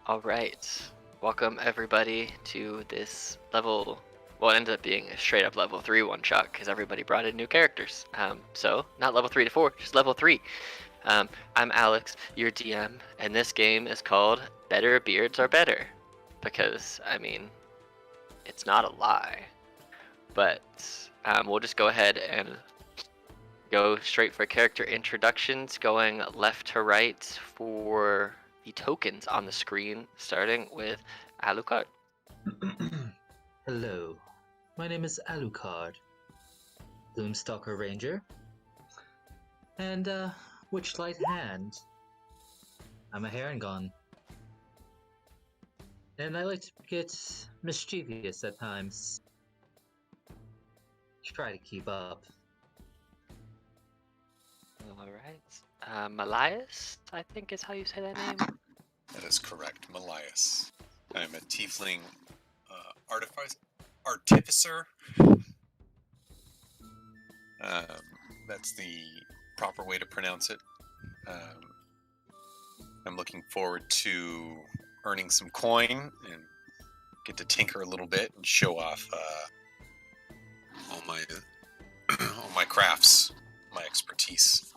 All right. Welcome everybody to this level. Well, it ended up being a straight up level 3 one shot because everybody brought in new characters. So not level 3 to 4, just level 3. I'm Alex, your DM, and this game is called Better Beards Are Better. Because, I mean, it's not a lie. But we'll just go ahead and go straight for character introductions, going left to right for the tokens on the screen, starting with Alucard. Hello, my name is Alucard, Gloomstalker Ranger, and Witchlight Hand. I'm a Herringon, and I like to get mischievous at times. Try to keep up. All right. Malias, I think is how you say that name. That is correct, Malias. I'm a tiefling artificer. That's the proper way to pronounce it. I'm looking forward to earning some coin and get to tinker a little bit and show off all my crafts, my expertise.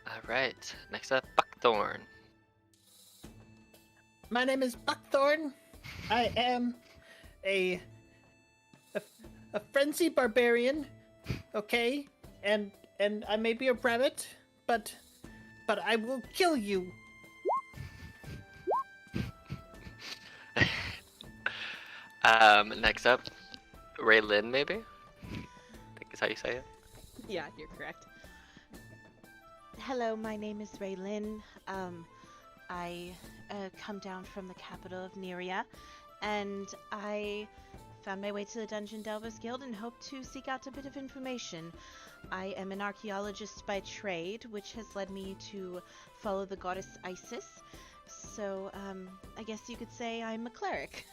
All right. Next up, Buckthorn. My name is Buckthorn. I am a frenzy barbarian, okay? And I may be a rabbit, but I will kill you. Next up, Raylin, maybe? I think is how you say it. Yeah, you're correct. Hello, my name is Raylin. I come down from the capital of Neria, and I found my way to the Dungeon Delvers Guild and hope to seek out a bit of information. I am an archaeologist by trade, which has led me to follow the goddess Isis. So, I guess you could say I'm a cleric.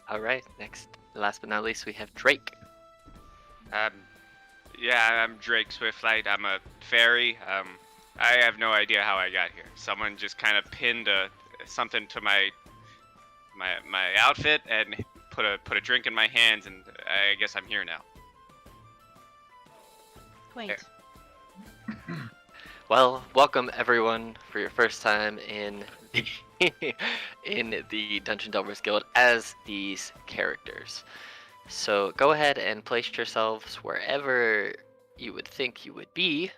All right. Next, last but not least, we have Drake. Yeah, I'm Drake Swiftlight. I'm a fairy. I have no idea how I got here. Someone just kind of pinned something to my outfit and put a drink in my hands, and I guess I'm here now. Quaint. Well, welcome everyone for your first time in the in the Dungeon Delvers Guild as these characters. So go ahead and place yourselves wherever you would think you would be.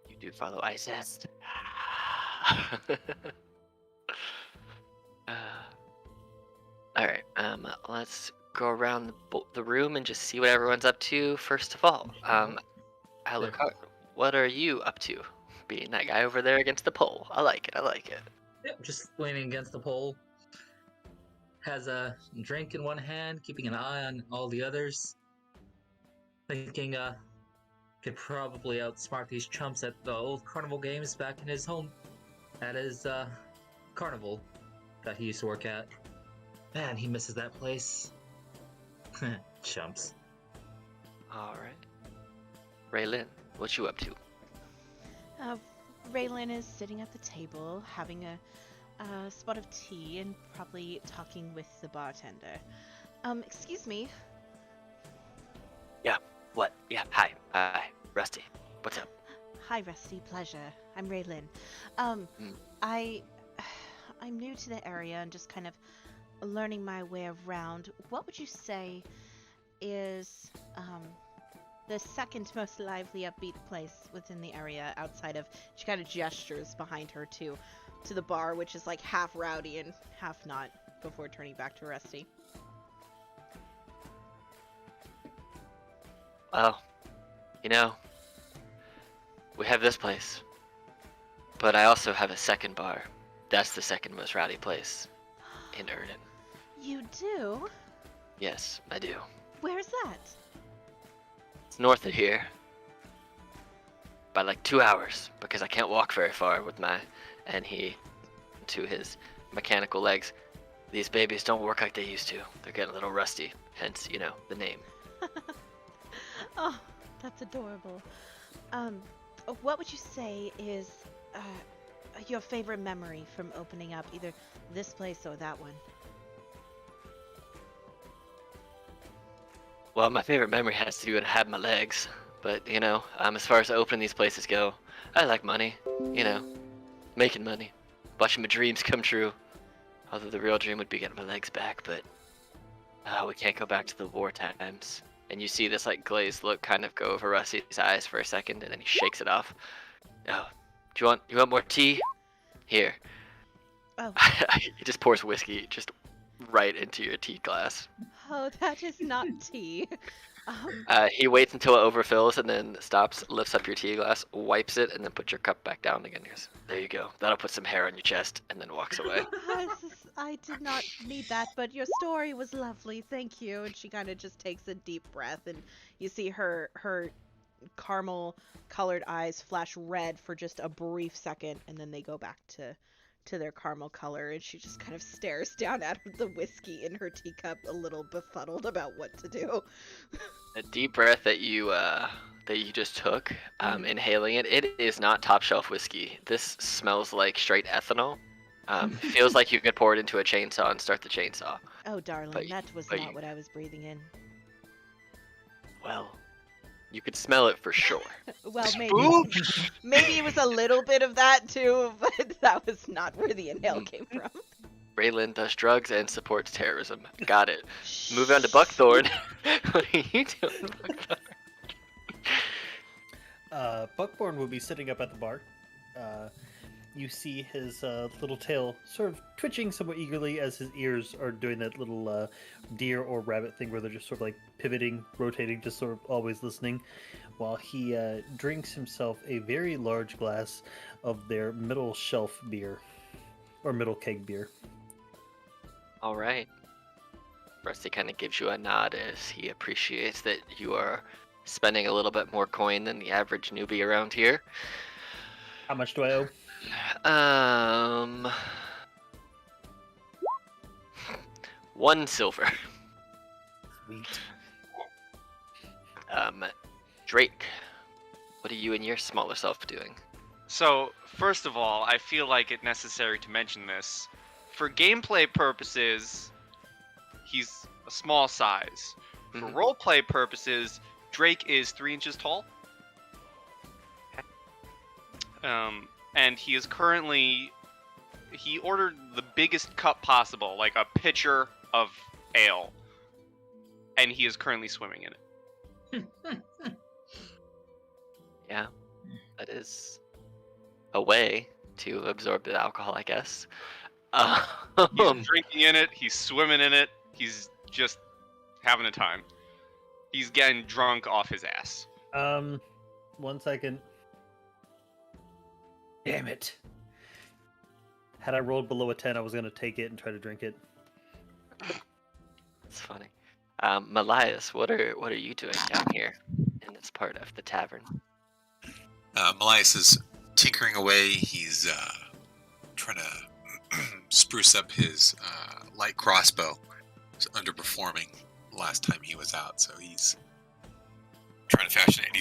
You do follow Isis. All right. Let's go around the room and just see what everyone's up to. First of all, Alucard, what are you up to? Being that guy over there against the pole. I like it. I like it. Yep, just leaning against the pole. Has a drink in one hand, keeping an eye on all the others. Thinking, could probably outsmart these chumps at the old carnival games back in his home. At his, carnival that he used to work at. Man, he misses that place. Chumps. All right. Raylin, what you up to? Raylin is sitting at the table, having a spot of tea and probably talking with the bartender. Excuse me. Yeah. What? Yeah. Hi. Hi. Rusty. What's up? Hi, Rusty. Pleasure. I'm Raylin. I'm new to the area and just kind of learning my way around. What would you say is the second most lively, upbeat place within the area outside of? She kind of gestures behind her to the bar, which is like half rowdy and half not, before turning back to Rusty. Well, we have this place, but I also have a second bar. That's the second most rowdy place in Erden. You do? Yes, I do. Where's that? It's north of here. By like 2 hours, because I can't walk very far with to his mechanical legs. These babies don't work like they used to. They're getting a little rusty, hence, the name. Oh, That's adorable. What would you say is your favorite memory from opening up either this place or that one? Well, my favorite memory has to do with having my legs. But, as far as opening these places go, I like money. Making money. Watching my dreams come true. Although the real dream would be getting my legs back, but we can't go back to the war times. And you see this glazed look kind of go over Rusty's eyes for a second, and then he shakes it off. Oh, do you want more tea? Here. Oh. He just pours whiskey just right into your tea glass. Oh, that is not tea. He waits until it overfills and then stops, lifts up your tea glass, wipes it, and then puts your cup back down again. He goes, there you go. That'll put some hair on your chest, and then walks away. I did not need that, but your story was lovely. Thank you. And she kind of just takes a deep breath, and you see her caramel-colored eyes flash red for just a brief second, and then they go back to their caramel color, and she just kind of stares down at the whiskey in her teacup, a little befuddled about what to do. A deep breath that you just took, inhaling it. It is not top shelf whiskey. This smells like straight ethanol. Feels like you could pour it into a chainsaw and start the chainsaw. Oh, darling, that was not what I was breathing in. Well, you could smell it for sure. Well, maybe it was a little bit of that too, but that was not where the inhale came from. Raylan does drugs and supports terrorism. Got it. Move on to Buckthorn. What are you doing, Buckthorn? Buckthorn will be sitting up at the bar. You see his little tail sort of twitching somewhat eagerly as his ears are doing that little deer or rabbit thing where they're just sort of pivoting, rotating, just sort of always listening, while he drinks himself a very large glass of their middle shelf beer, or middle keg beer. All right. Rusty kind of gives you a nod as he appreciates that you are spending a little bit more coin than the average newbie around here. How much do I owe? 1 silver. Sweet. Drake, what are you and your smaller self doing? So, first of all, I feel like it necessary to mention this. For gameplay purposes, he's a small size. For roleplay purposes, Drake is 3 inches tall. And he is currently... He ordered the biggest cup possible, like a pitcher of ale. And he is currently swimming in it. Yeah, that is a way to absorb the alcohol, I guess. He's drinking in it, he's swimming in it, he's just having a time. He's getting drunk off his ass. 1 second. Damn it. Had I rolled below a 10, I was going to take it and try to drink it. That's funny. Malias, what are you doing down here in this part of the tavern? Malias is tinkering away. He's trying to spruce up his light crossbow. It's underperforming last time he was out, so he's trying to fashion it. And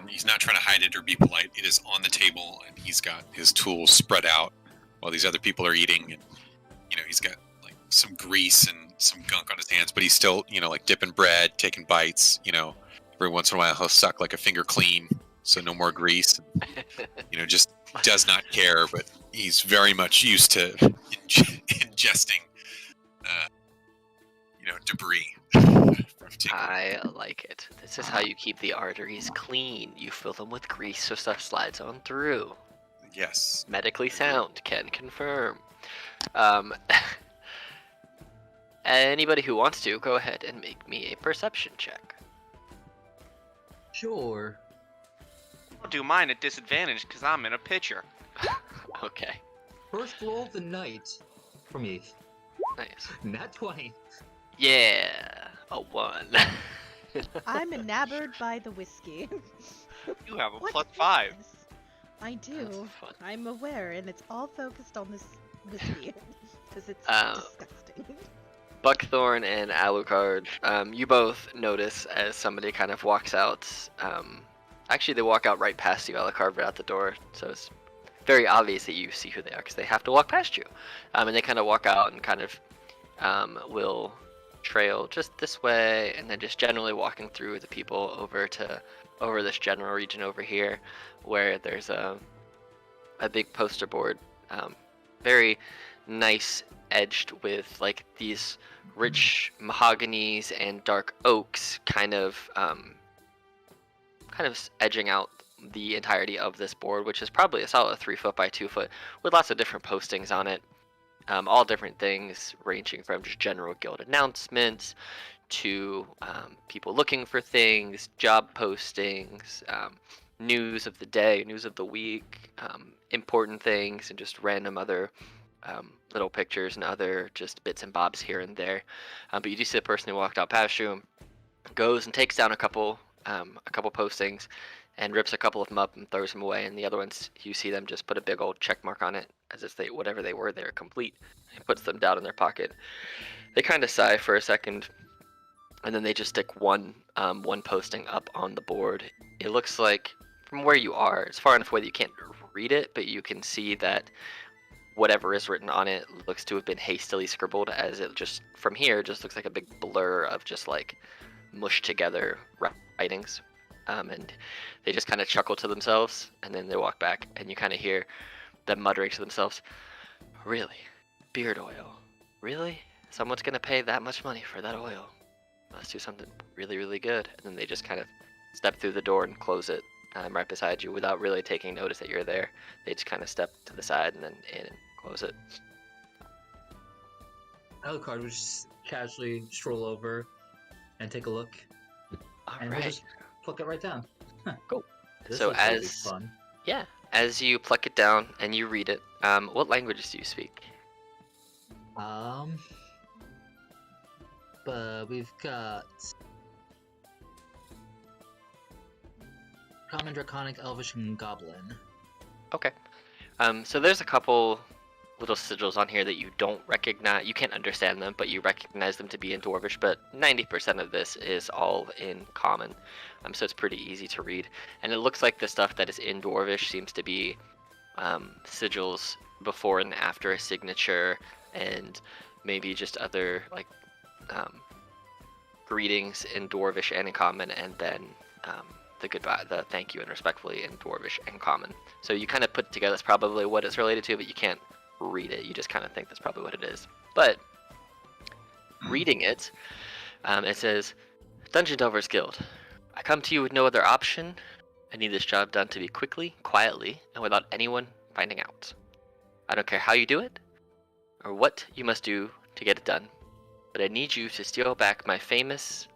he's not trying to hide it or be polite. It is on the table, and he's got his tools spread out while these other people are eating. And he's got some grease and some gunk on his hands, but he's still dipping bread, taking bites. Every once in a while he'll suck a finger clean, so no more grease. And, just does not care, but he's very much used to ingesting debris. I like it. This is how you keep the arteries clean. You fill them with grease so stuff slides on through. Yes. Medically sound, can confirm. Anybody who wants to, go ahead and make me a perception check. Sure. I'll do mine at disadvantage because I'm in a pitcher. Okay. First roll of the night for me. Nice. Nat 20. Yeah. A 1. I'm enamored by the whiskey. You have a What plus is 5. this? I do. That's fun. I'm aware, and it's all focused on this whiskey because it's disgusting. Buckthorn and Alucard, you both notice as somebody kind of walks out. Actually, they walk out right past you, Alucard, right out the door. So it's very obvious that you see who they are because they have to walk past you. And they kind of walk out and kind of will trail just this way, and then just generally walking through the people over this general region over here, where there's a big poster board, very nice, edged with like these rich mahoganies and dark oaks, kind of edging out the entirety of this board, which is probably a solid 3 foot by 2 foot, with lots of different postings on it. All different things, ranging from just general guild announcements to people looking for things, job postings, news of the day, news of the week, important things, and just random other little pictures and other just bits and bobs here and there. But you do see the person who walked out past you goes and takes down a couple postings and rips a couple of them up and throws them away, and the other ones, you see them just put a big old check mark on it as if whatever they were complete, and puts them down in their pocket. They kind of sigh for a second, and then they just stick one posting up on the board. It looks like from where you are, it's far enough away that you can't read it, but you can see that whatever is written on it looks to have been hastily scribbled, as it just from here just looks like a big blur of just like mushed together writings. And they just kind of chuckle to themselves, and then they walk back, and you kind of hear them muttering to themselves, "Really? Beard oil? Really? Someone's gonna pay that much money for that oil? Let's do something really, really good." And then they just kind of step through the door and close it right beside you without really taking notice that you're there. They just kind of step to the side and then in and close it. Alucard would just casually stroll over and take a look, All and right. we'll just pluck it right down. Cool. This So looks like as- fun. Yeah, as you pluck it down and you read it, what languages do you speak? But we've got Common, Draconic, Elvish, and Goblin. Okay. So there's a couple little sigils on here that you don't recognize. You can't understand them, but you recognize them to be in Dwarvish. But 90% of this is all in Common, so it's pretty easy to read. And it looks like the stuff that is in Dwarvish seems to be sigils before and after a signature, and maybe just other like greetings in Dwarvish and in Common, and then the goodbye, the thank you and respectfully in Dwarvish and Common. So you kind of put together that's probably what it's related to, but you can't read it. You just kind of think that's probably what it is. But reading it, it says, "Dungeon Delvers Guild, I come to you with no other option. I need this job done to be quickly, quietly, and without anyone finding out. I don't care how you do it, or what you must do to get it done, but I need you to steal back my famous,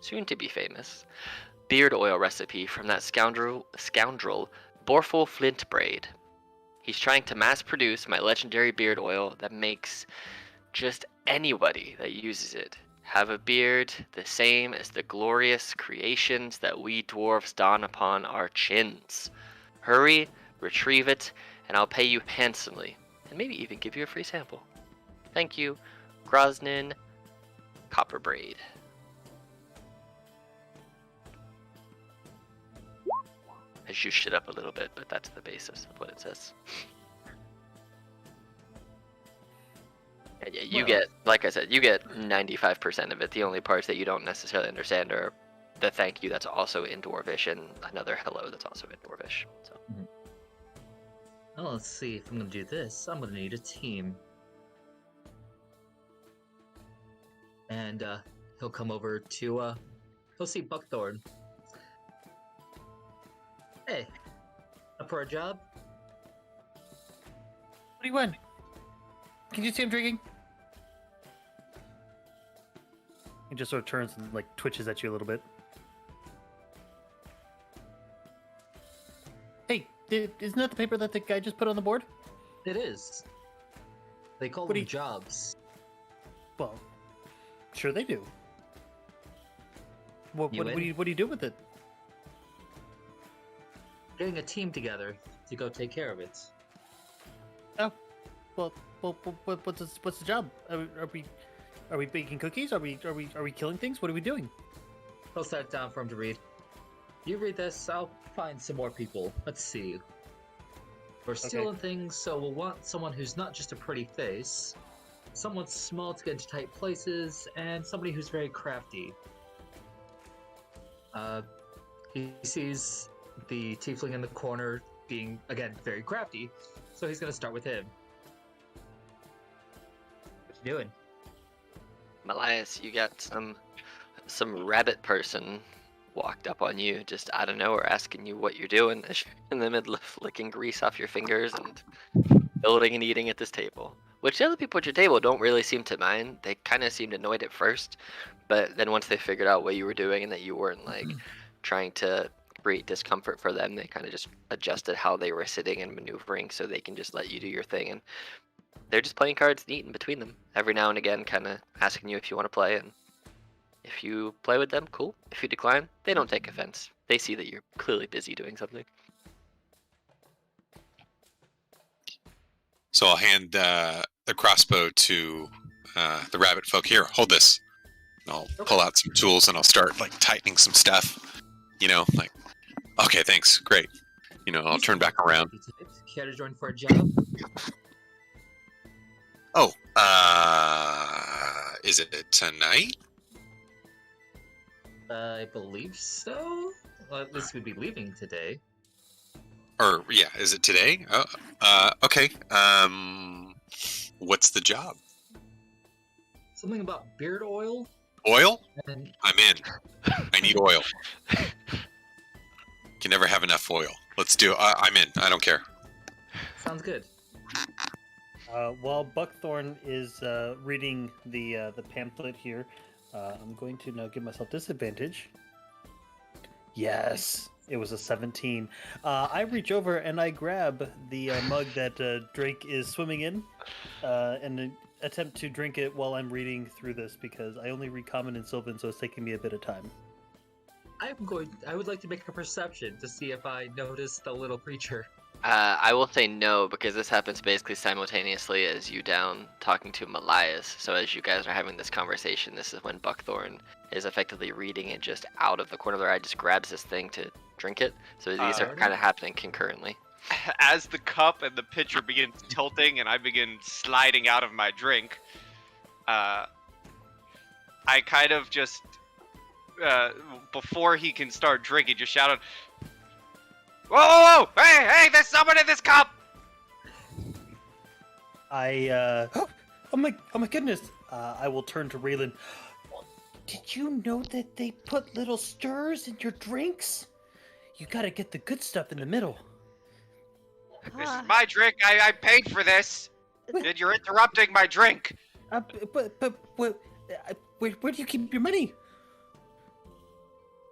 soon-to-be famous, beard oil recipe from that scoundrel Borful Flintbraid. He's trying to mass-produce my legendary beard oil that makes just anybody that uses it have a beard the same as the glorious creations that we dwarves don upon our chins. Hurry, retrieve it, and I'll pay you handsomely, and maybe even give you a free sample. Thank you, Groznin Copperbraid." I juiced it up a little bit, but that's the basis of what it says. And yeah, you Well- get, like I said, you get 95% of it. The only parts that you don't necessarily understand are the thank you that's also in Dwarvish and another hello that's also in Dwarvish. So Well, let's see. If I'm gonna do this, I'm gonna need a team. And he'll come over to he'll see Buckthorn. Hey, up for a job? What do you want? Can you see him drinking? He just sort of turns and like twitches at you a little bit. Hey, isn't that the paper that the guy just put on the board? It is. They call What do them you- jobs. Well, sure they do. What You do in? you do with it? Getting a team together to go take care of it. Well, what's the job? Are Are we baking cookies? Are we killing things? What are we doing? I'll set it down for him to read. You read this, I'll find some more people. Let's see. We're stealing things, so we'll want someone who's not just a pretty face, someone small to get into tight places, and somebody who's very crafty. He sees the tiefling in the corner being, again, very crafty, so he's gonna start with him. What you doing? Malias, you got some rabbit person walked up on you just out of nowhere asking you what you're doing as you're in the middle of licking grease off your fingers and building and eating at this table. Which the other people at your table don't really seem to mind. They kind of seemed annoyed at first, but then once they figured out what you were doing and that you weren't like trying to create discomfort for them, they kind of just adjusted how they were sitting and maneuvering so they can just let you do your thing. And they're just playing cards and eating between them every now and again, kind of asking you if you want to play. And if you play with them, cool. If you decline, they don't take offense. They see that you're clearly busy doing something. So I'll hand the crossbow to the rabbit folk. Here, hold this. And I'll pull out some tools and I'll start like tightening some stuff. You know, like, okay, thanks, great. You know, I'll turn back around. Care to join for a job? Oh, is it tonight? I believe so. Well, at least we'd be leaving today. Or yeah, is it today? Okay. What's the job? Something about beard oil. Oil? And I'm in. I need oil. Can never have enough oil. Let's do. I'm in. I don't care. sounds good. While Buckthorn is reading the pamphlet here, I'm going to now give myself disadvantage. Yes, it was a 17. I reach over and I grab the mug that Drake is swimming in, and attempt to drink it while I'm reading through this because I only read Common and Sylvan, so it's taking me a bit of time. I would like to make a perception to see if I notice the little creature. I will say no, because this happens basically simultaneously as you down talking to Malias. So as you guys are having this conversation, this is when Buckthorn is effectively reading it just out of the corner of their eye, just grabs this thing to drink it. So these are kind of happening concurrently. As the cup and the pitcher begin tilting and I begin sliding out of my drink, I kind of just, before he can start drinking, just shouted, "Whoa, whoa, whoa! Hey, there's someone in this cup!" oh my goodness! I will turn to Raylan. Did you know that they put little stirs in your drinks? You gotta get the good stuff in the middle. This is my drink. I paid for this. And you're interrupting my drink. But where do you keep your money?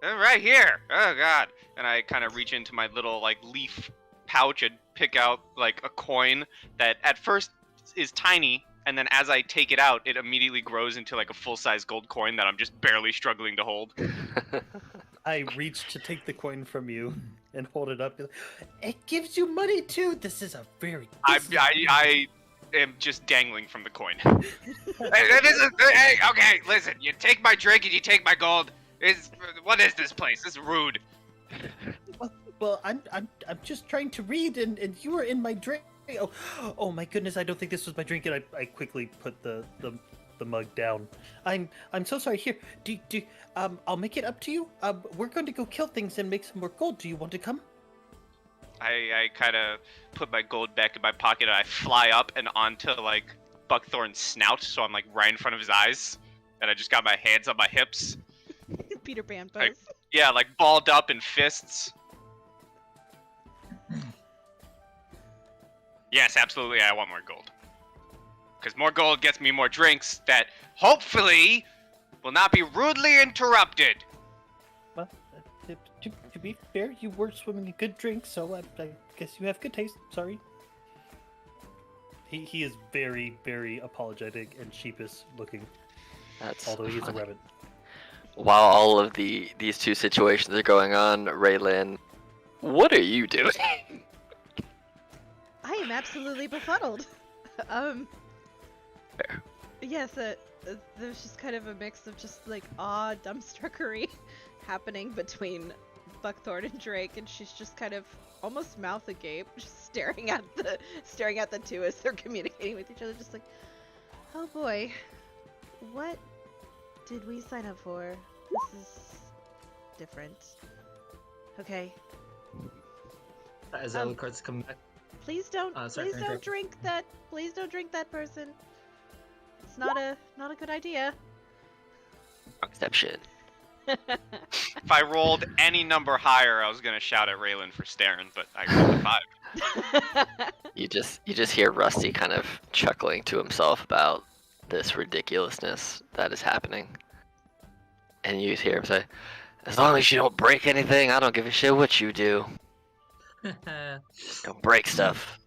Right here. Oh God! And I kind of reach into my little like leaf pouch and pick out like a coin that at first is tiny, and then as I take it out, it immediately grows into like a full-size gold coin that I'm just barely struggling to hold. I reach to take the coin from you and hold it up. It gives you money too. This is a very. I am just dangling from the coin. Hey, okay, listen. You take my drink and you take my gold. What is this place? This is rude. Well, I'm just trying to read, and you were in my drink. Oh my goodness! I don't think this was my drink, and I quickly put the mug down. I'm so sorry. Here, I'll make it up to you. We're going to go kill things and make some more gold. Do you want to come? I kind of put my gold back in my pocket, and I fly up and onto like Buckthorn's snout, so I'm like right in front of his eyes, and I just got my hands on my hips. Peter Pan pose. Like, yeah, like balled up in fists. Yes, absolutely, I want more gold. Because more gold gets me more drinks that hopefully will not be rudely interrupted. Well, to be fair, you were swimming a good drink, so I guess you have good taste. Sorry. He is very, very apologetic and sheepish looking. Although he's a rabbit. While all of these two situations are going on, Raylan, what are you doing? I am absolutely befuddled. Fair. Yes, there's just kind of a mix of just like awe, dumbstruckery happening between Buckthorn and Drake, and she's just kind of almost mouth agape, just staring at the two as they're communicating with each other, just like, oh boy, what did we sign up for? This is different. Okay. As Alucard's come back. Please don't drink that. Please don't drink that, person. It's not a good idea. Exception. If I rolled any number higher, I was gonna shout at Raylan for staring, but I rolled a 5. You just hear Rusty kind of chuckling to himself about this ridiculousness that is happening. And you hear him say, as long as you don't break anything, I don't give a shit what you do. Don't break stuff.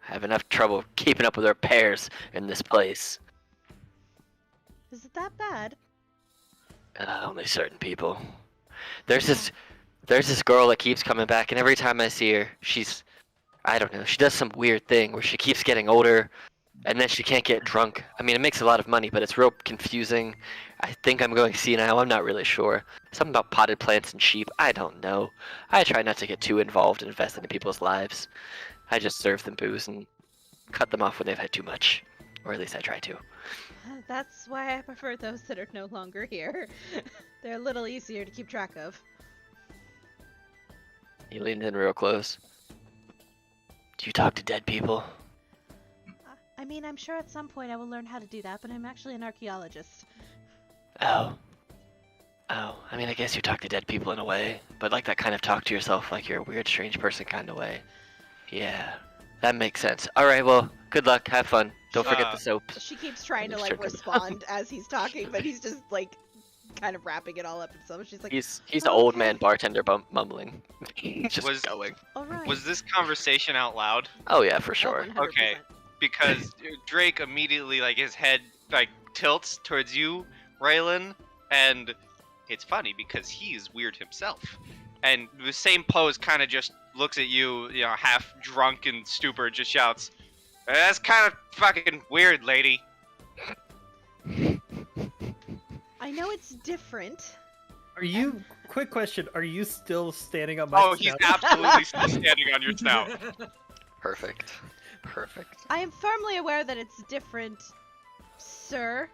I have enough trouble keeping up with repairs in this place. Is it that bad? Only certain people. There's this girl that keeps coming back, and every time I see her, I don't know, she does some weird thing where she keeps getting older, and then she can't get drunk. I mean, it makes a lot of money, but it's real confusing. I think I'm going senile, I'm not really sure. Something about potted plants and sheep, I don't know. I try not to get too involved and invested in people's lives. I just serve them booze and cut them off when they've had too much. Or at least I try to. That's why I prefer those that are no longer here. They're a little easier to keep track of. He leaned in real close. Do you talk to dead people? I mean, I'm sure at some point I will learn how to do that, but I'm actually an archaeologist. Oh, I mean, I guess you talk to dead people in a way, but like that kind of talk to yourself like you're a weird, strange person kind of way. Yeah, that makes sense. Alright, well, good luck, have fun. Don't forget the soap. She keeps trying to, like, Sure. respond as he's talking, but he's just, like, kind of wrapping it all up himself. She's like, He's the old man bartender mumbling. He's just going. alright. Was this conversation out loud? Oh yeah, for Oh, sure. 100%. Okay. Because Drake immediately, like, his head, like, tilts towards you, Raylan, and it's funny because he is weird himself. And the same pose kind of just looks at you, you know, half drunk and stupid, just shouts, that's kind of fucking weird, lady. I know it's different. Are you? Quick question. Are you still standing on my? Oh, he's snout? absolutely still standing on your snout. Perfect. Perfect. I am firmly aware that it's different, sir.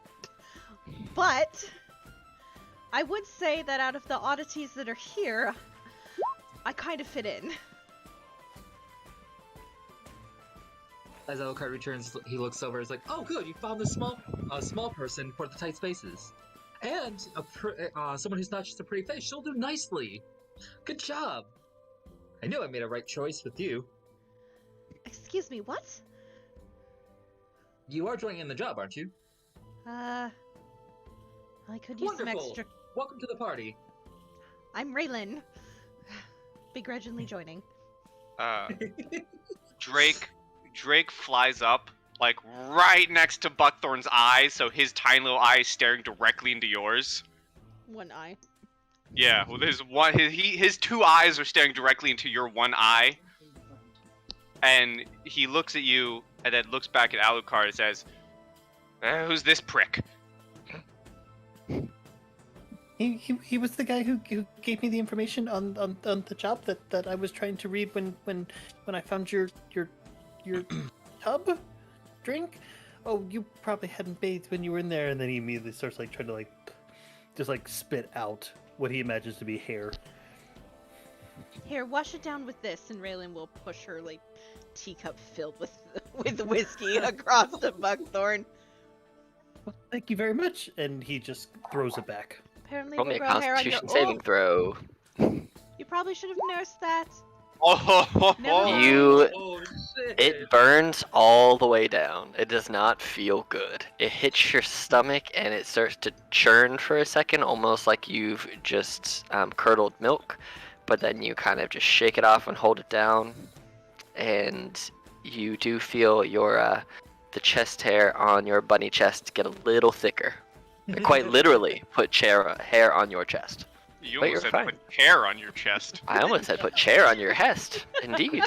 But I would say that out of the oddities that are here, I kind of fit in. As Alucard returns, he looks over. He's like, "Oh, good! You found this small person for the tight spaces, and someone who's not just a pretty face. She'll do nicely. Good job. I knew I made a right choice with you. Excuse me, what? You are joining in the job, aren't you? I could use some Wonderful. extra. Welcome to the party." I'm Raylan. Begrudgingly joining. Drake flies up, like, right next to Buckthorn's eyes, so his tiny little eye is staring directly into yours. One eye. Yeah, well, his two eyes are staring directly into your one eye. And he looks at you, and then looks back at Alucard and says, who's this prick? He was the guy who gave me the information on the job that I was trying to read when I found your tub drink. Oh, you probably hadn't bathed when you were in there, and then he immediately starts like trying to just spit out what he imagines to be hair. Here, wash it down with this, and Raylan will push her like teacup filled with whiskey across to Buckthorn. Well, thank you very much, and he just throws it back. Apparently, Roll will me a grow hair on your. Constitution saving throw. You probably should have nursed that. Oh, Never mind. Oh shit! It burns all the way down. It does not feel good. It hits your stomach and it starts to churn for a second, almost like you've just curdled milk. But then you kind of just shake it off and hold it down, and you do feel your the chest hair on your bunny chest get a little thicker. It quite literally put hair on your chest. You But almost you're said fine. put hair on your chest. I almost said put chair on your chest. Indeed.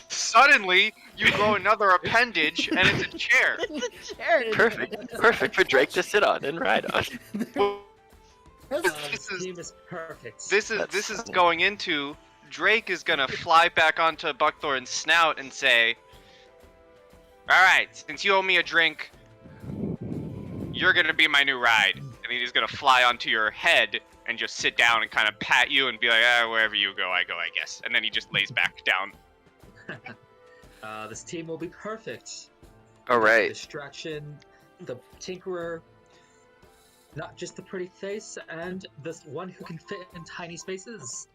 Suddenly, you grow another appendage, and it's a chair. It's a chair. Perfect for Drake to sit on and ride on. This is Team is perfect. this is That's this is funny. going into Drake is gonna fly back onto Buckthorn's snout and say, "All right, since you owe me a drink, you're gonna be my new ride." And he's gonna fly onto your head and just sit down and kind of pat you and be like, "Wherever you go, I go, I guess." And then he just lays back down. This team will be perfect. All right. Distraction, the Tinkerer, not just the pretty face, and this one who can fit in tiny spaces.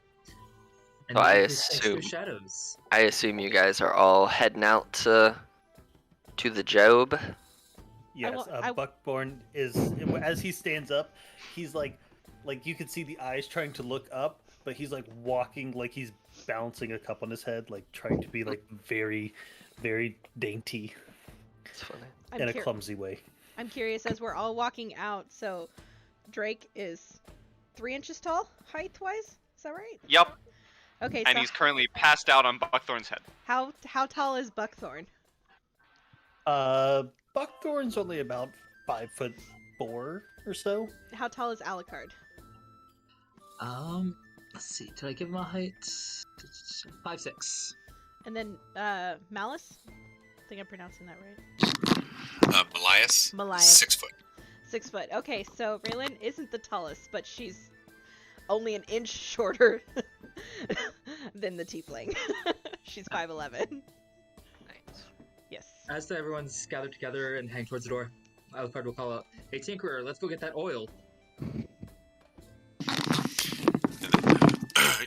And So the I one who thinks through assume- shadows. I assume you guys are all heading out to the job. Yes, I- Buckthorn is as he stands up, he's like you can see the eyes trying to look up, but he's like walking like he's balancing a cup on his head, like trying to be like very, very dainty It's funny. in a clumsy way. I'm curious as we're all walking out. So Drake is 3 inches tall, height-wise. Is that right? Yup. Okay, And so he's currently passed out on Buckthorn's head. how tall is Buckthorn? Buckthorn's only about 5'4" or so. How tall is Alucard? Let's see. Did I give him a height? 5'6". And then Malice? I think I'm pronouncing that right. Malias, Malias. 6 foot. 6 foot. Okay, so Raylan isn't the tallest, but she's only an inch shorter than the tiefling. She's 5'11". Nice. Yes. As everyone's gathered together and heading towards the door, Alucard will call out, "Hey Tinkerer, let's go get that oil."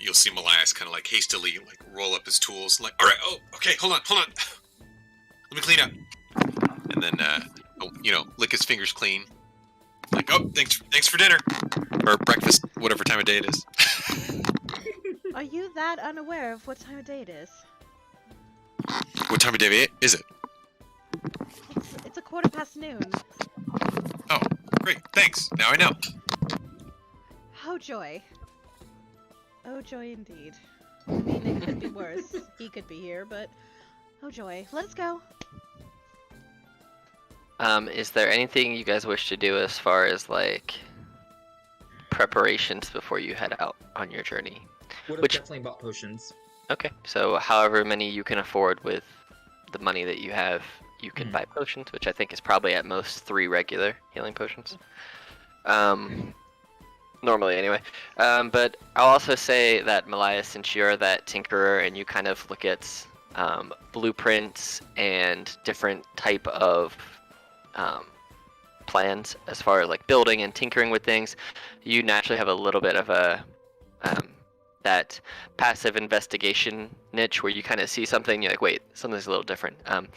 You'll see Malias kind of like hastily like roll up his tools, like, all right, oh, okay, hold on, let me clean up, and then lick his fingers clean, like, oh, thanks for dinner or breakfast, whatever time of day it is. Are you that unaware of what time of day it is? What time of day is it? It's a 1:15. Oh, great, thanks. Now I know. Oh joy. Oh joy indeed. I mean, it could be worse. He could be here, but oh joy. Let's go. Is there anything you guys wish to do as far as like preparations before you head out on your journey? Would have Which- definitely bought potions. Okay, so however many you can afford with the money that you have, you can Mhm. buy potions, which I think is probably at most 3 regular healing potions. Normally anyway. But I'll also say that Malaya, since you're that tinkerer and you kind of look at blueprints and different type of plans as far as like building and tinkering with things, you naturally have a little bit of a that passive investigation niche where you kind of see something, you're like, wait, something's a little different. And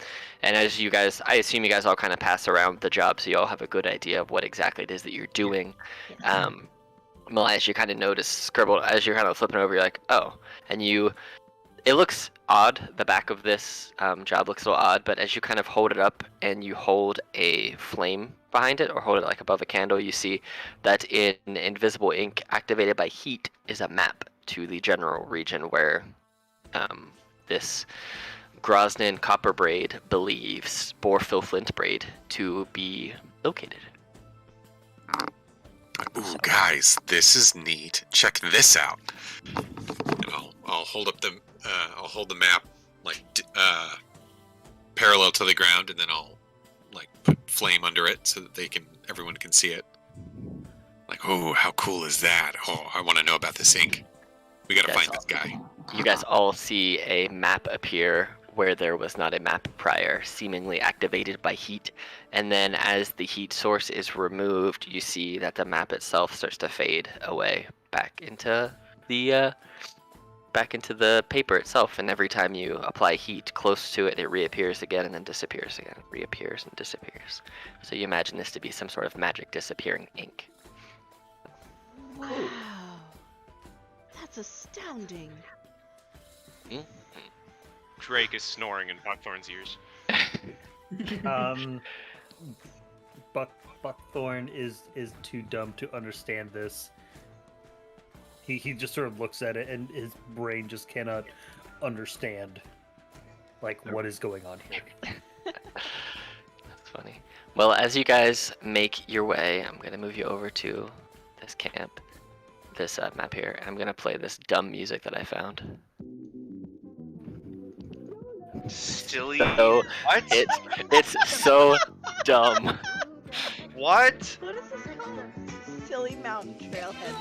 as you guys, I assume you guys all kind of pass around the job, so you all have a good idea of what exactly it is that you're doing. Yes. Elias, you kind of notice scribbled as you're kind of flipping over, you're like, oh, and it looks odd. The back of this job looks a little odd, but as you kind of hold it up and you hold a flame behind it or hold it like above a candle, you see that in invisible ink activated by heat is a map to the general region where this Groznin Copperbraid believes Borful Flintbraid to be located. Ooh, guys, this is neat. Check this out. And I'll hold up I'll hold the map like parallel to the ground, and then I'll like put flame under it so that everyone can see it. Like, oh, how cool is that? Oh, I want to know about this ink. We gotta That's find this guy. You guys all see a map appear where there was not a map prior, seemingly activated by heat. And then as the heat source is removed, you see that the map itself starts to fade away back into the paper itself. And every time you apply heat close to it, it reappears again and then disappears again, reappears and disappears. So you imagine this to be some sort of magic disappearing ink. Wow. That's astounding. Drake is snoring in Buckthorn's ears. Buckthorn is too dumb to understand this. He just sort of looks at it and his brain just cannot understand Like, what is going on here? That's funny. Well, as you guys make your way, I'm gonna move you over to this camp, this map here, and I'm gonna play this dumb music that I found. Silly. So What? it's so dumb. What? What is this called? Silly mountain trailhead.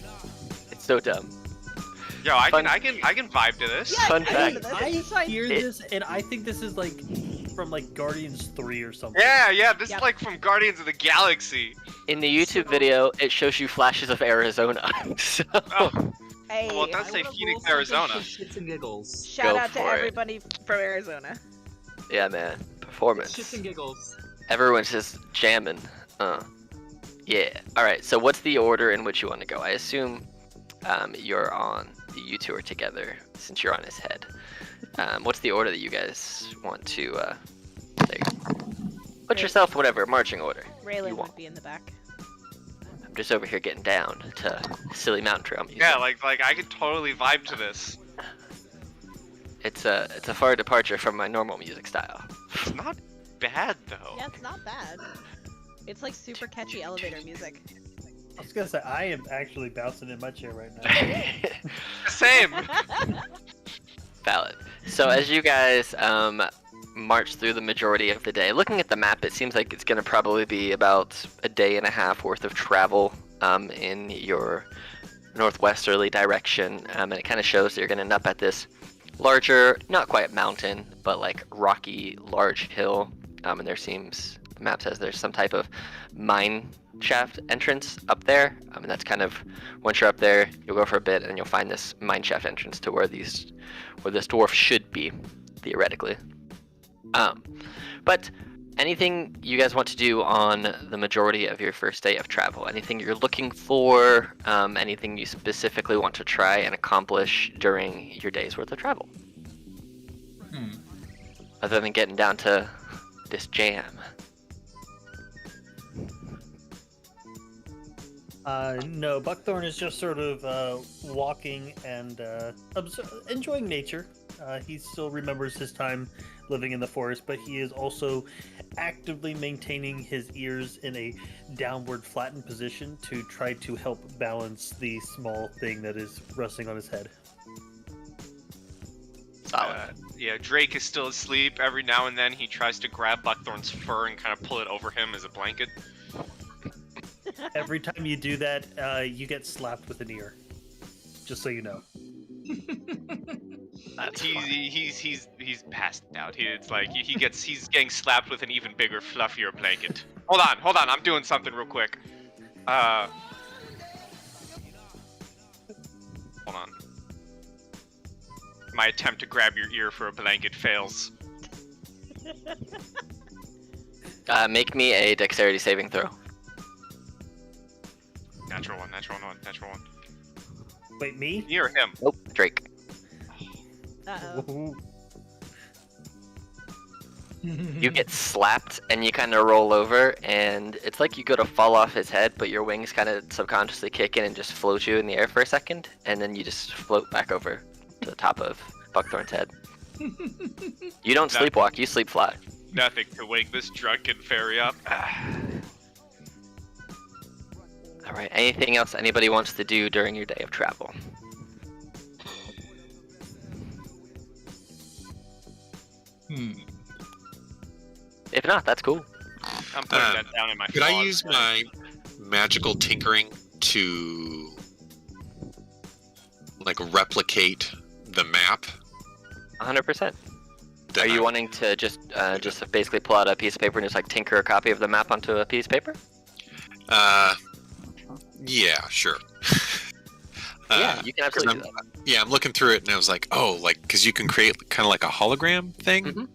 Love It's so dumb. Yo, I Fun- can vibe to this. Yeah, Fun I fact. listen to this. I It's fine. hear It- this, and I think this is like from like Guardians 3 or something. Yeah, this Yep. is like from Guardians of the Galaxy. In the YouTube video, it shows you flashes of Arizona. So Oh, Hey, well, that's- I say wanna Phoenix, roll something Arizona. for shits and giggles. shout go out to for it. everybody from Arizona. yeah, man, Shits performance. and giggles. Everyone's just jamming. Yeah. All right. So what's the order in which you want to go? I assume you're on. You two are together since you're on his head. What's the order that you guys want to? There you go. Put yourself whatever marching order. Raylan You would won't. be in the back. I'm just over here getting down to silly mountain trail music. yeah, like I could totally vibe to this. It's a far departure from my normal music style. It's not bad though. Yeah, it's not bad. It's like super catchy elevator music. I was gonna say, I am actually bouncing in my chair right now. Same. Valid. So as you guys march through the majority of the day, looking at the map, it seems like it's going to probably be about a day and a half worth of travel in your northwesterly direction, and it kind of shows that you're going to end up at this larger, not quite mountain, but like rocky, large hill, and there seems, the map says there's some type of mine shaft entrance up there, and that's kind of, once you're up there, you'll go for a bit and you'll find this mine shaft entrance to where this dwarf should be, theoretically. But anything you guys want to do on the majority of your first day of travel? Anything you're looking for? Anything you specifically want to try and accomplish during your day's worth of travel? Other than getting down to this jam. No, Buckthorn is just sort of walking and enjoying nature. He still remembers his time living in the forest, but he is also actively maintaining his ears in a downward flattened position to try to help balance the small thing that is resting on his head. Solid. Yeah, Drake is still asleep. Every now and then he tries to grab Buckthorn's fur and kind of pull it over him as a blanket. Every time you do that, you get slapped with an ear. Just so you know. That's funny. He's passed out. He's getting slapped with an even bigger, fluffier blanket. Hold on, I'm doing something real quick. Hold on. My attempt to grab your ear for a blanket fails. Make me a dexterity saving throw. Natural one. Wait, me? Me or him? Nope, Drake. Uh-oh. Ooh. You get slapped and you kind of roll over, and it's like you go to fall off his head, but your wings kind of subconsciously kick in and just float you in the air for a second, and then you just float back over to the top of Buckthorn's head. You don't That- sleepwalk, you sleep fly. Nothing to wake this drunken fairy up. Alright, anything else anybody wants to do during your day of travel? If not, that's cool. I'm putting that down in my Could I flaws. use my magical tinkering to like replicate the map? 100%. that Are you I- wanting to just basically pull out a piece of paper and just like tinker a copy of the map onto a piece of paper? Yeah, sure. Yeah, you can absolutely do that. Yeah, I'm looking through it and I was like, oh, like, because you can create kind of like a hologram thing. Mhm.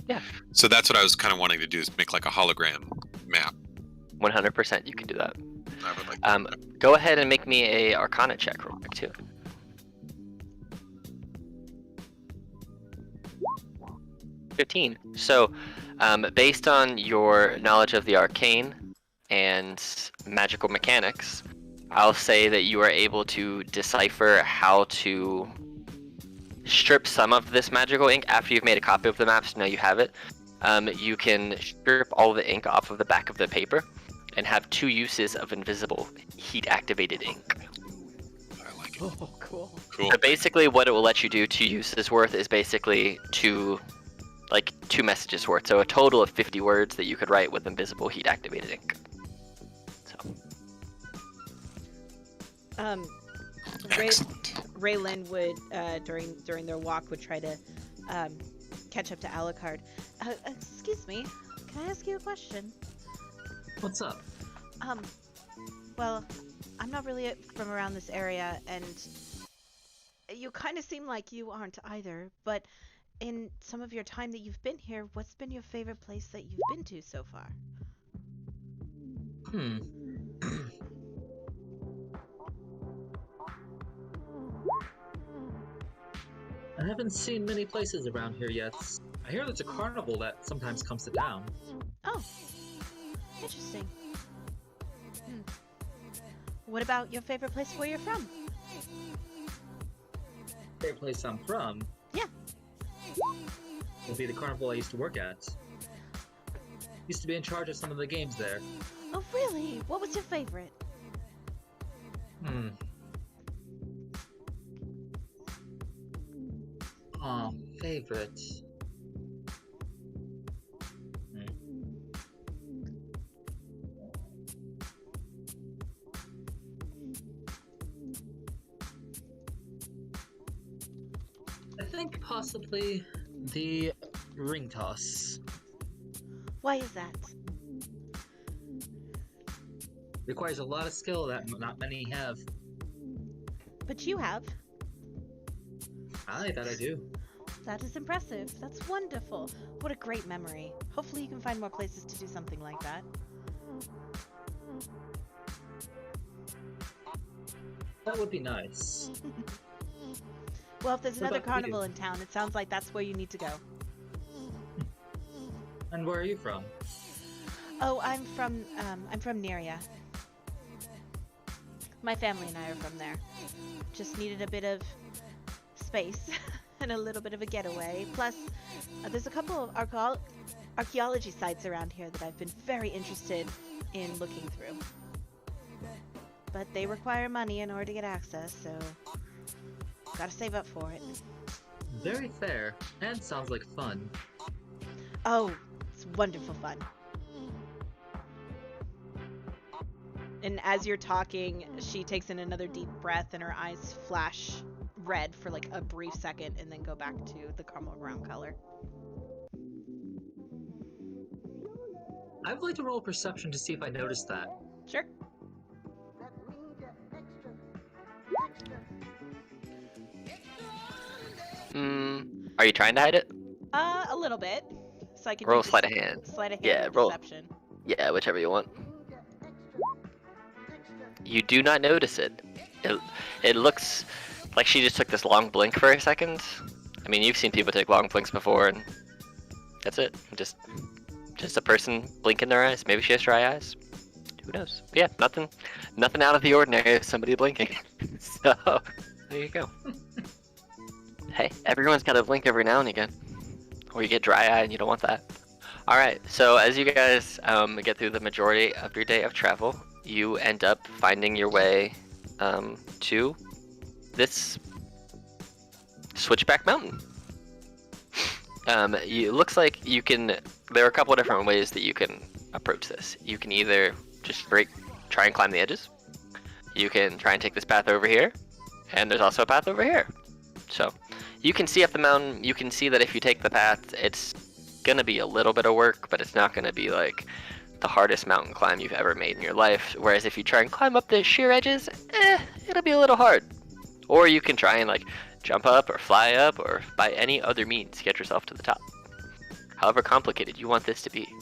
Yeah. So that's what I was kind of wanting to do, is make like a hologram map. 100% you can do that. I would like Go ahead and make me a Arcana check real quick too. 15. So, based on your knowledge of the arcane and magical mechanics, I'll say that you are able to decipher how to strip some of this magical ink after you've made a copy of the map, so now you have it. You can strip all the ink off of the back of the paper and have 2 uses of invisible heat activated ink. I like it. Oh, cool. Cool. So basically what it will let you do 2 uses worth is basically 2 messages worth. So a total of 50 words that you could write with invisible heat activated ink. So Excellent. Raylan would during their walk would try to catch up to Alucard. Excuse me, can I ask you a question? What's up? Well, I'm not really from around this area, and you kind of seem like you aren't either, but in some of your time that you've been here, what's been your favorite place that you've been to so far? I haven't seen many places around here yet. I hear there's a carnival that sometimes comes to town. Oh, interesting. What about your favorite place where you're from? Favorite place I'm from? Yeah. Would be the carnival I used to work at. Used to be in charge of some of the games there. Oh, really? What was your favorite? Favorite. I think possibly the ring toss. Why is that? Requires a lot of skill that not many have. But you have. Aye, that I do. That is impressive. That's wonderful. What a great memory. Hopefully you can find more places to do something like that. That would be nice. Well, if there's What another about you? carnival in town, it sounds like that's where you need to go. And where are you from? Oh, I'm from Neria. My family and I are from there. Just needed a bit of space and a little bit of a getaway. Plus, there's a couple of archaeology sites around here that I've been very interested in looking through. But they require money in order to get access, so gotta save up for it. Very fair, and sounds like fun. Oh, it's wonderful fun. And as you're talking, she takes in another deep breath and her eyes flash red for like a brief second and then go back to the caramel brown color. I would like to roll perception to see if I noticed that. Sure. Are you trying to hide it? A little bit. So I can Roll do sleight of hand. Sleight of hand Yeah, or roll. perception. Yeah, whichever you want. You do not notice it. It looks like she just took this long blink for a second. I mean, you've seen people take long blinks before, and that's it. Just a person blinking their eyes. Maybe she has dry eyes. Who knows? But yeah, nothing out of the ordinary. Somebody blinking. So there you go. Hey, everyone's got to blink every now and again, or you get dry eye and you don't want that. All right. So as you guys get through the majority of your day of travel, you end up finding your way to this Switchback Mountain. It looks like you can. There are a couple of different ways that you can approach this. You can either just try and climb the edges. You can try and take this path over here, and there's also a path over here. So you can see up the mountain. You can see that if you take the path, it's gonna be a little bit of work, but it's not gonna be like the hardest mountain climb you've ever made in your life. Whereas if you try and climb up the sheer edges, it'll be a little hard. Or you can try and like jump up or fly up or by any other means get yourself to the top. However complicated you want this to be.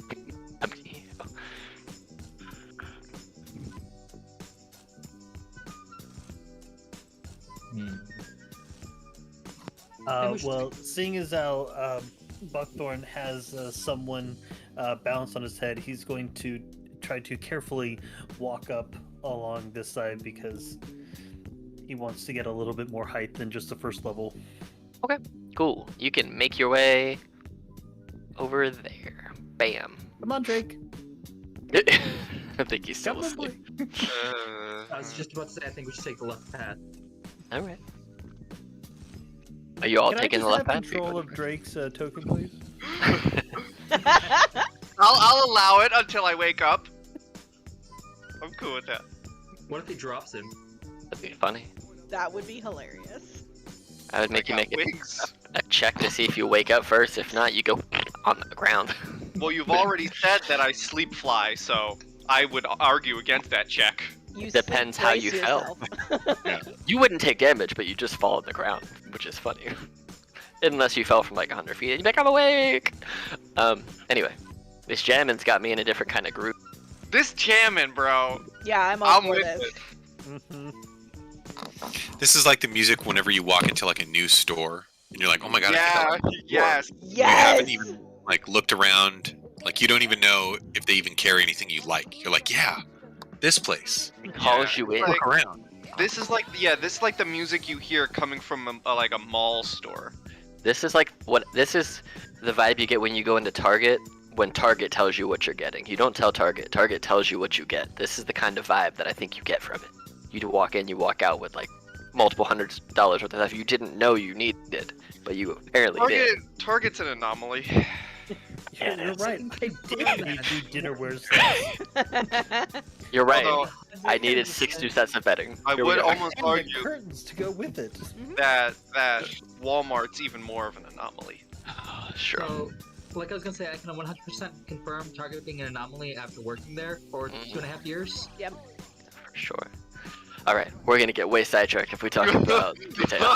Well, seeing as how Buckthorn has someone balanced on his head, he's going to try to carefully walk up along this side because he wants to get a little bit more height than just the first level. Cool. You can make your way over there. Bam. Come on, Drake. I think he's still Come on, asleep. boy. I was just about to say, I think we should take the left path. All right. Are you all Can taking I the just left have path? control of Drake's token, please? I'll allow it until I wake up. I'm cool with that. What if he drops him? That'd be funny. That would be hilarious. I would make I you got make wings. a check to see if you wake up first. If not, you go on the ground. Well, you've already said that I sleep fly, so I would argue against that check. You Depends how you brace fell. yourself. You wouldn't take damage, but you just fall on the ground, which is funny. Unless you fell from like 100 feet and you're like, I'm awake! Anyway, this jammin's got me in a different kind of group. This jamming, bro. Yeah, I'm all I'm for with this. it. Mm-hmm. This is like the music whenever you walk into like a new store and you're like, oh my god, I Yeah, feel like yes. you Yes! haven't even like looked around, like you don't even know if they even carry anything you like. You're like, yeah, this place. Calls you in. Like- Look around. This is like, yeah, this is like the music you hear coming from like a mall store. This is like this is the vibe you get when you go into Target. When Target tells you what you're getting, you don't tell Target. Target tells you what you get. This is the kind of vibe that I think you get from it. You walk in, you walk out with like multiple hundreds of dollars worth of stuff you didn't know you needed, but you apparently did. Target's an anomaly. Yeah, You're right. I did need new dinnerware sets. You're right. Although I needed 6 new sets of bedding. I Here we would go. almost And the argue curtains to go with it. that Walmart's even more of an anomaly. Sure. So, like I was gonna say, I can 100% confirm Target being an anomaly after working there for 2.5 years. For sure. All right, we're gonna get way sidetracked if we talk about retail.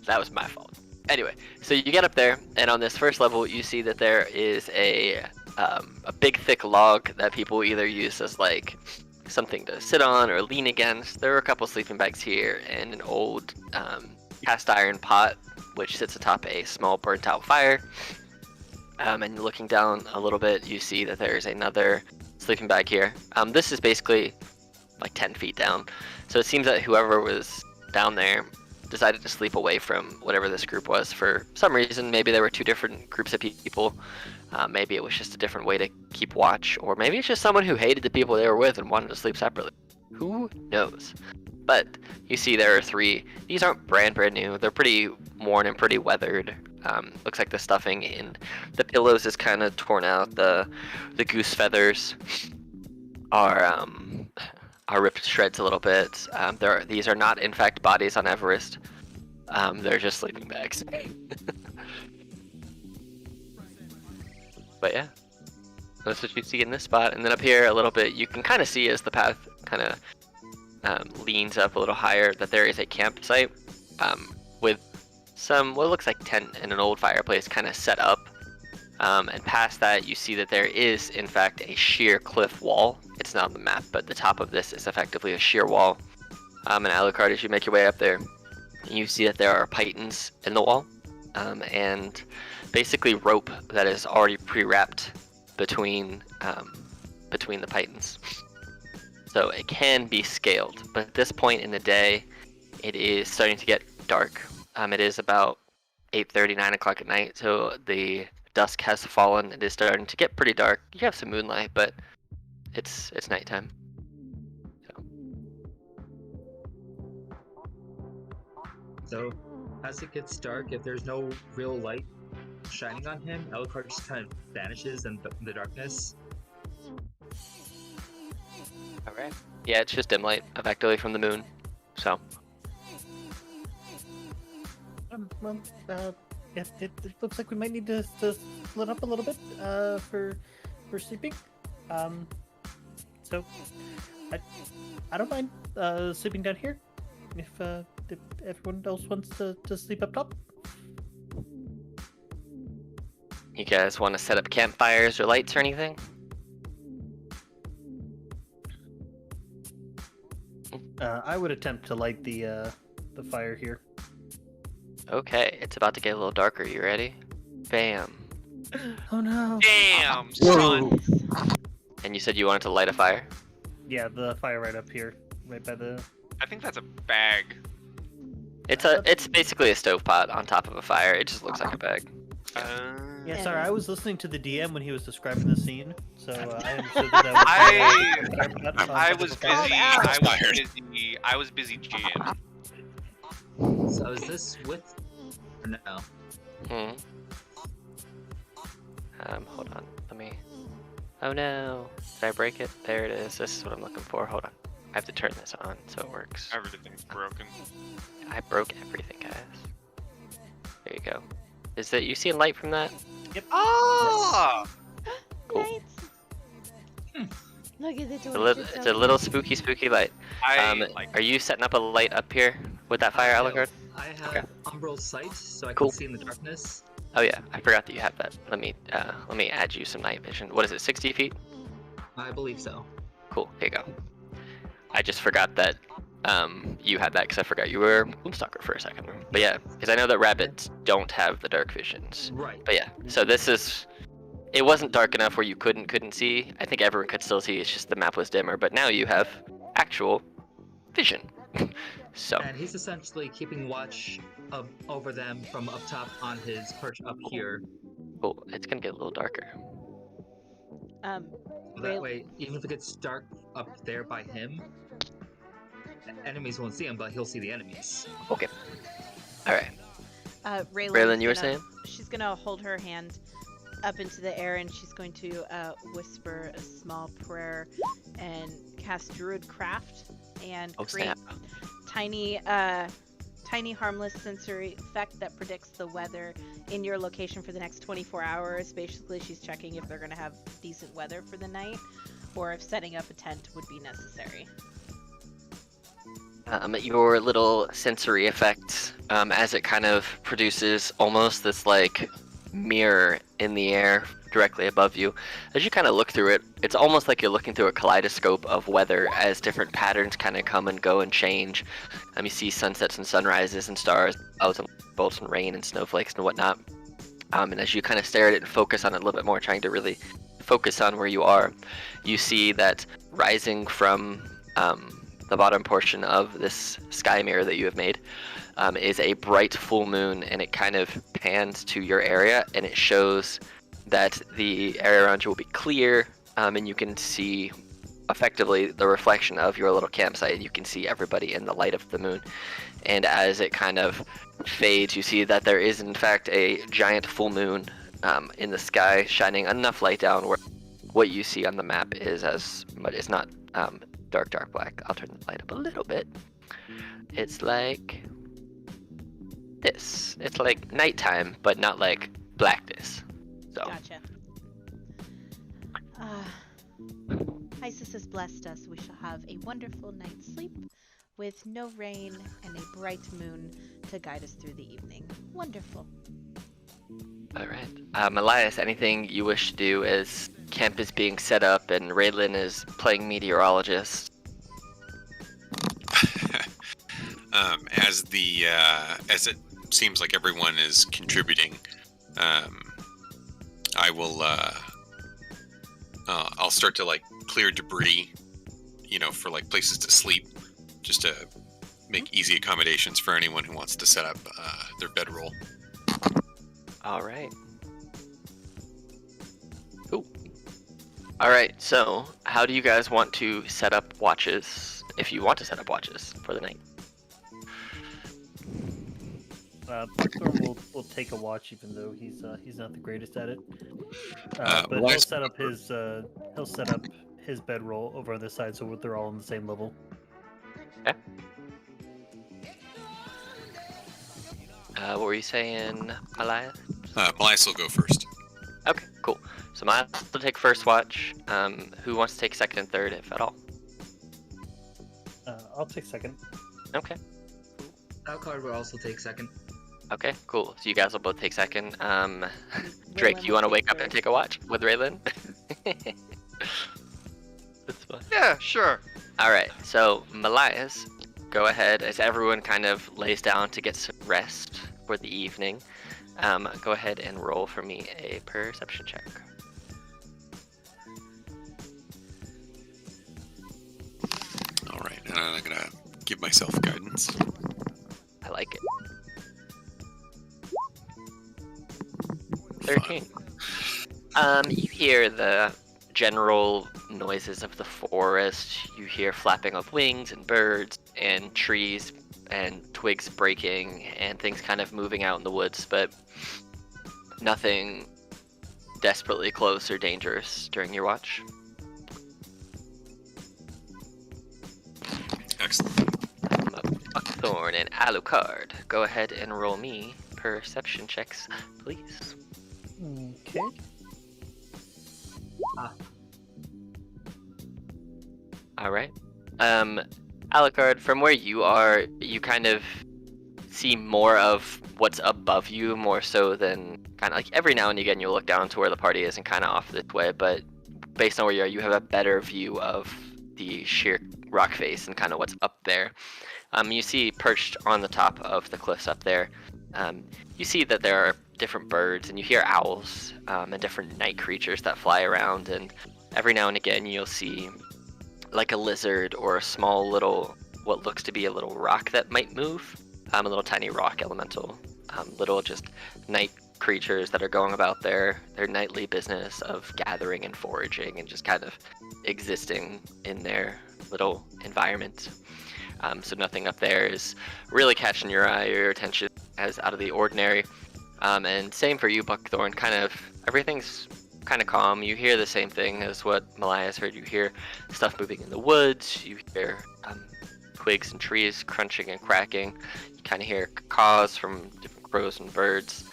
That was my fault. Anyway, so you get up there, and on this first level, you see that there is a big thick log that people either use as like something to sit on or lean against. There are a couple sleeping bags here, and an old cast iron pot which sits atop a small burnt out fire. And looking down a little bit, you see that there's another sleeping bag here. This is basically like 10 feet down. So it seems that whoever was down there decided to sleep away from whatever this group was for some reason. Maybe there were two different groups of people. Maybe it was just a different way to keep watch. Or maybe it's just someone who hated the people they were with and wanted to sleep separately. Who knows? But you see there are 3. These aren't brand new. They're pretty worn and pretty weathered. Looks like the stuffing in the pillows is kind of torn out. The goose feathers are ripped to shreds a little bit. These are not in fact bodies on Everest. They're just sleeping bags. But yeah, that's what you see in this spot. And then up here a little bit, you can kind of see as the path kind of leans up a little higher that there is a campsite with some what looks like tent and an old fireplace kind of set up. And past that, you see that there is, in fact, a sheer cliff wall. It's not on the map, but the top of this is effectively a sheer wall. And Alucard, as you make your way up there, you see that there are pythons in the wall, and basically rope that is already pre-wrapped between the pythons. So it can be scaled, but at this point in the day, it is starting to get dark. It is about 8:30, 9 o'clock at night, so the dusk has fallen. It is starting to get pretty dark. You have some moonlight, but it's nighttime. So, as it gets dark, if there's no real light shining on him, Alucard just kind of vanishes in the darkness. All right. Yeah, it's just dim light, effectively from the moon. So Well, it looks like we might need to split up a little bit for sleeping. So I don't mind sleeping down here if everyone else wants to sleep up top. you guys want to set up campfires or lights or anything? I would attempt to light the fire here. Okay, it's about to get a little darker. You ready? Bam. Oh no! Damn, son. And you said you wanted to light a fire? Yeah, the fire right up here, right by the. I think that's a bag. It's basically a stovetop on top of a fire. It just looks like a bag. Yeah, sorry, I was listening to the DM when he was describing the scene, so I understood that was. I was busy. I was busy GM. So is this with or no? Hold on. Let me. Oh no! Did I break it? There it is. This is what I'm looking for. Hold on. I have to turn this on so it works. Everything's broken. I broke everything, guys. There you go. Is that you seeing light from that? Yep. Ah! Cool. Nice. Look at the It's door. it's a little spooky light. Are you setting up a light up here with that fire, Alucard? I have Okay. umbral sight, so I Cool. can see in the darkness. Oh yeah, I forgot that you have that. Let me add you some night vision. What is it? 60 feet? I believe so. Cool. Here you go. I just forgot that you had that because I forgot you were Gloomstalker for a second. But yeah, because I know that rabbits don't have the dark visions. Right. But yeah, so this is. It wasn't dark enough where you couldn't see. I think everyone could still see. It's just the map was dimmer. But now you have actual vision. So. And he's essentially keeping watch over them from up top on his perch up here. Cool. It's gonna get a little darker. That way, even if it gets dark up there by him, enemies won't see him, but he'll see the enemies. Okay. All right. Raylan, you were saying? She's gonna hold her hand up into the air and she's going to whisper a small prayer and cast Druid Craft and create tiny harmless sensory effect that predicts the weather in your location for the next 24 hours. Basically, she's checking if they're going to have decent weather for the night or if setting up a tent would be necessary. Your little sensory effect, as it kind of produces almost this like mirror in the air directly above you. As you kind of look through it, it's almost like you're looking through a kaleidoscope of weather as different patterns kind of come and go and change. You see sunsets and sunrises and stars, clouds and bolts and rain and snowflakes and whatnot. And as you kind of stare at it and focus on it a little bit more, trying to really focus on where you are, you see that rising from the bottom portion of this sky mirror that you have made is a bright full moon, and it kind of pans to your area and it shows that the area around you will be clear, and you can see effectively the reflection of your little campsite. You can see everybody in the light of the moon, and as it kind of fades, you see that there is in fact a giant full moon in the sky, shining enough light down where what you see on the map is but it's not dark black. I'll turn the light up a little bit. It's like this. It's like nighttime, but not like blackness. So. Gotcha. Isis has blessed us. We shall have a wonderful night's sleep with no rain and a bright moon to guide us through the evening. Wonderful. All right. Elias, anything you wish to do as camp is being set up and Raylan is playing meteorologist? As it seems like everyone is contributing, I will I'll start to like clear debris, for like places to sleep, just to make easy accommodations for anyone who wants to set up their bedroll. All right. Cool. All right. So, how do you guys want to set up watches? If you want to set up watches for the night. Buckthorn will take a watch, even though he's not the greatest at it. But well, he'll set up his bedroll over on this side, so they're all on the same level. Okay. What were you saying, Elias? Elias will go first. Okay, cool. So Miles will take first watch. Who wants to take second and third, if at all? I'll take second. Okay. Alcard will also take second. Okay, cool. So you guys will both take second. Drake, you want to wake up and take a watch with Raylan? That's fun. Yeah, sure. All right. So Malias, go ahead as everyone kind of lays down to get some rest for the evening. Go ahead and roll for me a perception check. All right, and I'm gonna give myself guidance. I like it. 13. You hear the general noises of the forest. You hear flapping of wings and birds and trees and twigs breaking and things kind of moving out in the woods, but nothing desperately close or dangerous during your watch. Excellent. Buckthorn and Alucard, go ahead and roll me perception checks, please. Okay. All right. Alucard, from where you are, you kind of see more of what's above you, more so than kind of like every now and again you'll look down to where the party is and kind of off this way, but based on where you are, you have a better view of the sheer rock face and kind of what's up there. You see perched on the top of the cliffs up there, you see that there are different birds, and you hear owls and different night creatures that fly around, and every now and again you'll see like a lizard or a small little, what looks to be a little rock that might move, a little tiny rock elemental, little just night creatures that are going about their nightly business of gathering and foraging and just kind of existing in their little environment. So nothing up there is really catching your eye or your attention as out of the ordinary. And same for you, Buckthorn. Kind of everything's kind of calm. You hear the same thing as what Malia's heard. You hear stuff moving in the woods. You hear twigs and trees crunching and cracking. You kind of hear caws from different crows and birds.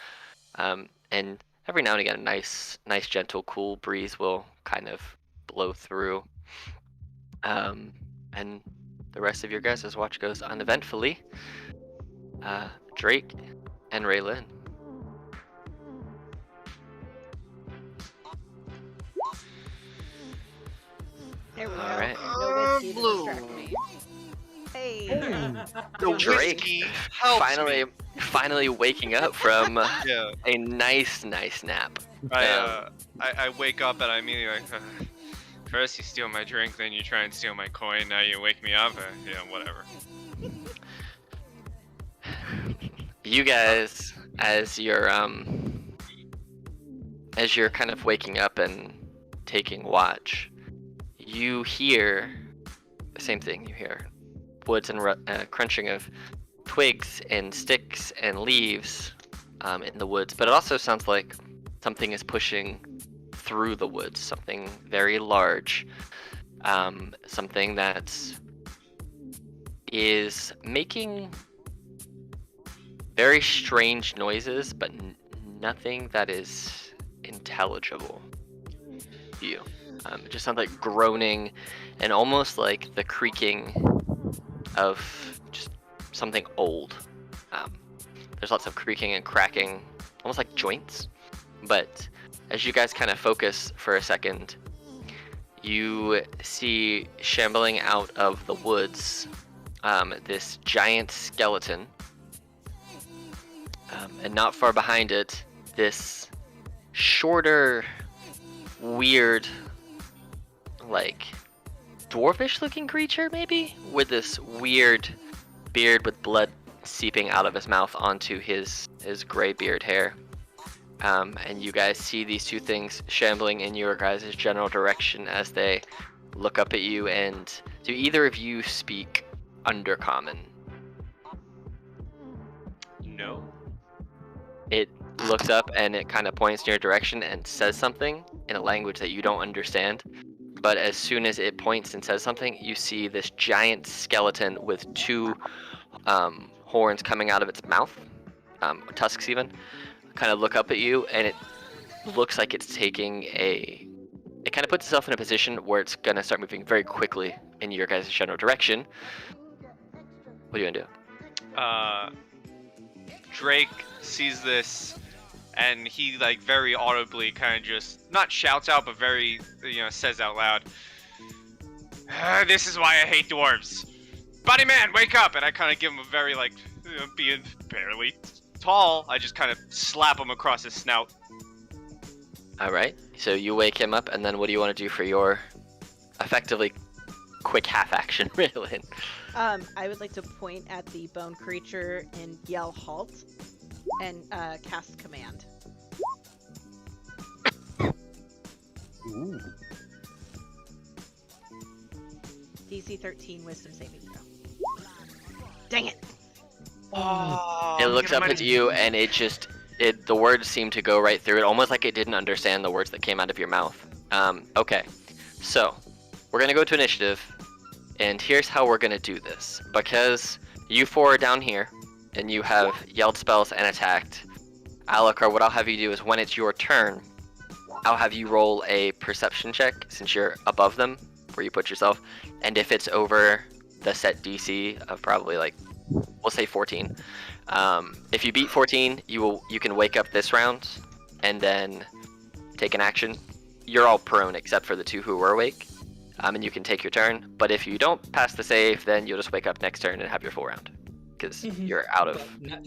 And every now and again, a nice, gentle, cool breeze will kind of blow through. And the rest of your guys' watch goes uneventfully. Drake and Raylin. There we go. All right. No whiskey to distract me. Hey. The Drake whiskey helps me. finally waking up from Yeah. a nice nap. I wake up and I immediately like, first you steal my drink, then you try and steal my coin, now you wake me up, yeah, whatever. You guys, as you're kind of waking up and taking watch, you hear the same thing. You hear woods and crunching of twigs and sticks and leaves in the woods, but it also sounds like something is pushing through the woods, something very large, something that is making very strange noises, but nothing that is intelligible to you. It just sounds like groaning and almost like the creaking of just something old. There's lots of creaking and cracking, almost like joints. But as you guys kind of focus for a second, you see shambling out of the woods this giant skeleton. And not far behind it, this shorter, weird, like dwarfish looking creature maybe, with this weird beard with blood seeping out of his mouth onto his gray beard hair. And you guys see these two things shambling in your guys' general direction as they look up at you. And do either of you speak Undercommon? No. It looks up and it kind of points in your direction and says something in a language that you don't understand. But as soon as it points and says something, you see this giant skeleton with two horns coming out of its mouth, tusks even, kind of look up at you, and it looks like it's taking it kind of puts itself in a position where it's going to start moving very quickly in your guys' general direction. What are you going to do? Drake sees this, and he like very audibly kind of just not shouts out, but very says out loud, "This is why I hate dwarves. Buddy man, wake up!" And I kind of give him a very being barely tall, I just kind of slap him across his snout. All right. So you wake him up, and then what do you want to do for your effectively quick half action Riddlin. I would like to point at the bone creature and yell halt and cast command. Ooh. DC 13 wisdom saving throw. Dang it! Oh, It looks up at you, and the words seem to go right through it, almost like it didn't understand the words that came out of your mouth. Okay, so we're gonna go to initiative, and here's how we're gonna do this. Because you four are down here, and you have yelled spells and attacked. Alucard, what I'll have you do is when it's your turn, I'll have you roll a perception check since you're above them, where you put yourself, and if it's over the set DC of probably like, we'll say 14. If you beat 14, you can wake up this round, and then take an action. You're all prone except for the two who were awake, and you can take your turn. But if you don't pass the save, then you'll just wake up next turn and have your full round, because you're out of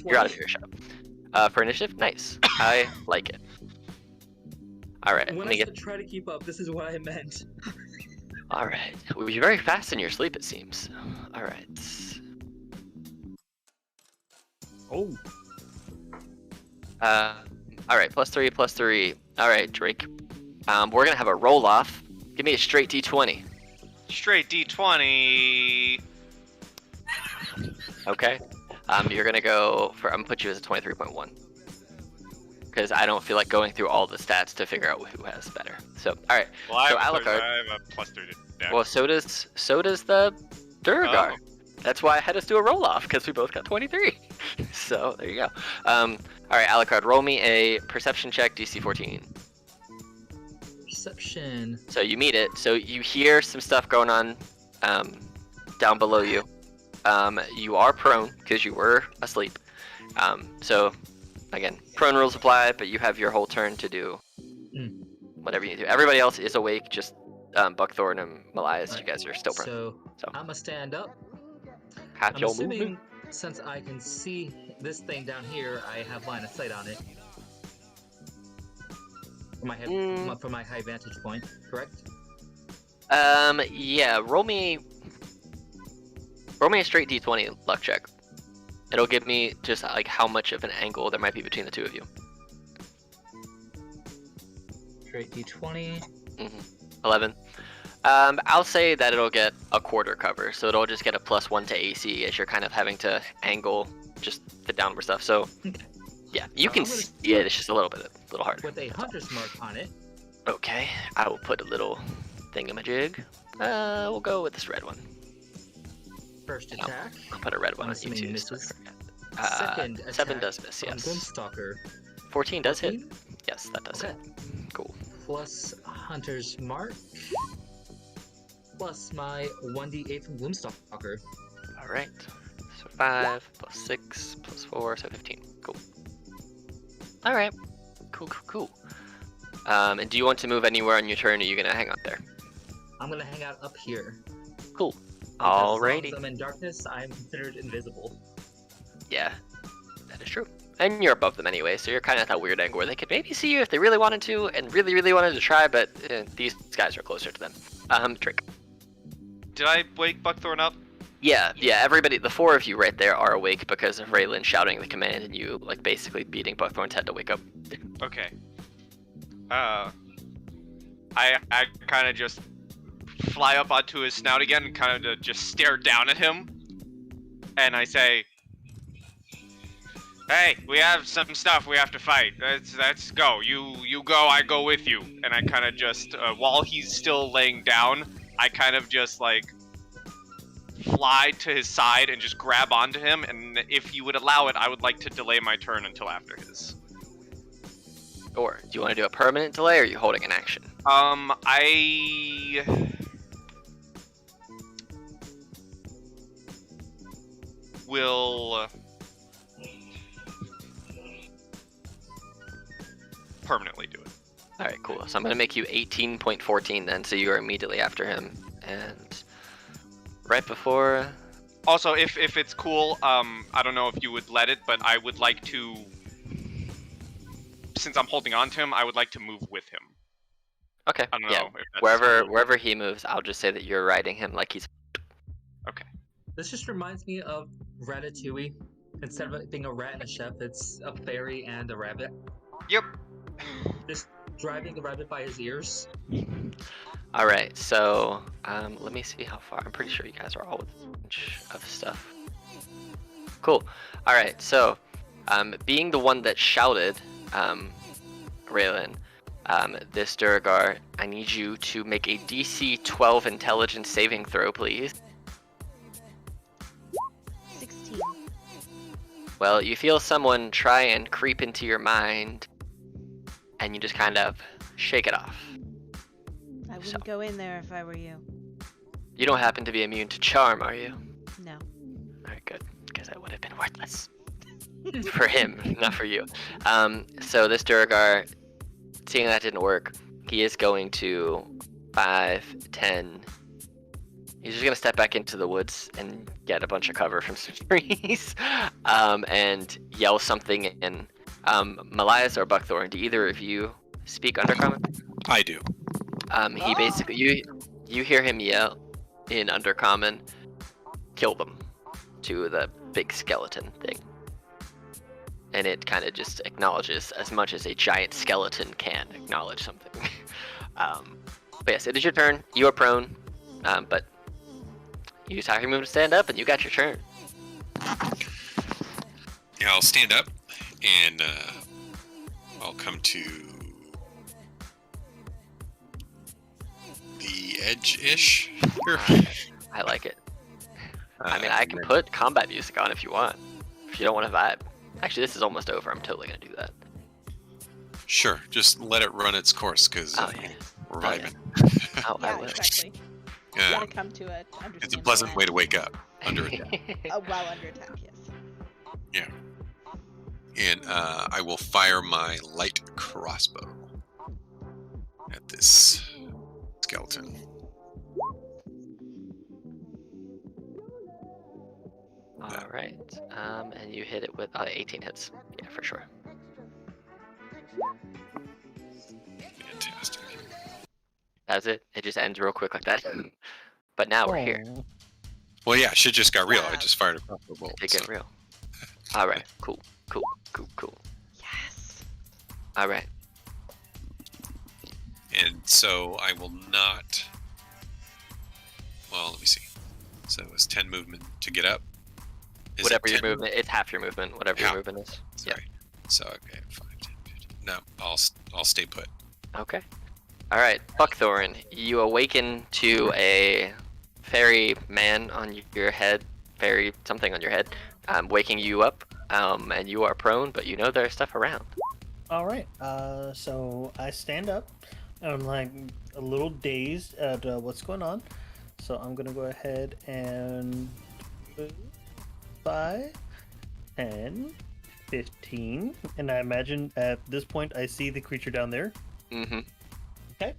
earshot. For initiative, nice. I like it. All right. When I said try to keep up, this is what I meant. All right. Well, you're very fast in your sleep, it seems. All right. Oh. All right. +3. All right, Drake. We're gonna have a roll off. Give me a straight D20. Straight D20. Okay. You're gonna go for. I'm gonna put you as a 23.1. Because I don't feel like going through all the stats to figure out who has better. So, all right. Well, I so have Alucard. I have a +3 to dex. Well, so does the Durgar. Oh. That's why I had us do a roll off, because we both got 23. So there you go. All right, Alucard, roll me a perception check, DC 14. Perception. So you meet it. So you hear some stuff going on down below you. You are prone because you were asleep. So again, prone rules apply, but you have your whole turn to do whatever you need to do. Everybody else is awake, just Buckthorn and Malias, you guys are still prone. So I'm gonna stand up. Have I'm your assuming movement. since I can see this thing down here, I have line of sight on it. For my high vantage point, correct? Yeah, roll me a straight D20 luck check. It'll give me just like how much of an angle there might be between the two of you. Straight D20. 11. I'll say that it'll get a quarter cover, so it'll just get a +1 to AC as you're kind of having to angle just the downward stuff. So, yeah, you can see it. It's just a little harder. With a hunter's mark on it. Okay, I will put a little thingamajig. We'll go with this red one. First attack. I'll put a red one I'm on you assuming too. misses. So I forget. Second attack 7 does miss, on yes. Gloomstalker. 14 does hit. 14? Yes, that does Okay. hit. Cool. Plus hunter's mark. Plus my 1d8 from Gloomstalker. All right. So 5 + 6 + 4, so 15. Cool. All right. Cool. And do you want to move anywhere on your turn, or are you gonna hang out there? I'm gonna hang out up here. Cool. Because as long Alrighty. as I'm in darkness, I am considered invisible. Yeah, that is true. And you're above them anyway, so you're kind of at that weird angle where they could maybe see you if they really wanted to, and really wanted to try, but these guys are closer to them. Trick. Did I wake Buckthorn up? Yeah, everybody, the four of you right there are awake because of Raylan shouting the command and you, like, basically beating Buckthorn's head to wake up. Okay. I kind of just fly up onto his snout again and kind of just stare down at him. And I say, "Hey, we have some stuff we have to fight. Let's go. You go, I go with you." And I kind of just, while he's still laying down, I kind of just, like, fly to his side and just grab onto him. And if you would allow it, I would like to delay my turn until after his. Or do you want to do a permanent delay, or are you holding an action? I will permanently do it. All right, cool. So I'm going to make you 18.14 then, so you are immediately after him. And right before... Also, if it's cool, I don't know if you would let it, but I would like to, since I'm holding on to him, I would like to move with him. Okay. I don't Yeah. know if that's Wherever he moves, I'll just say that you're riding him like he's. Okay. This just reminds me of Ratatouille. Instead of it being a rat and a chef, it's a fairy and a rabbit. Yep. Just driving the rabbit by his ears. All right. So let me see how far. I'm pretty sure you guys are all with a bunch of stuff. Cool. All right. So, being the one that shouted, Raylan, this Duragar, I need you to make a DC 12 intelligence saving throw, please. 16. Well, you feel someone try and creep into your mind, and you just kind of shake it off. I wouldn't go in there if I were you. You don't happen to be immune to charm, are you? No. Alright, good. Because that would have been worthless. For him, not for you. So this Duragar, seeing that didn't work, he is going to 5, 10. He's just gonna step back into the woods and get a bunch of cover from some trees, and yell something in Malias or Buckthorn. Do either of you speak Undercommon? I do. He basically you hear him yell in Undercommon, kill them, to the big skeleton thing. And it kind of just acknowledges as much as a giant skeleton can acknowledge something. But yes, it is your turn. You are prone, but you use your move to stand up, and you got your turn. Yeah, I'll stand up, and I'll come to the edge-ish here. I like it. I mean, I can put combat music on if you want. If you don't want to vibe. Actually, this is almost over. I'm totally gonna do that. Sure, just let it run its course, because Oh, yeah. we're Oh, yeah. vibing. Oh, I Yeah, will. exactly. Yeah, Gotta come to it. it's a pleasant way to wake up under attack. While under attack, yes. Yeah. And I will fire my light crossbow at this skeleton. All right. And you hit it with 18 hits. Yeah, for sure. Fantastic. That's it. It just ends real quick like that. But now we're here. Oh. Well, yeah, shit just got real. I Wow. just fired a crossbow bolt. To get so- real. All right. Cool. Yes. All right. And so I will not. Well, let me see. So it's 10 movement to get up. Is it Whatever your 10? movement, it's half your movement. Whatever your Half. movement is. Sorry. So okay, 5, 10, 15. No, I'll stay put. Okay. All right, Buckthorn. You awaken to a fairy man on your head, fairy something on your head, waking you up, and you are prone, but you know there's stuff around. All right. So I stand up. I'm like a little dazed at what's going on. So I'm gonna go ahead and 5, 10, 15, and I imagine at this point I see the creature down there. Mm-hmm. Okay.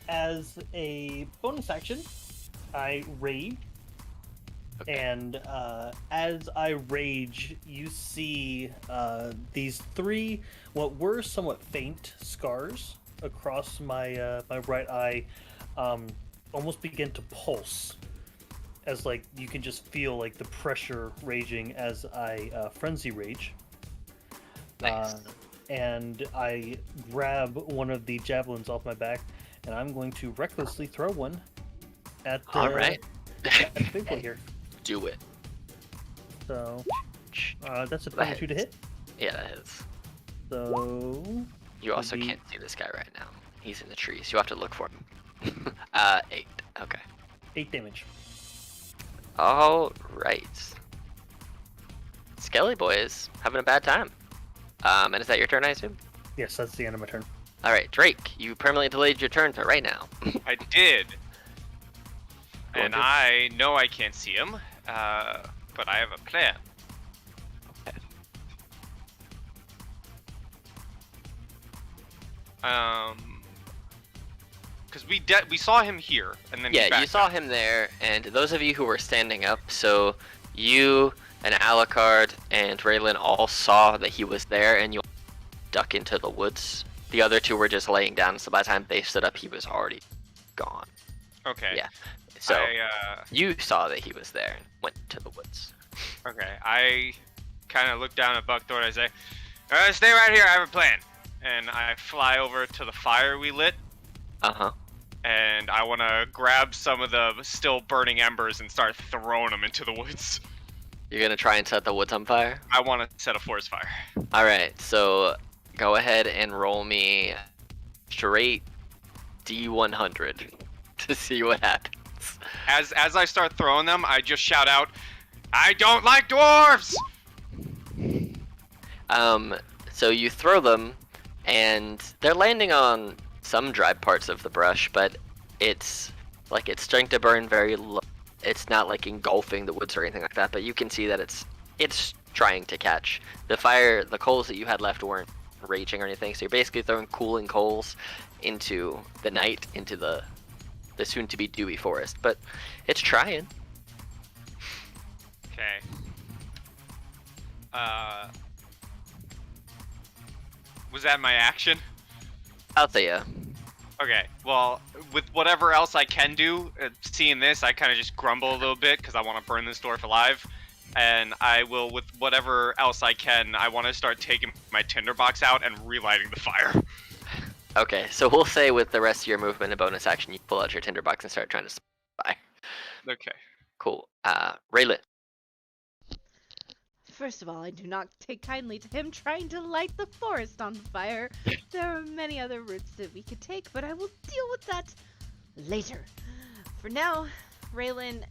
As a bonus action, I rage. Okay. And as I rage, you see these 3, what were somewhat faint scars across my my right eye, almost begin to pulse, as like you can just feel like the pressure raging as I frenzy rage. Nice. And I grab one of the javelins off my back, and I'm going to recklessly throw one at the, All right. at the big boy here. Do it. So that's a Go ahead. 22 to hit. Yeah, that is. So You also Would be- can't see this guy right now. He's in the trees. You have to look for him. 8. Okay. 8 damage. All right. Skelly boy is having a bad time. And is that your turn, I assume? Yes, that's the end of my turn. All right, Drake. You permanently delayed your turn to right now. I did. Go on, And Drake. I know I can't see him, but I have a plan. Because we saw him here, and then he Yeah, you backed saw up. him there, and those of you who were standing up, so you and Alucard and Raylan all saw that he was there, and you duck into the woods The other two were just laying down, so by the time they stood up, he was already gone. Okay. Yeah. So I, you saw that he was there and went to the woods. okay. I kind of look down at Buckthorn and I say, stay right here. I have a plan. And I fly over to the fire we lit. Uh-huh. And I want to grab some of the still burning embers and start throwing them into the woods. You're gonna try and set the woods on fire? I want to set a forest fire. Alright, so go ahead and roll me straight D100 to see what happens. As I start throwing them, I just shout out, I don't like dwarves! So you throw them, and they're landing on some dry parts of the brush, but it's starting to burn very low. It's not like engulfing the woods or anything like that, but you can see that it's trying to catch. The fire, the coals that you had left weren't raging or anything, so you're basically throwing cooling coals into the night, into the soon-to-be dewy forest, but it's trying. Okay. Was that my action? I'll say yeah. Okay, well, with whatever else I can do, seeing this, I kind of just grumble a little bit because I want to burn this dwarf alive. And I will, with whatever else I can, I want to start taking my tinderbox out and relighting the fire. Okay, so we'll say with the rest of your movement and bonus action, you pull out your tinderbox and start trying to spy. Okay. Cool. Raylan. First of all, I do not take kindly to him trying to light the forest on fire. There are many other routes that we could take, but I will deal with that later. For now, Raylan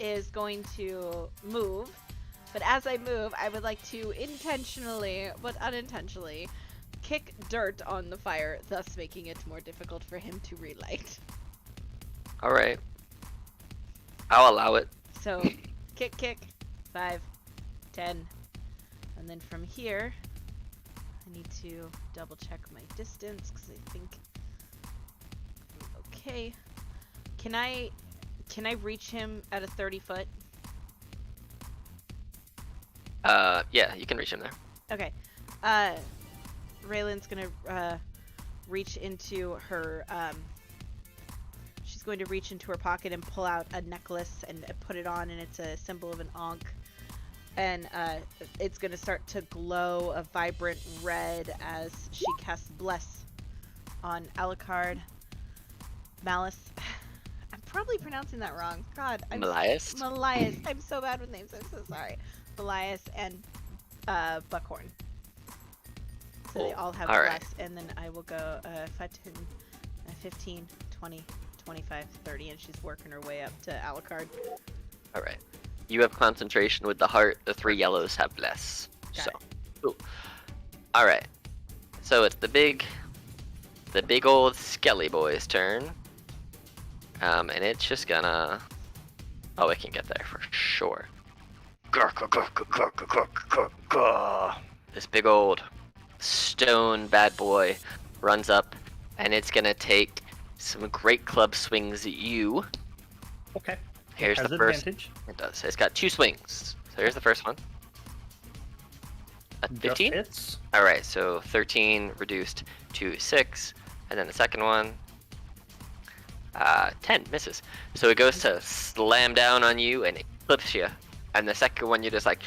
is going to move, but as I move, I would like to intentionally, but unintentionally, kick dirt on the fire, thus making it more difficult for him to relight. Alright. I'll allow it. So, kick, 5, 10, and then from here, I need to double check my distance, because I think, okay, can I reach him at a 30 foot? Yeah, you can reach him there. Okay, Raylan's gonna, reach into her, she's going to reach into her pocket and pull out a necklace and put it on, and it's a symbol of an ankh. And it's going to start to glow a vibrant red as she casts Bless on Alucard. Malice. I'm probably pronouncing that wrong. God. Malias? Malias. I'm so bad with names. I'm so sorry. Malias and Buckhorn. So they all have All Bless. right. And then I will go 5, 10, 15, 20, 25, 30. And she's working her way up to Alucard. Alright. You have concentration with the heart. The 3 yellows have less. Got So, cool. Alright. So it's the big old Skelly boy's turn. And it's just gonna... Oh, it can get there for sure. This big old stone bad boy runs up, and it's gonna take some great club swings at you. Okay. Here's Has the first. advantage. It does. It's got 2 swings. So here's the first one. A Just 15? hits. Alright, so 13 reduced to 6. And then the second one, 10 misses. So it goes to slam down on you and it clips you. And the second one, you're just like,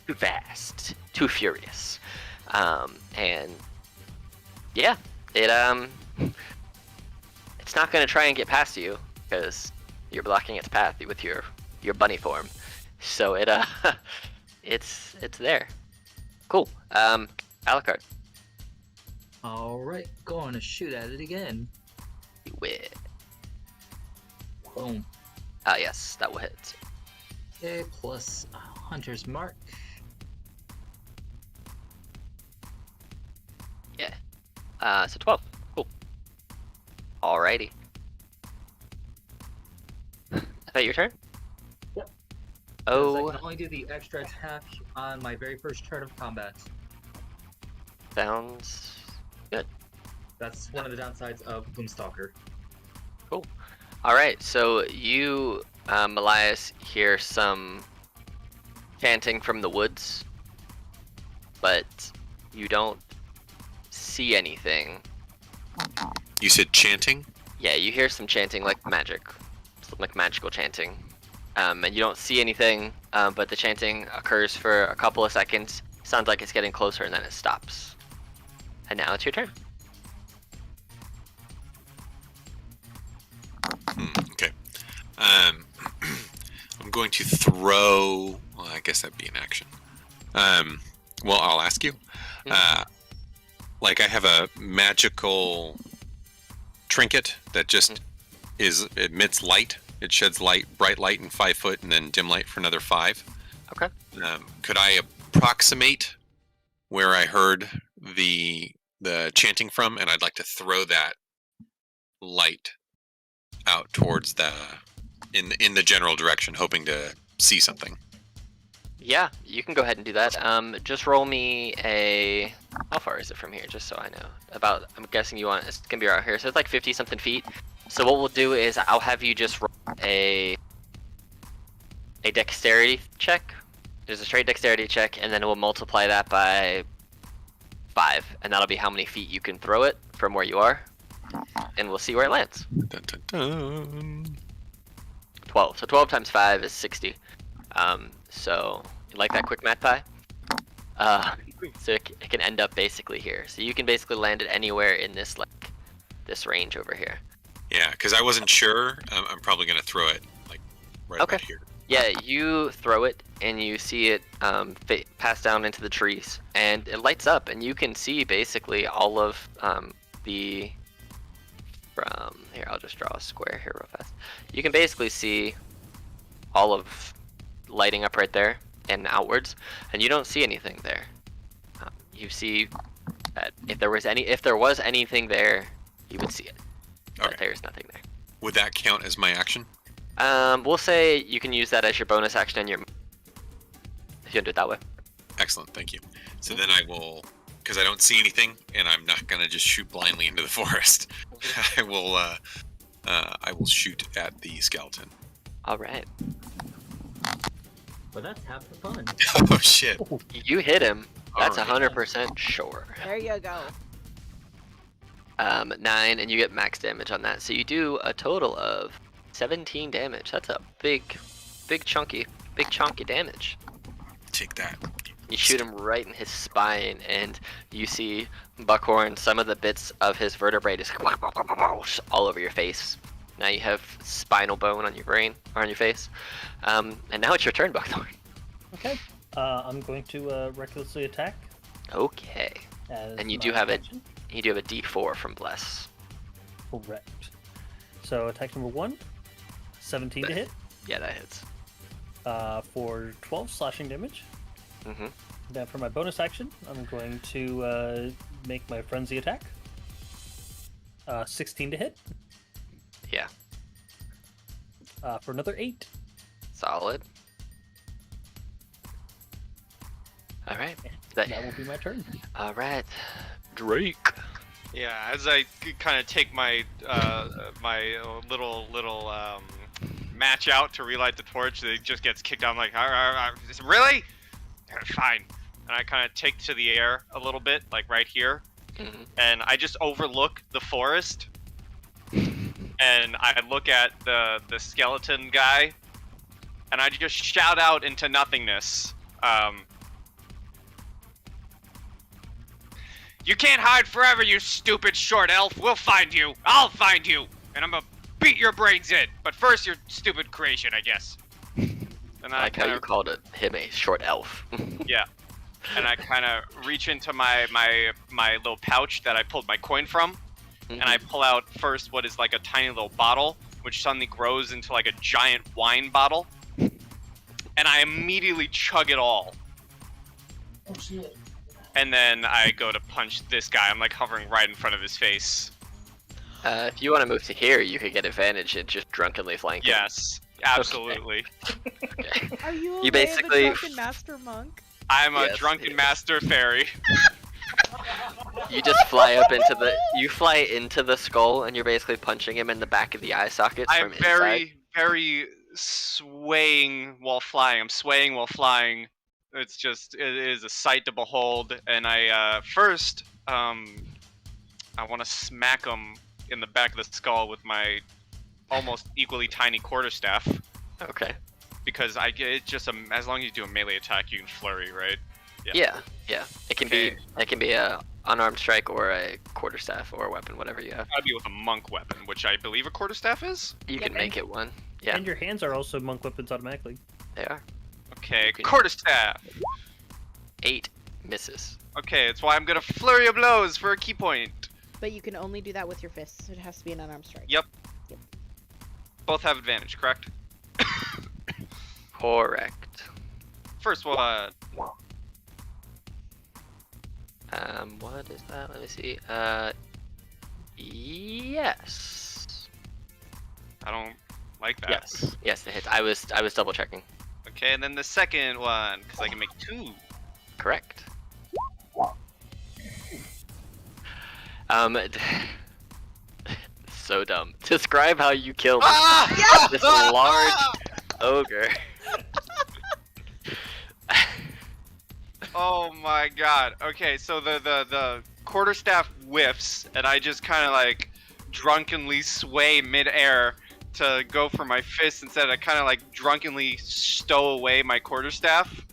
too fast, too furious. And yeah, it's not going to try and get past you because you're blocking its path with your bunny form. So it's there. Cool. Alucard. Alright, going to shoot at it again. You win. Boom. Ah, yes, that will hit. A plus Hunter's Mark. Yeah. So 12. Cool. Alrighty. Is that your turn? Yep. Oh, I can only do the extra attack on my very first turn of combat. sounds good. That's one of the downsides of Gloomstalker. Alright, so you, Elias, hear some chanting from the woods, but you don't see anything. You said chanting? Yeah, you hear some chanting like magic, like magical chanting. And you don't see anything, but the chanting occurs for a couple of seconds. Sounds like it's getting closer, and then it stops. And now it's your turn. Okay. I'm going to throw. Well, I guess that'd be an action. Well, I'll ask you. Like I have a magical trinket that just emits light. It sheds light, bright light in 5 foot, and then dim light for another 5. Okay. Could I approximate where I heard the chanting from, and I'd like to throw that light out towards in the general direction, hoping to see something. Yeah, you can go ahead and do that. Just roll me a. How far is it from here? Just so I know. I'm guessing you want. It's gonna be right here. So it's like 50 something feet. So what we'll do is I'll have you just roll a dexterity check. There's a straight dexterity check, and then we'll multiply that by 5, and that'll be how many feet you can throw it from where you are, and we'll see where it lands. Dun, dun, dun. 12. So 12 times 5 is 60. So you like that quick math, Pi? So it can end up basically here. So you can basically land it anywhere in this this range over here. Yeah, because I wasn't sure. I'm probably gonna throw it like right Okay. about here. Yeah, you throw it and you see it pass down into the trees, and it lights up, and you can see basically all of from here. I'll just draw a square here real fast. You can basically see all of lighting up right there and outwards, and you don't see anything there. You see that if there was anything there, you would see it. But Okay. there's nothing there. Would that count as my action? We'll say you can use that as your bonus action and if you want to do it that way. Excellent, thank you. So then I will, because I don't see anything, and I'm not gonna just shoot blindly into the forest. I will shoot at the skeleton. All right. But that's half the fun. Oh shit! You hit him. That's Alright. 100% sure. There you go. 9, and you get max damage on that. So you do a total of 17 damage. That's a big chunky damage. Take that. You shoot him right in his spine, and you see Buckhorn. Some of the bits of his vertebrae just all over your face. Now you have spinal bone on your brain or on your face. And now it's your turn, Buckhorn. Okay. I'm going to recklessly attack. Okay. As And you my do have it. action. You do have a D4 from Bless. Correct. So attack number 1, 17 to hit Yeah, that hits. for 12 slashing damage. Mm-hmm. Then for my bonus action, I'm going to make my frenzy attack. 16 to hit. Yeah. For another 8. Solid. All right. That will be my turn. All right. Drake. Yeah, as I kind of take my my little match out to relight the torch, it just gets kicked out. I'm like, really? Fine. And I kind of take to the air a little bit, like right here, Mm-hmm. and I just overlook the forest, and I look at the skeleton guy, and I just shout out into nothingness. You can't hide forever, you stupid short elf. We'll find you. I'll find you. And I'm gonna beat your brains in. But first, your stupid creation, I guess. And I like how you called him a short elf. Yeah. And I kind of reach into my little pouch that I pulled my coin from. And I pull out first what is like a tiny little bottle, which suddenly grows into like a giant wine bottle. And I immediately chug it all. Oh shit. And then I go to punch this guy. I'm like hovering right in front of his face. If you want to move to here, you could get advantage and just drunkenly flank him. Yes, absolutely. Okay. Are you You a basically- drunken master monk? I'm a Yes. drunken master fairy. You just fly up into the skull, and you're basically punching him in the back of the eye sockets I'm from very, inside. very swaying while flying. I'm swaying while flying, It's just, it is a sight to behold. And I first, I want to smack him in the back of the skull with my almost equally tiny quarterstaff. Okay. Because it's just as long as you do a melee attack, you can flurry, right? Yeah. It can Okay. be a unarmed strike or a quarterstaff or a weapon, whatever you have. That'd be with a monk weapon, which I believe a quarterstaff is. You can make it one. Yeah, And your hands are also monk weapons automatically. they are. Okay, Okay. quarterstaff. 8 misses. Okay, that's why I'm gonna flurry of blows for a key point. But you can only do that with your fists. It has to be an unarmed strike. Yep. Both have advantage, correct? Correct. First one. What is that? Let me see. Yes. I don't like that. Yes, it hits. I was double checking. Okay, and then the second one, because I can make 2. Correct. So dumb. Describe how you killed this large ogre. Oh my god. Okay, so the quarterstaff whiffs, and I just kind of like drunkenly sway midair to go for my fist instead. I kind of like drunkenly stow away my quarterstaff,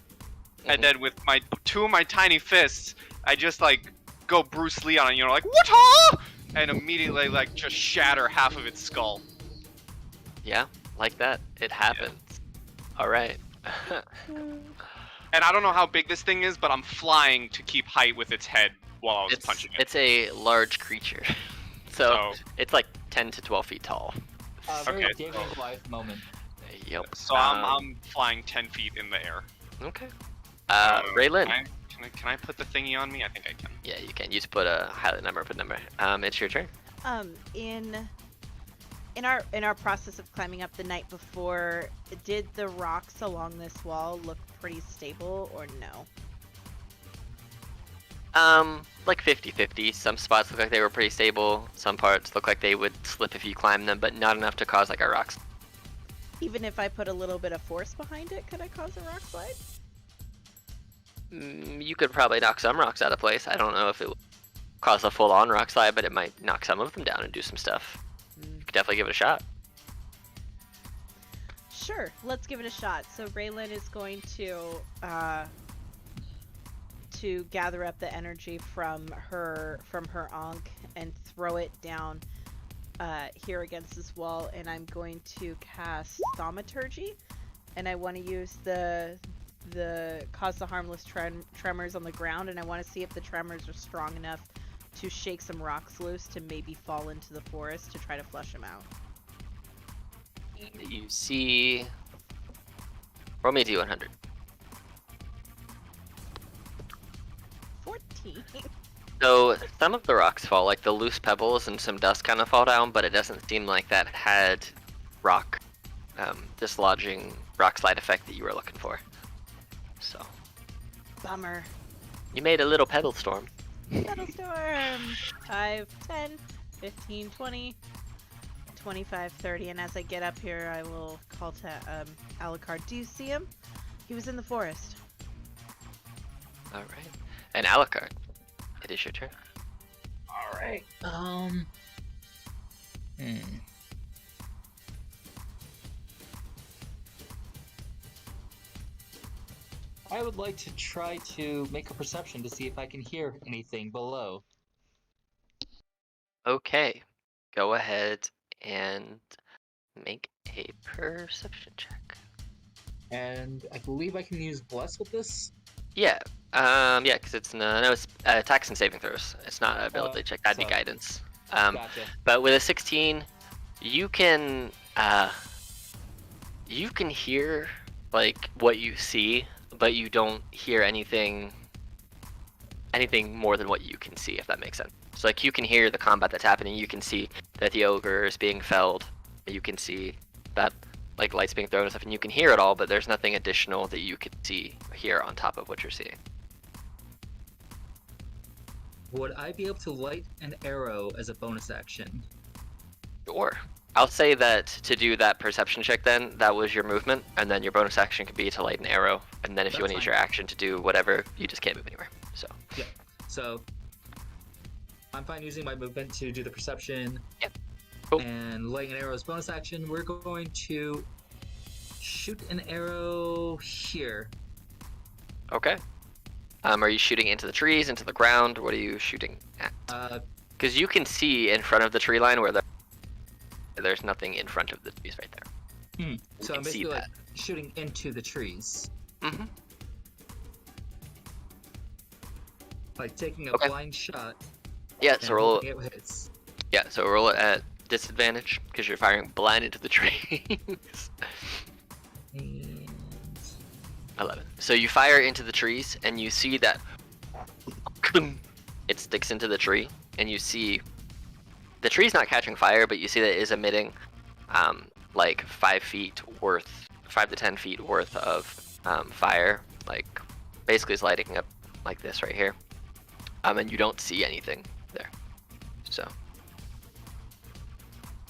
and then with my 2 of my tiny fists, I just like go Bruce Lee on it, like what? And immediately like just shatter half of its skull. Yeah, like that. It happens. All right. And I don't know how big this thing is, but I'm flying to keep height with its head while I was punching it. It's a large creature, so it's like 10 to 12 feet tall. Very Okay. David and Goliath moment. Yep. So I'm flying 10 feet in the air. Okay. Raylin. Can I put the thingy on me? I think I can. Yeah, you can. You just put a highlight number, put number. It's your turn. In our process of climbing up the night before, did the rocks along this wall look pretty stable or no? Like 50-50. Some spots look like they were pretty stable. Some parts look like they would slip if you climb them, but not enough to cause like a rock slide. Even if I put a little bit of force behind it, could I cause a rock slide? You could probably knock some rocks out of place. I don't know if it would cause a full-on rock slide, but it might knock some of them down and do some stuff. You could definitely give it a shot. Sure, let's give it a shot. So Raylin is going to gather up the energy from her Ankh and throw it down here against this wall, and I'm going to cast Thaumaturgy, and I want to use the cause the harmless tremors on the ground, and I want to see if the tremors are strong enough to shake some rocks loose to maybe fall into the forest to try to flush them out. You see... Roll me a D100. 14. So some of the rocks fall, like the loose pebbles and some dust kind of fall down, but it doesn't seem like that had rock dislodging rock slide effect that you were looking for. So Bummer. you made a little pedal storm. Pedal storm. 5, 10, 15, 20, 25, 30, and as I get up here, I will call to Alucard. Do you see him? He was in the forest. All right. And Alucard, it is your turn. All right. I would like to try to make a perception to see if I can hear anything below. Okay. Go ahead and make a perception check. And I believe I can use Bless with this. Yeah. Yeah, because it's it's attacks and saving throws. It's not an ability check. That'd be sorry. guidance. Gotcha. But with a 16, you can hear like what you see, but you don't hear anything more than what you can see, if that makes sense. So like you can hear the combat that's happening. You can see that the ogre is being felled. You can see that like lights being thrown and stuff, and you can hear it all, but there's nothing additional that you could see here on top of what you're seeing. Would I be able to light an arrow as a bonus action? Sure. I'll say that to do that perception check then, that was your movement, and then your bonus action could be to light an arrow, and then if you That's want to use fine. your action to do whatever, you just can't move anywhere. So, So I'm fine using my movement to do the perception. Yep. Cool. And lighting an arrow as bonus action. We're going to shoot an arrow here. okay. Are you shooting into the trees, into the ground? What are you shooting at? Because you can see in front of the tree line where there's nothing in front of the trees right there. You So I'm can see basically like that. shooting into the trees. Mm-hmm. Like taking a Okay. blind shot. Yeah, And so roll. hoping it hits. Yeah, so roll it at disadvantage because you're firing blind into the trees. And 11. So you fire into the trees, and you see that it sticks into the tree, and you see the tree's not catching fire, but you see that it is emitting like 5 to 10 feet worth of fire. Like basically it's lighting up like this right here. And you don't see anything there. So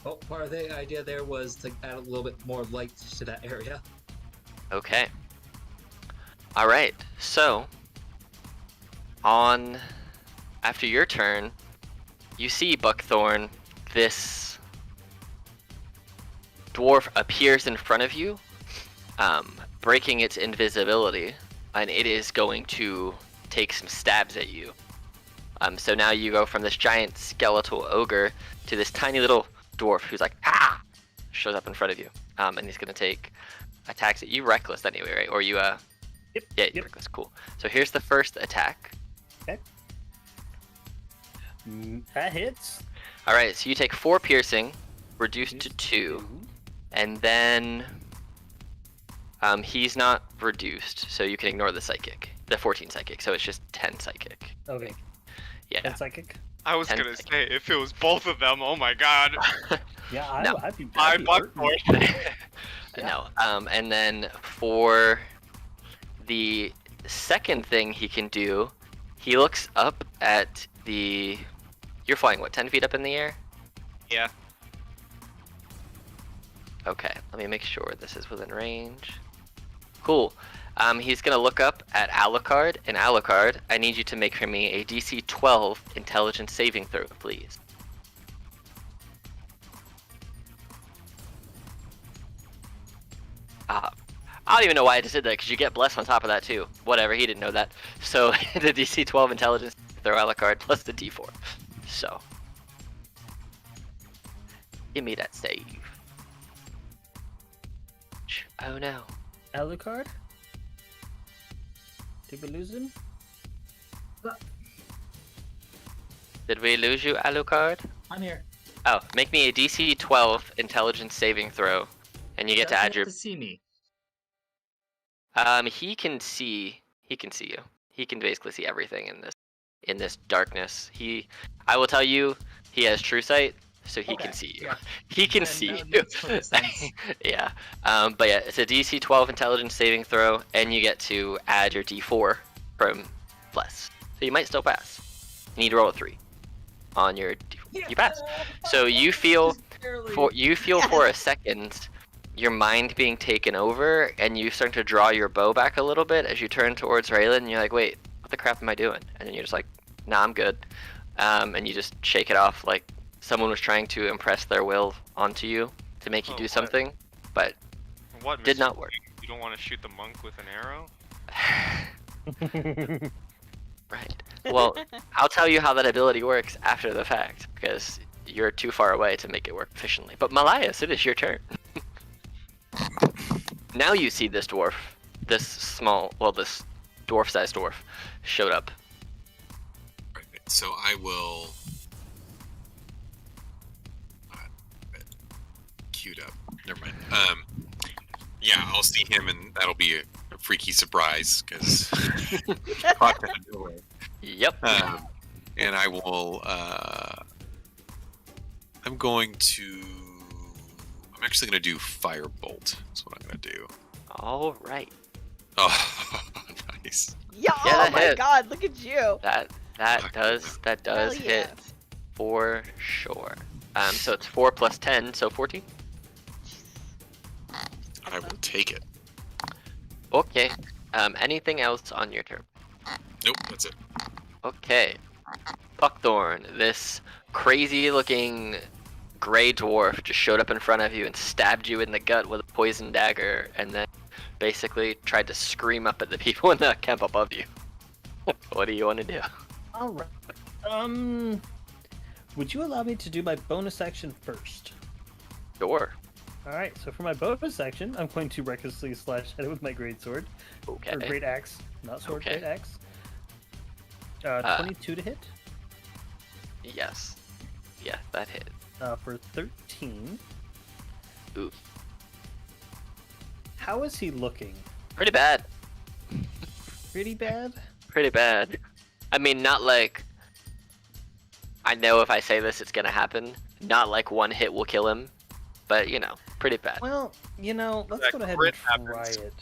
well, part of the idea there was to add a little bit more light to that area. okay. All right. So after your turn, you see Buckthorn. This dwarf appears in front of you, breaking its invisibility, and it is going to take some stabs at you. So now you go from this giant skeletal ogre to this tiny little dwarf who's like, shows up in front of you. And he's going to take attacks at you. Reckless anyway, right? Or you, Yep. yeah, Yep. reckless. Cool. So here's the first attack. Okay. That hits. All right, so you take 4 piercing, reduced to 2, and then he's not reduced, so you can ignore the psychic, the 14 psychic. So it's just 10 psychic. Okay. Yeah. And psychic. I was And- gonna say, if it was both of them, oh my god. Yeah, No. I'd be I'm hurt. Buckthorn. No. And then for the second thing he can do, he looks up at the. You're flying what, 10 feet up in the air? Yeah. Okay, let me make sure this is within range. Cool. He's gonna look up at Alucard, and Alucard, I need you to make for me a DC 12 intelligence saving throw, please. I don't even know why I just did that, because you get blessed on top of that too. Whatever, he didn't know that. So the DC 12 intelligence throw Alucard plus the D4. So give me that save. Oh no. Alucard? Did we lose him? Did we lose you, Alucard? I'm here. Oh, make me a DC 12 intelligence saving throw, and you get to Doesn't add have your. to see me. He can see you. He can basically see everything in this darkness. I will tell you, he has true sight, so he Okay, can see you. yeah. He can Then see that you. makes perfect sense. Yeah. But yeah, it's a DC 12 intelligence saving throw, and you get to add your D4 from bless. So you might still pass. You need to roll a 3 on your D4. You pass. So you feel for a second your mind being taken over, and you start to draw your bow back a little bit as you turn towards Raylan, and you're like, wait, what the crap am I doing? And then you're just like, nah, I'm good. And you just shake it off like someone was trying to impress their will onto you to make you Oh, do what? something, but What? did Mr. not work. You don't want to shoot the monk with an arrow? Right. Well, I'll tell you how that ability works after the fact, because you're too far away to make it work efficiently. But Malias, it is your turn. Now you see this dwarf, this dwarf-sized dwarf, showed up. Right, so I will. Queued up. Never mind. Yeah, I'll see him, and that'll be a freaky surprise because. Yep. And I will. I'm going to. I'm actually going to do firebolt. That's what I'm going to do. All right. Oh, nice. Yeah, Yeah, oh that my hit. god, look at you. That Fuck does Hell hit yeah. for sure. So it's 4 plus 10, so 14. I will take it. Okay. Anything else on your turn? Nope, that's it. Okay. Buckthorn, this crazy-looking gray dwarf just showed up in front of you and stabbed you in the gut with a poison dagger, and then basically tried to scream up at the people in the camp above you. What do you want to do? All right. Would you allow me to do my bonus action first? Sure. All right. So for my bonus action, I'm going to recklessly slash at it with my greatsword. Okay. Or great axe, not sword. Okay. Great axe. 22 to hit. Yes. Yeah, that hit. For 13. Ooh. How is he looking? Pretty bad. Pretty bad? Pretty bad. I mean, not like... I know if I say this, it's gonna happen. Not like one hit will kill him. But, you know, pretty bad. Well, you know, let's That go ahead crit and try happens. it.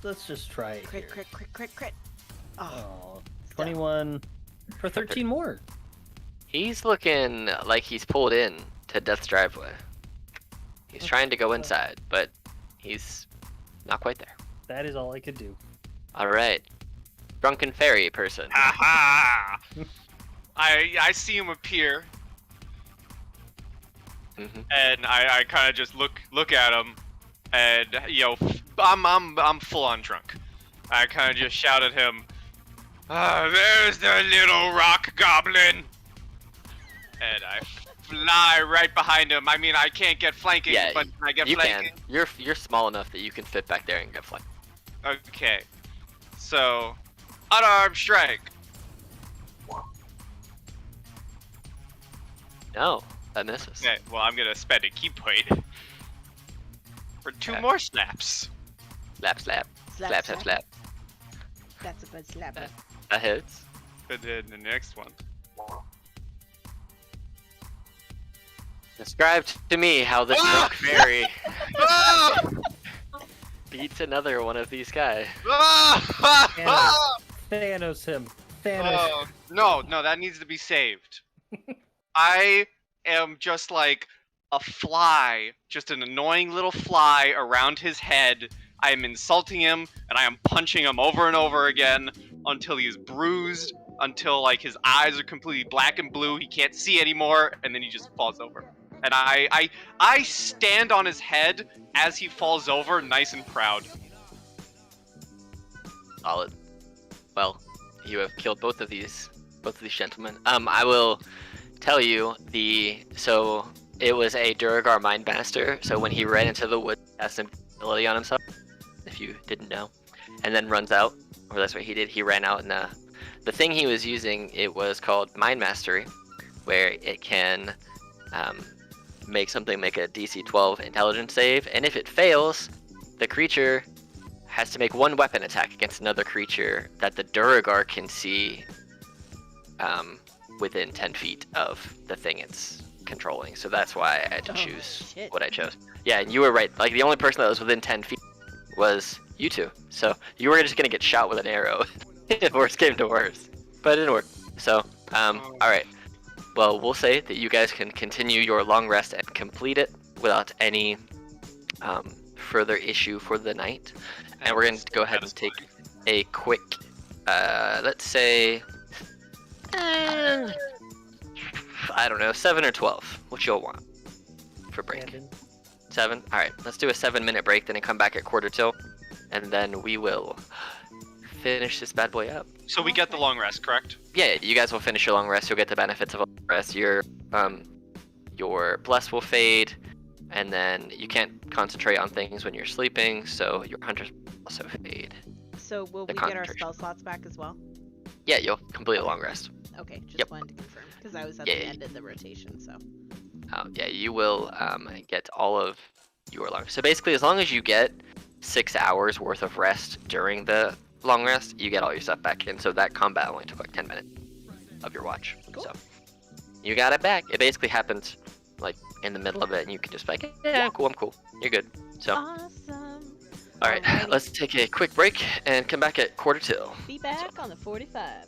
Let's just try it Crit, here. crit, crit, crit, crit. Oh, Oh, 21 for 13 more. He's looking like he's pulled in to Death's driveway. He's trying to go inside, but he's not quite there. That is all I could do. Alright. Drunken fairy person. Aha! I see him appear, Mm-hmm. and I kind of just look at him, and I'm full on drunk. I kind of just shout at him, "There's the little rock goblin!" And I fly right behind him. I mean, I can't get flanking, Yeah, but I get You flanking. can. You're small enough that you can fit back there and get flanked. Okay, so unarmed strike. No, that misses. Okay, well I'm gonna spend a key point for 2 Okay. more slaps. Slap, slap. Slap, slap, slap. that's a good slap. That hits. And then the next one. Describe to me how the drunk fairy beats another one of these guys. Thanos him. Thanos. No, that needs to be saved. I am just like a fly, just an annoying little fly around his head. I am insulting him, and I am punching him over and over again until he is bruised, until like his eyes are completely black and blue, he can't see anymore, and then he just falls over. And I stand on his head as he falls over, nice and proud. Solid. Well, you have killed both of these gentlemen. I will tell you so it was a Duragar Mindmaster. So when he ran into the woods, he cast invisibility on himself, if you didn't know, and then runs out. Or that's what he did. He ran out, and the thing he was using, it was called Mind Mastery, where it can make something make a DC 12 intelligence save, and if it fails, the creature has to make one weapon attack against another creature that the Duragar can see within 10 feet of the thing it's controlling. So that's why I had to choose shit. what I chose. Yeah, and you were right. Like, the only person that was within 10 feet was you two. So you were just going to get shot with an arrow if worse came to worse. But it didn't work. So, alright. Well, we'll say that you guys can continue your long rest and complete it without any further issue for the night. And we're going to go ahead and take a quick, let's say, I don't know, 7 or 12, what you'll want for break. Brandon. 7? Alright, let's do a 7-minute break, then come back at quarter till, and then we will finish this bad boy up. So we get the long rest, correct? Yeah, you guys will finish your long rest, you'll get the benefits of a long rest. Your bless will fade, and then you can't concentrate on things when you're sleeping, so your hunters will also fade. So will The we get our concentration. spell slots back as well? Yeah, you'll complete a long rest. Okay, just Yep. wanted to confirm because I was at Yeah, the yeah. end of the rotation. So Yeah, you will get all of your long. So basically, as long as you get 6 hours worth of rest during the long rest, you get all your stuff back in. So that combat only took like 10 minutes of your watch. Cool. So you got it back. It basically happens like in the middle of it, and you can just be like, yeah, I'm cool, you're good. So awesome. all right, Alrighty. let's take a quick break and come back at quarter till. Be back on the 45 mark.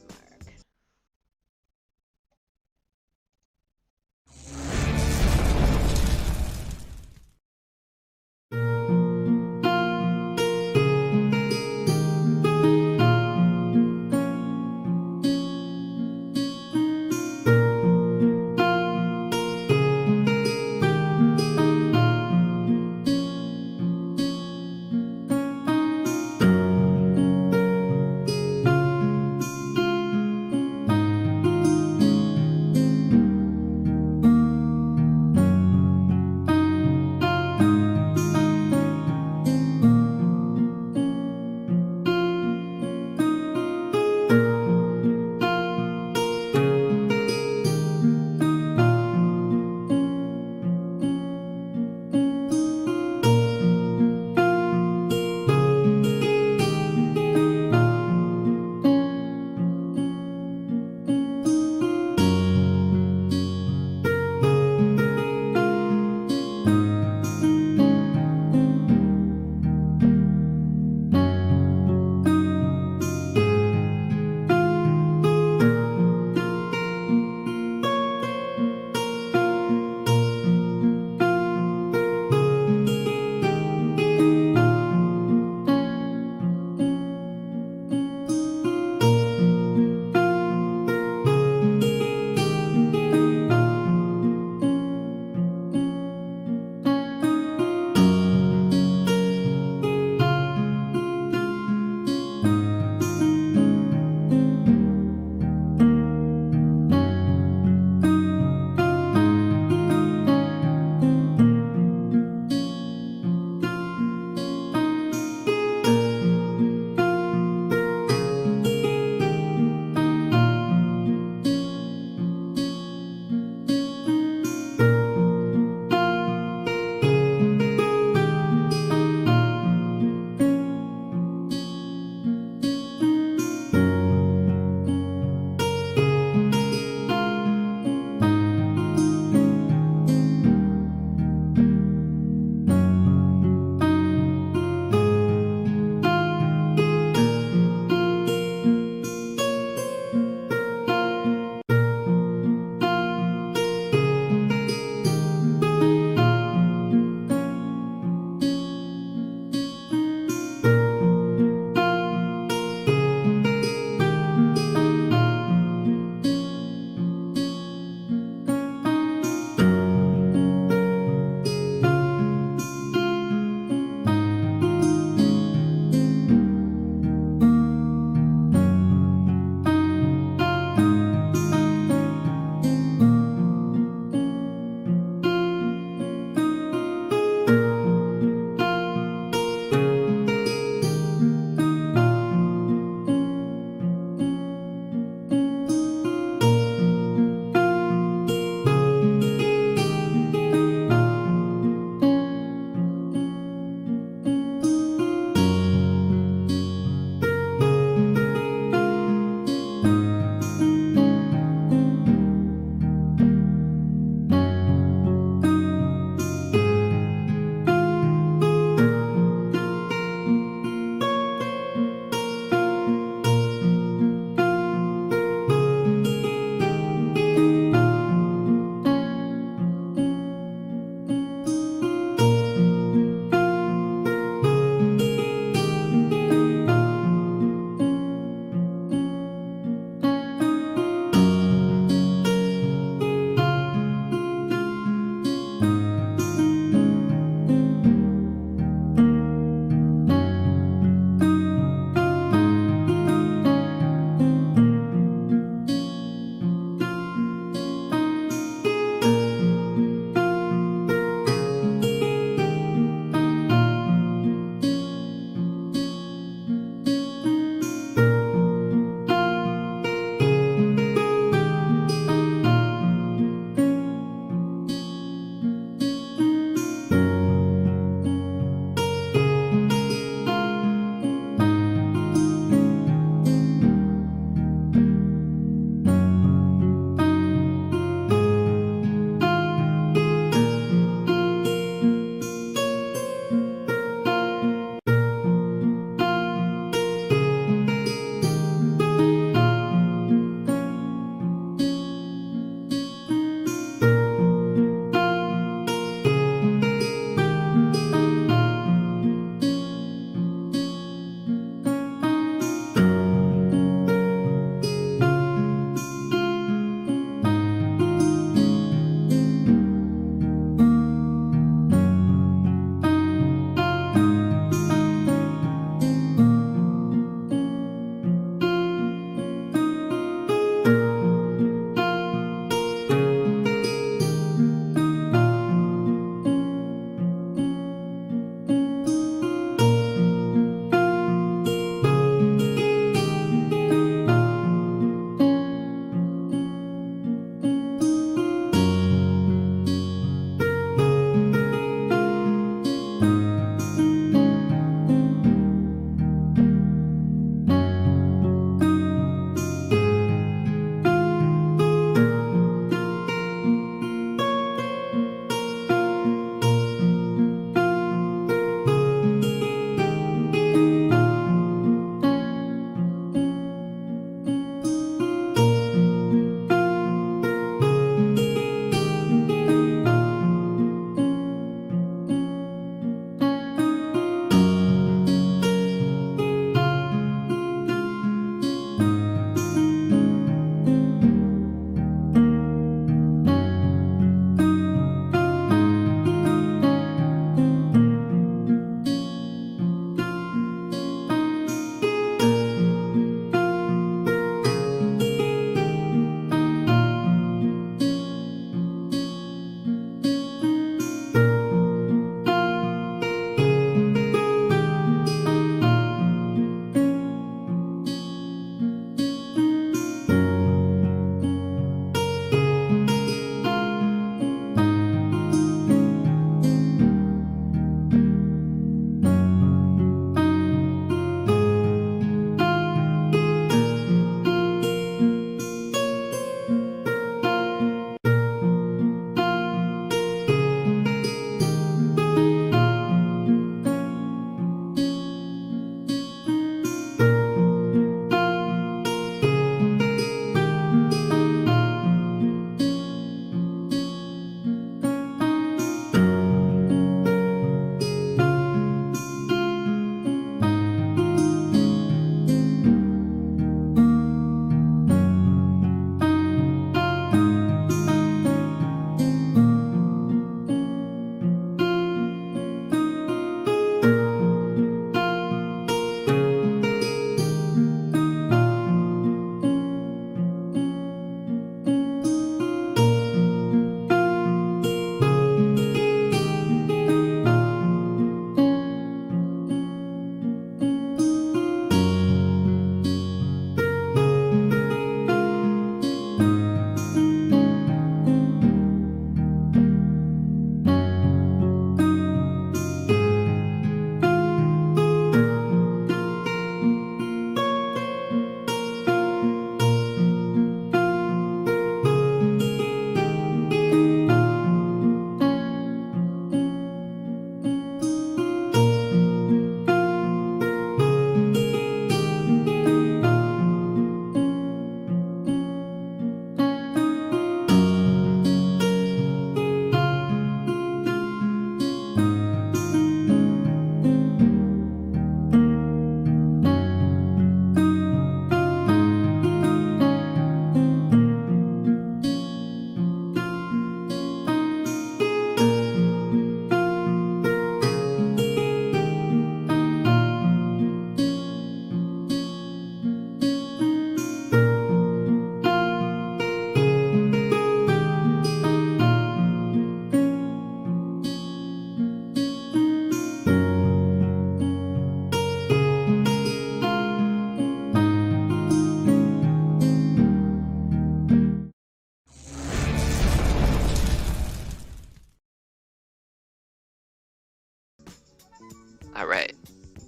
Alright,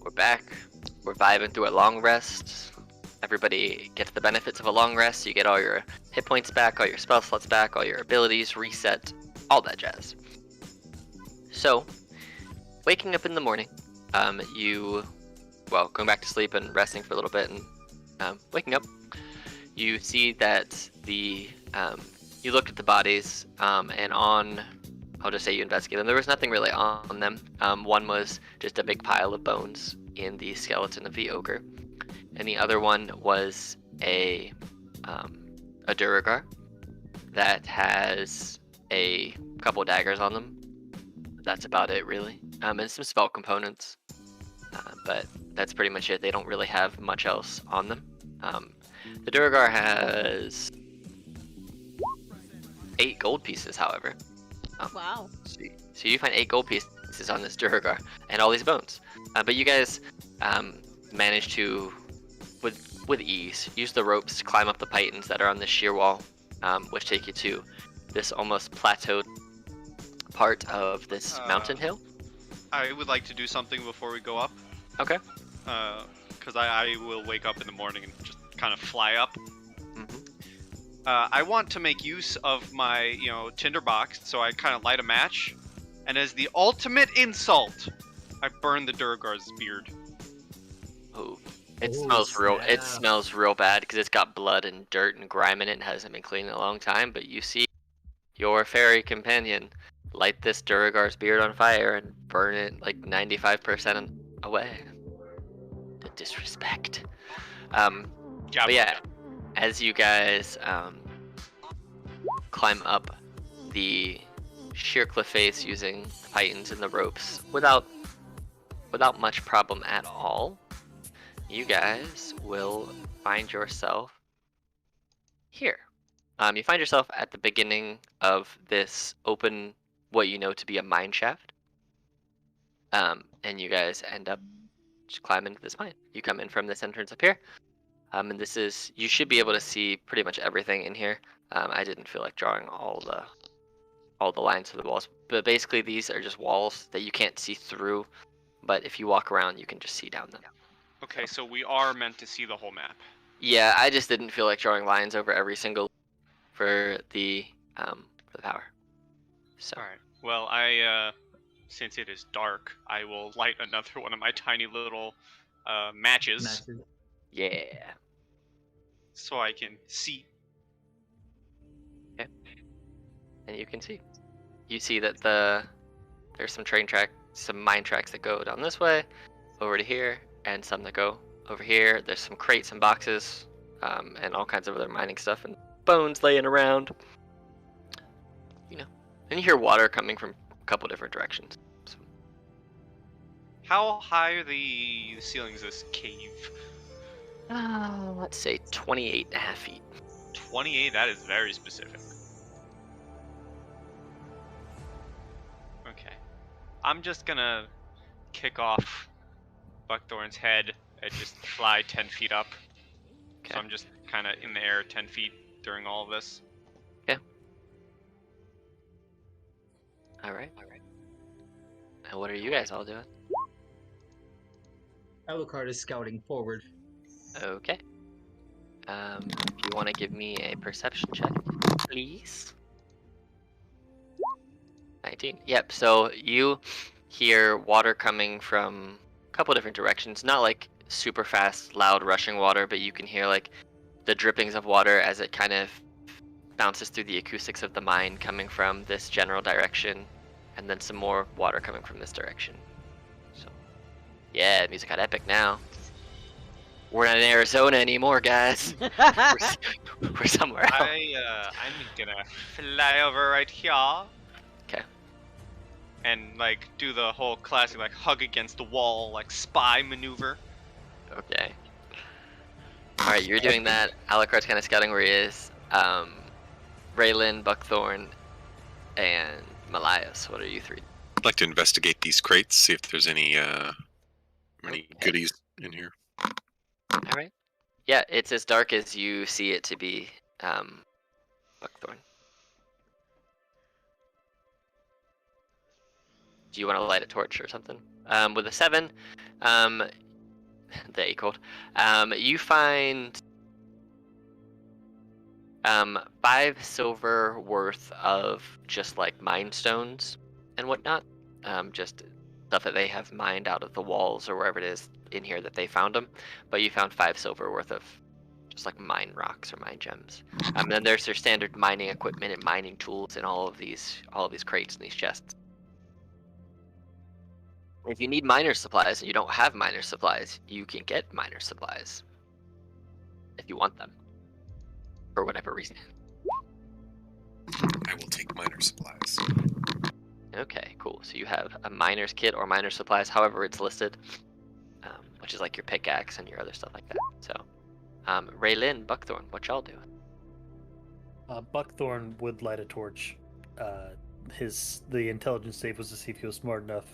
we're back. We're vibing through a long rest. Everybody gets the benefits of a long rest. You get all your hit points back, all your spell slots back, all your abilities reset, all that jazz. So, waking up in the morning, going back to sleep and resting for a little bit, and waking up, you see that you looked at the bodies, and I'll just say you investigate them. There was nothing really on them. One was just a big pile of bones in the skeleton of the ogre, and the other one was a Duragar that has a couple daggers on them. That's about it, really. And some spell components, but that's pretty much it. They don't really have much else on them. The Duragar has 8 gold pieces, however. Wow. So you find 8 gold pieces on this Duragar and all these bones. But you guys manage to, with ease, use the ropes to climb up the pythons that are on the sheer wall, which take you to this almost plateaued part of this mountain hill. I would like to do something before we go up. Okay. Because I will wake up in the morning and just kind of fly up. Mm-hmm. I want to make use of my, tinderbox, so I kind of light a match, and as the ultimate insult, I burn the Duragar's beard. Oh, it smells real. snap. It smells real bad because it's got blood and dirt and grime in it and hasn't been cleaned in a long time. But you see your fairy companion light this Duragar's beard on fire and burn it like 95% away. The disrespect. But yeah, as you guys climb up the sheer cliff face using the pythons and the ropes without much problem at all, you guys will find yourself here. You find yourself at the beginning of this open, what you know to be a mine shaft. And you guys end up just climbing into this mine. You come in from this entrance up here. And this is, you should be able to see pretty much everything in here. I didn't feel like drawing all the lines for the walls, but basically these are just walls that you can't see through, but if you walk around you can just see down them. Okay, so we are meant to see the whole map. Yeah, I just didn't feel like drawing lines over every single for the power. So Alright, well, I, since it is dark, I will light another one of my tiny little matches yeah. so I can see. And you can see. You see that there's some mine tracks that go down this way, over to here, and some that go over here. There's some crates and boxes, and all kinds of other mining stuff, and bones laying around. And you hear water coming from a couple different directions. So. How high are the ceilings of this cave? Let's say 28.5 feet. 28? That is very specific. Okay. I'm just gonna kick off Buckthorn's head and just fly 10 feet up. Okay. So I'm just kind of in the air 10 feet during all of this. Alright. And what are you guys all doing? Alucard is scouting forward. Okay. If you want to give me a perception check, please. 19. Yep, so you hear water coming from a couple different directions. Not like super fast, loud, rushing water, but you can hear like the drippings of water as it kind of bounces through the acoustics of the mine coming from this general direction, and then some more water coming from this direction. So, yeah, music got epic now. We're not in Arizona anymore, guys. We're somewhere else. I'm gonna fly over right here. Okay. And like do the whole classic like hug against the wall like spy maneuver. Okay. Alright, you're doing that. Alucard's kind of scouting where he is. Raylan, Buckthorn, and Malias. What are you three? I'd like to investigate these crates, see if there's any Okay. goodies in here. Alright. Yeah, it's as dark as you see it to be, Buckthorn. Do you want to light a torch or something? With a 7, they equaled. You find 5 silver worth of just like mine stones and whatnot. Just stuff that they have mined out of the walls or wherever it is in here that they found them. But you found 5 silver worth of just like mine rocks or mine gems. And then there's their standard mining equipment and mining tools in all of these crates and these chests. If you need miner supplies and you don't have miner supplies, you can get miner supplies if you want them for whatever reason. I will take miner supplies. Okay, cool. So you have a miner's kit or miner supplies, however it's listed, which is like your pickaxe and your other stuff like that. So, Raylin, Buckthorn, what y'all doing? Buckthorn would light a torch. The intelligence save was to see if he was smart enough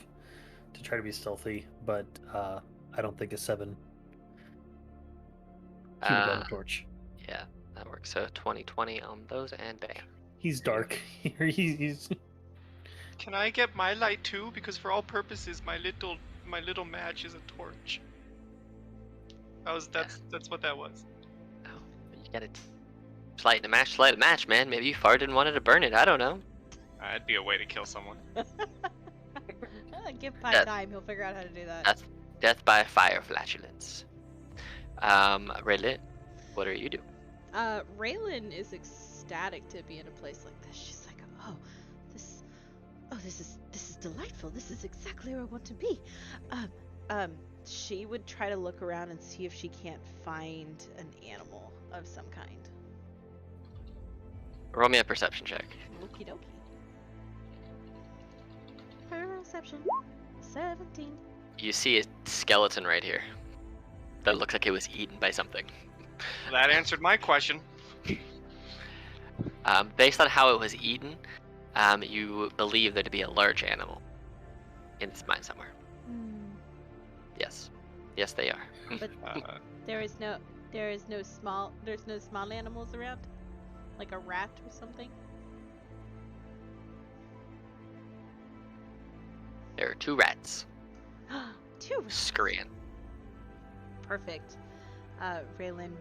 to try to be stealthy, but I don't think a 7. He would light a torch. Yeah, that works. So 20/20 on those, and bam. He's dark. he's Can I get my light too? Because for all purposes, my little match is a torch. That's what that was. Oh, you gotta light a match, man. Maybe you farted and wanted to burn it. I don't know. That'd be a way to kill someone. Give Pi Death. time, he'll figure out how to do that. Death by fire flatulence. Raylin, what are you doing? Raylan is ecstatic to be in a place like this. She's like, this is delightful. This is exactly where I want to be. She would try to look around and see if she can't find an animal of some kind. Roll me a perception check. Okie dokie. Perception 17. You see a skeleton right here that looks like it was eaten by something. That answered my question. Based on how it was eaten, you believe there to be a large animal in this mine somewhere. Yes, they are. But there's no small animals around, like a rat or something. There are 2 rats 2 rats. scurrying. Perfect. Raylan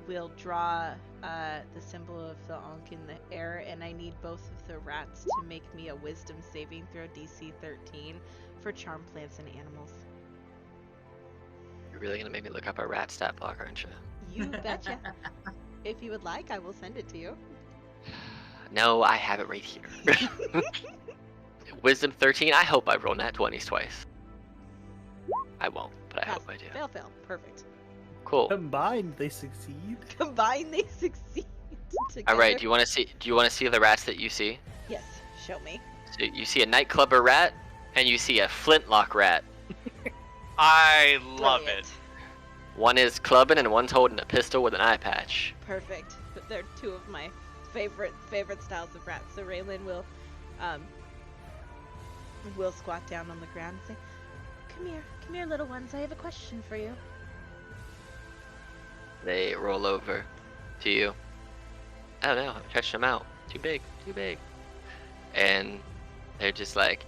will draw the symbol of the Ankh in the air, and I need both of the rats to make me a wisdom saving throw DC 13 for charm plants and animals. You're really gonna make me look up a rat stat block, aren't you? You betcha. If you would like, I will send it to you. No, I have it right here. Wisdom 13. I hope I roll nat 20s twice. I won't, but I hope I do. Fail. Perfect. Cool. combined. They succeed. Combined, they succeed. Together. All right. Do you want to see the rats that you see? Yes. Show me. So you see a nightclubber rat, and you see a flintlock rat. I love Brilliant. it. One is clubbing, and one's holding a pistol with an eye patch. Perfect. But they're 2 of my favorite styles of rats. So Raylan will squat down on the ground and say, Come here, little ones. I have a question for you. They roll over to you. I don't know. I've stretched them out. Too big. And they're just like,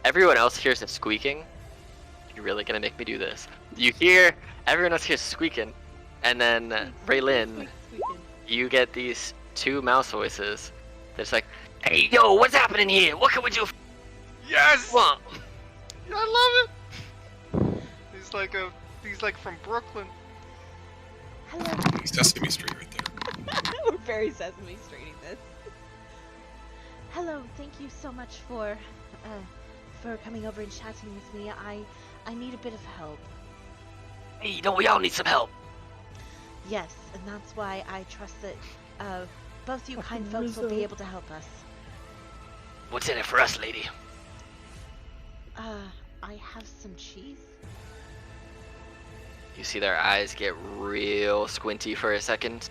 everyone else hears a squeaking. You're really gonna make me do this? You hear everyone else hears squeaking, and then Raylin, Squeaking. you get these 2 mouse voices. That's like, hey, yo, what's happening here? What can we do? Yes! Come on. I love it! He's like from Brooklyn. Hello. Sesame Street right there. We're very Sesame Streeting this. Hello. Thank you so much for coming over and chatting with me. I need a bit of help. Hey, don't we all need some help? Yes, and that's why I trust that both you kind folks will be able to help us. What's in it for us, lady? I have some cheese. You see their eyes get real squinty for a second,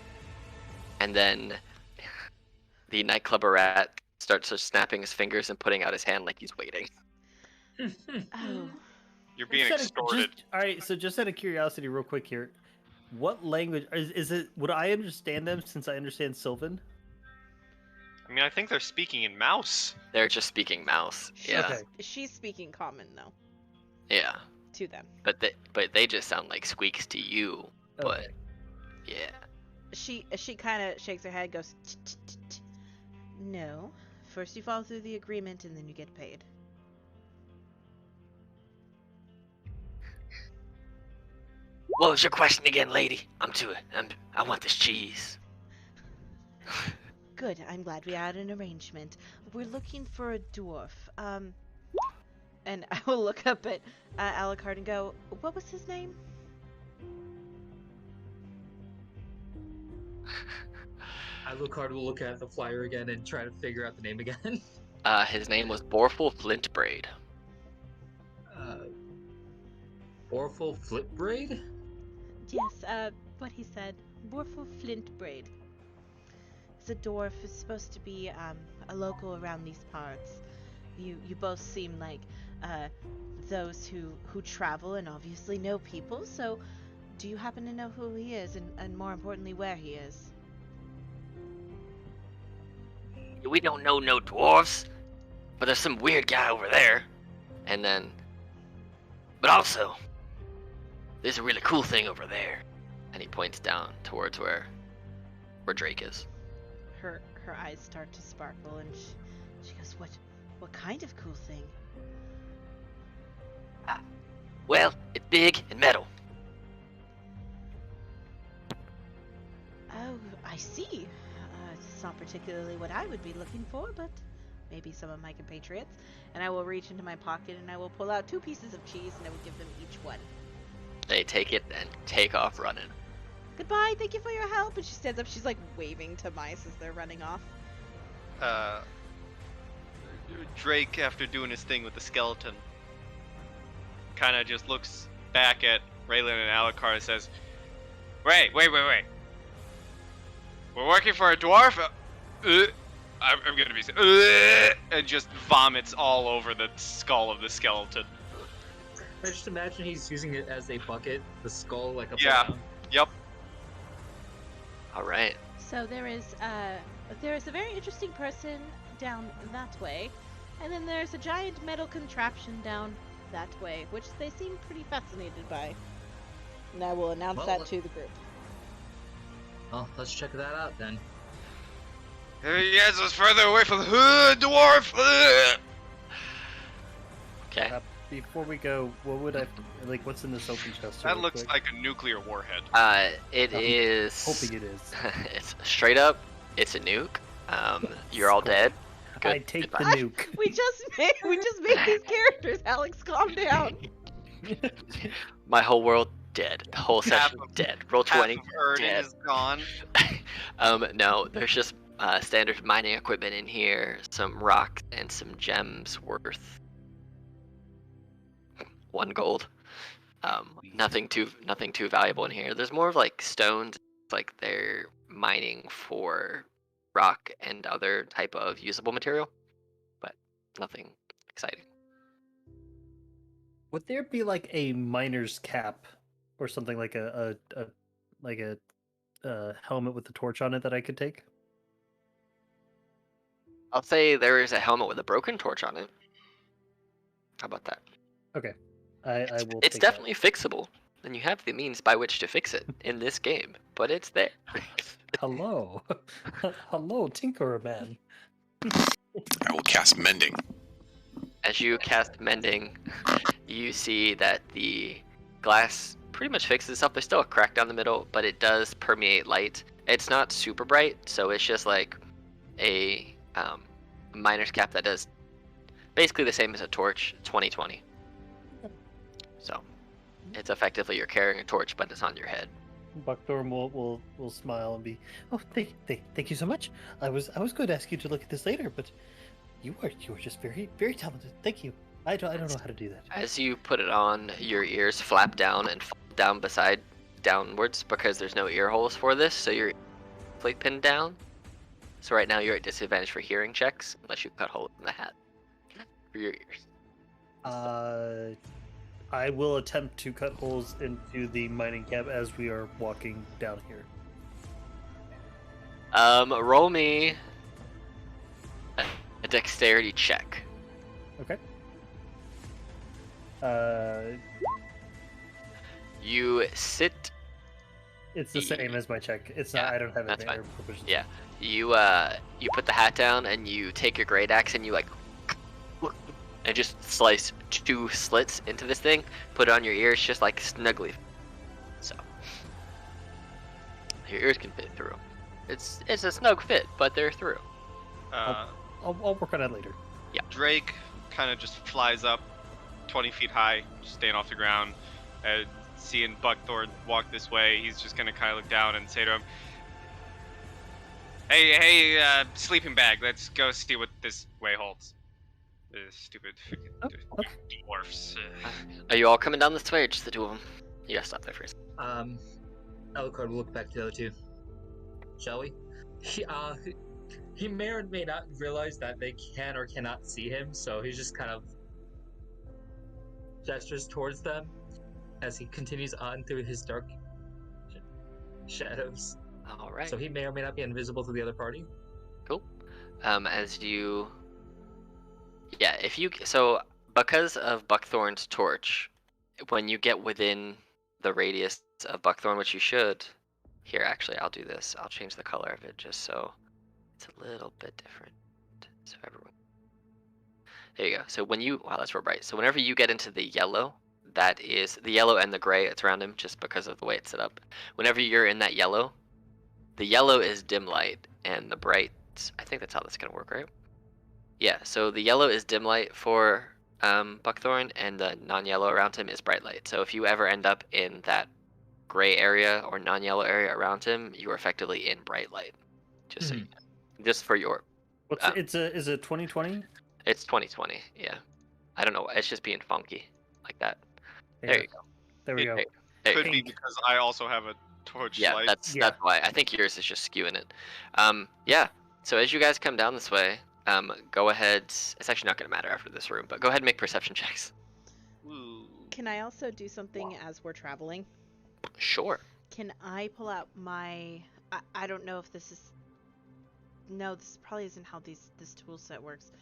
and then the nightclubber rat starts just snapping his fingers and putting out his hand like he's waiting. Oh. You're being Just extorted. all right, so just out of curiosity, real quick here, what language is it? Would I understand them since I understand Sylvan? I mean, I think they're speaking in mouse. They're just speaking mouse. Yeah. Okay. She's speaking common though Yeah. to them. But they just sound like squeaks to you. But Okay. yeah. She kind of shakes her head, goes, "T-t-t-t." No. First you follow through the agreement, and then you get paid. What was your question again, lady? I want this cheese. Good. I'm glad we had an arrangement. We're looking for a dwarf. And I will look up at Alucard and go, what was his name? Alucard will look at the flyer again and try to figure out the name again. His name was Borful Flintbraid. Borful Flintbraid? Yes, what he said. Borful Flintbraid. He's a dwarf who's supposed to be a local around these parts. You both seem like those who travel and obviously know people, so do you happen to know who he is and more importantly where he is? We don't know no dwarves, but there's some weird guy over there. And then, but also, there's a really cool thing over there. And he points down towards where Drake is. Her eyes start to sparkle and she goes, what kind of cool thing? Well, it's big and metal. Oh, I see. It's not particularly what I would be looking for, but maybe some of my compatriots. And I will reach into my pocket and I will pull out 2 pieces of cheese and I will give them each one. They take it and take off running. Goodbye, thank you for your help. And she stands up, she's like waving to mice as they're running off. Drake, after doing his thing with the skeleton, kind of just looks back at Raylan and Alucard and says, Wait. We're working for a dwarf? I'm gonna be... and just vomits all over the skull of the skeleton. I just imagine he's using it as a bucket, the skull like upside Yeah. down. Yep. All right. So there is a very interesting person down that way, and then there's a giant metal contraption down that way, which they seem pretty fascinated by. And I will announce Well, that to the group. Well, let's check that out then. Yes, it's further away from the dwarf. Okay. Before we go, what would I like? What's in this open chest? That real looks quick? like a nuclear warhead. It I'm is. Hoping it is. It's straight up. It's a nuke. You're all dead. Good. I take the Goodbye. nuke. We just made these characters. Alex, calm down. My whole world dead. The whole Half session of- dead. Roll Half 20. of Erden dead. is gone. No, there's just standard mining equipment in here, some rock and some gems worth 1 gold. Nothing too valuable in here. There's more of like stones, like they're mining for rock and other type of usable material, but nothing exciting. Would there be like a miner's cap or something like a helmet with a torch on it that I could take? I'll say there is a helmet with a broken torch on it. How about that? Okay, I will. It's take definitely fixable, and you have the means by which to fix it in this game, but it's there. That. Hello, hello, Tinkerer Man. I will cast Mending. As you cast Mending, you see that the glass pretty much fixes itself. There's still a crack down the middle, but it does permeate light. It's not super bright, so it's just like a miner's cap that does basically the same as a torch, 20/20. So it's effectively you're carrying a torch, but it's on your head. Buckthorn will smile and be, oh, thank you so much. I was going to ask you to look at this later, but you are just very talented. Thank you. I don't know how to do that. As you put it on, your ears flap down and fall down downwards because there's no ear holes for this, so you're like pinned down. So right now you're at disadvantage for hearing checks unless you cut holes in the hat for your ears. I will attempt to cut holes into the mining cap as we are walking down here. Roll me a dexterity check. Okay. You sit. It's the same as my check. It's not. Yeah, I don't have that's advantage. Yeah, you put the hat down and you take your great axe and you like, and just slice 2 slits into this thing. Put it on your ears, just like snugly. So your ears can fit through. It's a snug fit, but they're through. I'll work on that later. Drake kind of just flies up 20 feet high, staying off the ground, and seeing Buckthorn walk this way, he's just gonna kind of look down and say to him, Hey, sleeping bag, let's go see what this way holds. The stupid dwarfs. Are you all coming down this way, or just the 2 of them? You gotta stop there first. Alucard will look back to the other 2. Shall we? He may or may not realize that they can or cannot see him, so he just kind of gestures towards them as he continues on through his dark shadows. All right. So he may or may not be invisible to the other party. Cool. As you, so because of Buckthorn's torch, when you get within the radius of Buckthorn, which you should, here actually I'll do this. I'll change the color of it just so it's a little bit different. So everyone, there you go. So when you, wow, that's real bright. So whenever you get into the yellow, that is the yellow and the gray. It's around him just because of the way it's set up. Whenever you're in that yellow, the yellow is dim light, and the bright, I think that's how that's going to work, right? Yeah, so the yellow is dim light for Buckthorn, and the non-yellow around him is bright light. So if you ever end up in that gray area or non-yellow area around him, you are effectively in bright light. Just so you know. Just for your... Is it 2020? It's 2020, yeah. I don't know, it's just being funky like that. There you go. There we go. There Could you be go. because I also have a torch Yeah, light. that's why. I think yours is just skewing it. Yeah. So as you guys come down this way, go ahead. It's actually not going to matter after this room, but go ahead and make perception checks. Ooh. Can I also do something as we're traveling? Sure. Can I pull out my... I don't know if this is... No, this probably isn't how this tool set works.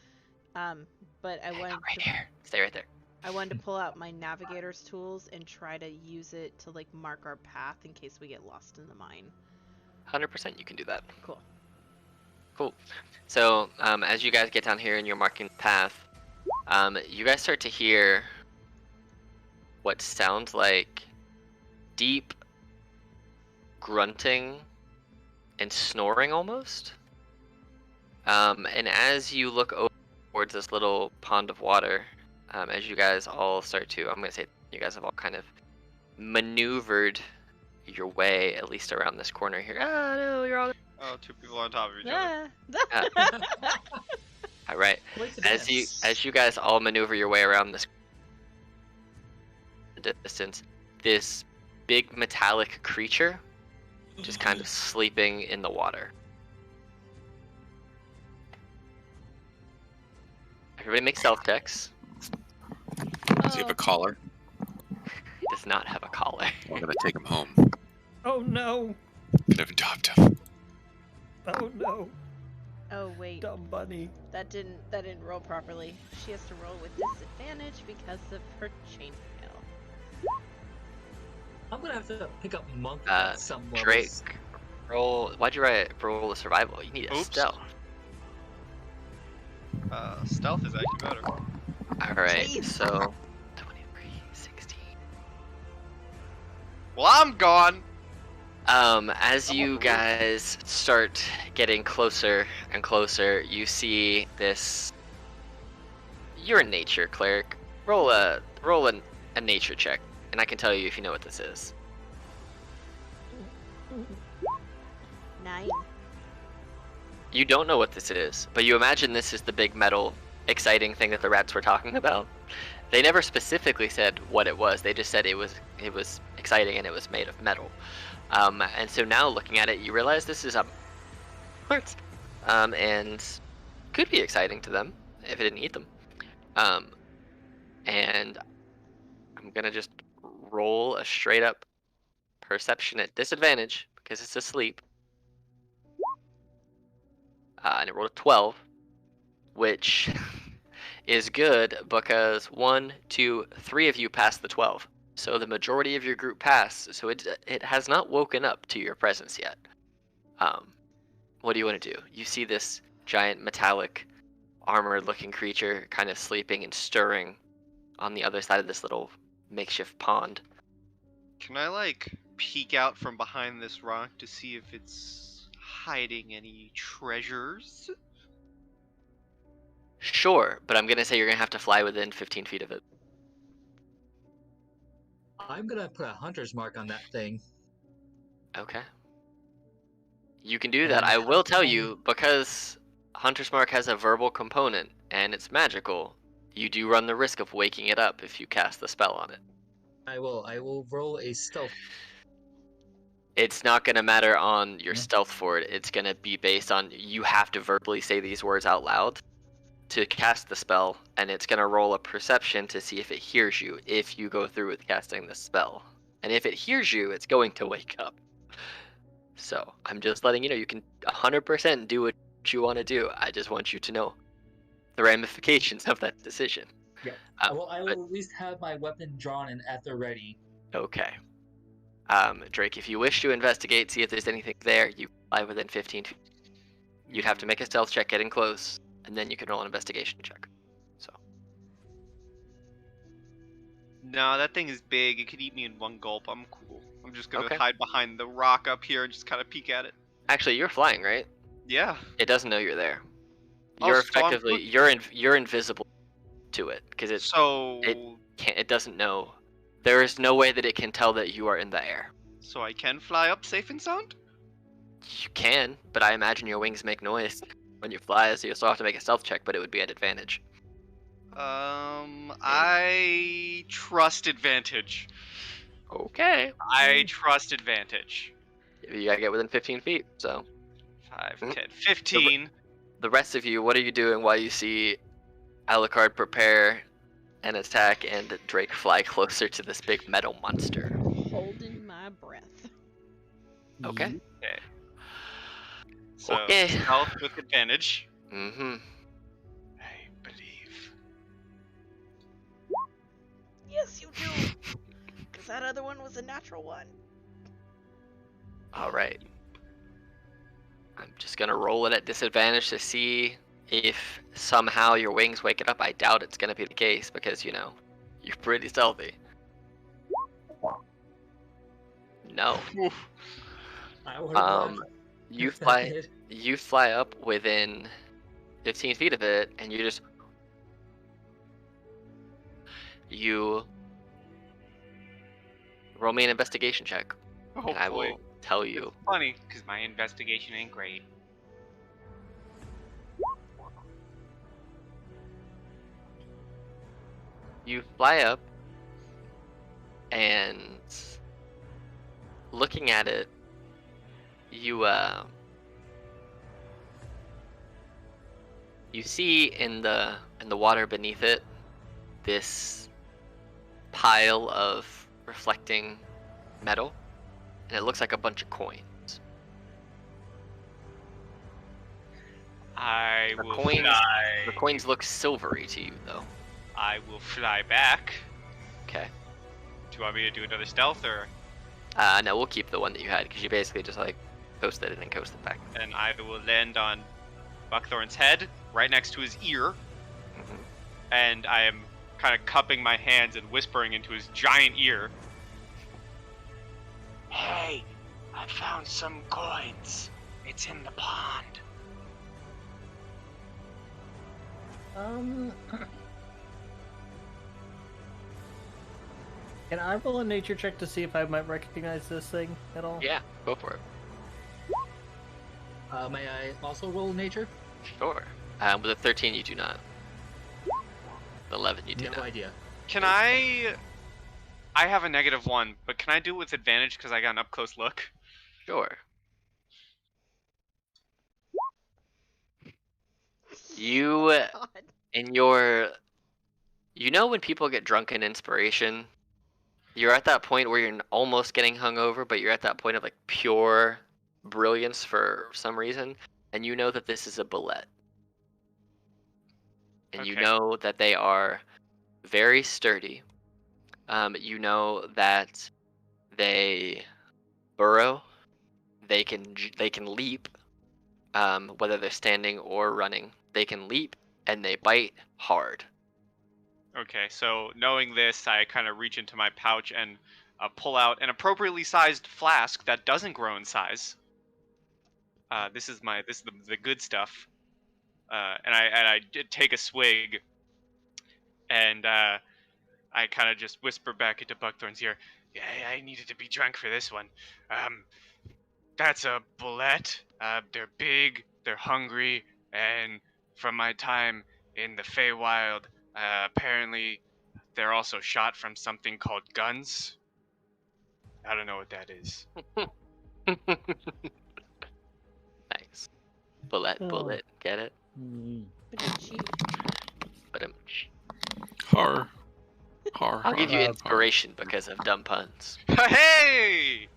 But I wanted right here. Stay right there. I wanted to pull out my navigator's tools and try to use it to like mark our path in case we get lost in the mine. 100% you can do that. Cool. Cool. So as you guys get down here and you're marking the path, you guys start to hear what sounds like deep grunting and snoring almost. And as you look over towards this little pond of water, as you guys all start to, I'm going to say you guys have all kind of maneuvered your way, at least around this corner here. Ah, no, you're all... Oh, 2 people on top of each other. All right. As you guys all maneuver your way around this distance, this big metallic creature just kind of sleeping in the water. Everybody make stealth checks. Does he have a collar? He does not have a collar. I'm gonna take him home. Oh no! Could have adopted him. Oh no! Oh wait, Dumb bunny. that didn't roll properly. She has to roll with disadvantage because of her chainmail. I'm gonna have to pick up monk Uh, at some levels. Drake, roll. Why'd you roll a survival? You need a Oops. stealth. Stealth is actually better. All right, Jeez. so 23, 16. Well, I'm gone. As you guys start getting closer and closer, you see this. You're a nature cleric. Roll a nature check, and I can tell you if you know what this is. 9. You don't know what this is, but you imagine this is the big metal, exciting thing that the rats were talking about. They never specifically said what it was. They just said it was exciting and it was made of metal. And so now looking at it, you realize this is parts, and could be exciting to them if it didn't eat them. And I'm gonna just roll a straight up perception at disadvantage because it's asleep. And it rolled a 12. which is good because 1, 2, 3 of you passed the 12. So the majority of your group passed. So it has not woken up to your presence yet. What do you want to do? You see this giant metallic armored-looking creature kind of sleeping and stirring on the other side of this little makeshift pond. Can I like peek out from behind this rock to see if it's hiding any treasures? Sure, but I'm gonna say you're gonna have to fly within 15 feet of it. I'm gonna put a hunter's mark on that thing. Okay. You can do that. And I will tell how- you, because Hunter's Mark has a verbal component and it's magical, you do run the risk of waking it up if you cast the spell on it. I will roll a stealth. It's not going to matter on your Yeah. stealth for it. It's going to be based on you have to verbally say these words out loud to cast the spell, and it's going to roll a perception to see if it hears you if you go through with casting the spell. And if it hears you, it's going to wake up. So I'm just letting you know you can 100% do what you want to do. I just want you to know the ramifications of that decision. Yeah. Uh, I will but- at least have my weapon drawn and at the ready. Okay. Drake, if you wish to investigate, see if there's anything there, you fly within 15 feet. You'd have to make a stealth check getting close, and then you can roll an investigation check. So No, that thing is big. It could eat me in one gulp. I'm cool. I'm just gonna Okay. hide behind the rock up here and just kind of peek at it. actually, you're flying, right? Yeah. It doesn't know you're there. Oh, You're so I'm effectively good. you're invisible to it because it So can't. It doesn't know. There is no way that it can tell that you are in the air. so I can fly up safe and sound? You can, but I imagine your wings make noise when you fly, so you'll still have to make a stealth check, but it would be at advantage. I trust advantage. Okay. I trust advantage. You gotta get within 15 feet, so. 5, Mm. 10, 15. The rest of you, what are you doing while you see Alucard prepare an attack and Drake fly closer to this big metal monster? Holding my breath. Okay. Okay. So, Okay. stealth with advantage. Mm-hmm. I believe. Yes, you do. Because that other one was a natural one. Alright. I'm just gonna roll it at disadvantage to see if somehow your wings wake it up. I doubt it's gonna be the case because, you know, you're pretty stealthy. No. I would You fly up within 15 feet of it, and you roll me an investigation check, Oh and I boy. will tell you. It's funny, because my investigation ain't great. You fly up, and looking at it, you see in the water beneath it this pile of reflecting metal, and it looks like a bunch of coins. I The will coins- fly. The coins look silvery to you, though. I will fly back. Okay. Do you want me to do another stealth, or? No, we'll keep the one that you had because you basically just like coasted it and coasted back. And I will land on Buckthorn's head, right next to his ear, Mhm. and I am kind of cupping my hands and whispering into his giant ear. Hey, I found some coins. It's in the pond. Can I roll a nature check to see if I might recognize this thing at all? Yeah, go for it. May I also roll nature? Sure. With a 13, you do not. 11, you do No not. idea. Can I have a -1, but can I do it with advantage because I got an up close look? Sure. You, God. in your, you know when people get drunk in inspiration, you're at that point where you're almost getting hungover, but you're at that point of like pure brilliance for some reason, and you know that this is a bullet. and you Okay. know that they are very sturdy. You know that they burrow. They can leap. Whether they're standing or running, they can leap and they bite hard. Okay, so knowing this, I kind of reach into my pouch and pull out an appropriately sized flask that doesn't grow in size. This is the good stuff. And I did take a swig, and I kind of just whisper back into Buckthorn's ear, "Yeah, I needed to be drunk for this one. That's a bullet. They're big, they're hungry, and from my time in the Feywild, apparently they're also shot from something called guns. I don't know what that is." Nice. Bullet. Get it? Ba-dum-chee. But Har. I'll give you Uh, inspiration because of dumb puns. Hey!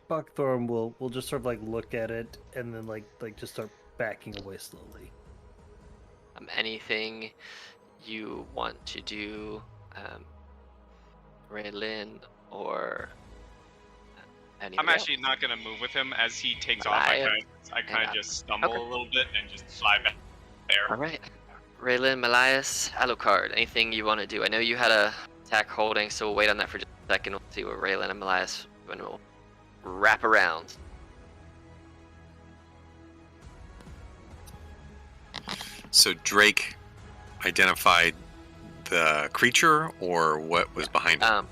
Buckthorn will just sort of like look at it and then like just start backing away slowly. Anything you want to do, Raylin, or anybody I'm actually not gonna move with him as he takes off. I kind of just stumble a little bit and just fly back there. All right. Raylin, Malias, Alucard, anything you want to do? I know you had a attack holding, so we'll wait on that for just a second. We'll see what Raylin and Malias do, and we'll wrap around. So Drake identified the creature or what was behind it?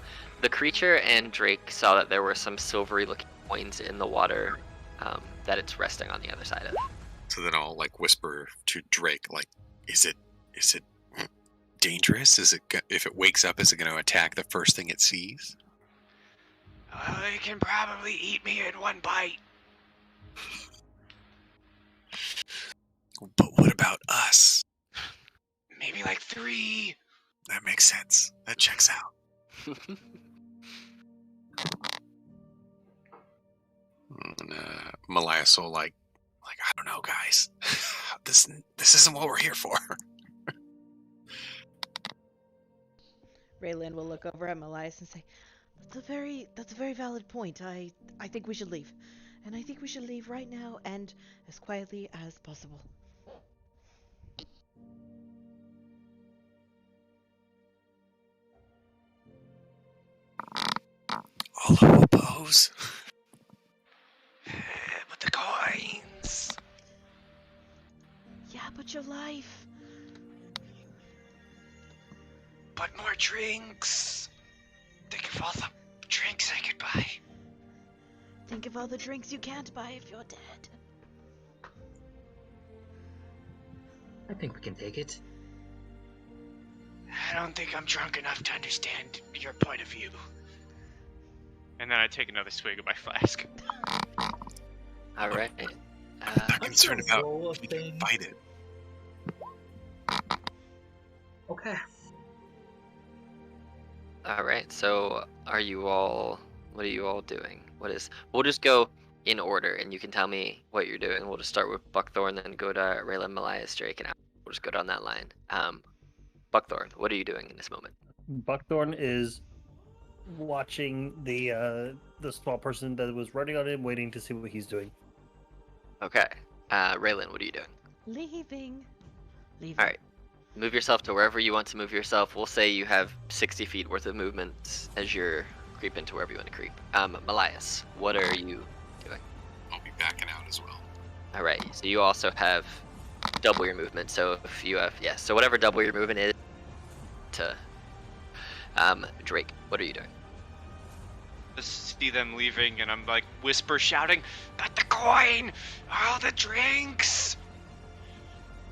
The creature and Drake saw that there were some silvery-looking coins in the water that it's resting on the other side of. So then I'll like whisper to Drake, like, is it dangerous? If it wakes up, is it going to attack the first thing it sees? It can probably eat me in one bite. But what about us? Maybe like 3. That makes sense. That checks out. And, Malias will like I don't know, guys. This isn't what we're here for. Raylin will look over at Malias and say, that's a very valid point. I think we should leave. And I think we should leave right now and as quietly as possible. All who oppose. But the coins. Yeah, but your life. But more drinks. Think of all the drinks I could buy. Think of all the drinks you can't buy if you're dead. I think we can take it. I don't think I'm drunk enough to understand your point of view. And then I take another swig of my flask. All right. I'm not concerned about roll a if you can thing. fight it. Okay. All right. So, what are you all doing? We'll just go in order, and you can tell me what you're doing. We'll just start with Buckthorn, then go to Raylin, Malias, Drake, and we'll just go down that line. Buckthorn, what are you doing in this moment? Buckthorn is watching the small person that was running on him, waiting to see what he's doing. Okay. Raylin, what are you doing? Leaving. All right. Move yourself to wherever you want to move yourself. We'll say you have 60 feet worth of movement as you're creeping to wherever you want to creep. Malias, what are you doing? I'll be backing out as well. All right. So you also have double your movement. So if you have, so whatever double your movement is to Drake, what are you doing? Just see them leaving, and I'm like whisper shouting, "But the coin! All the drinks!"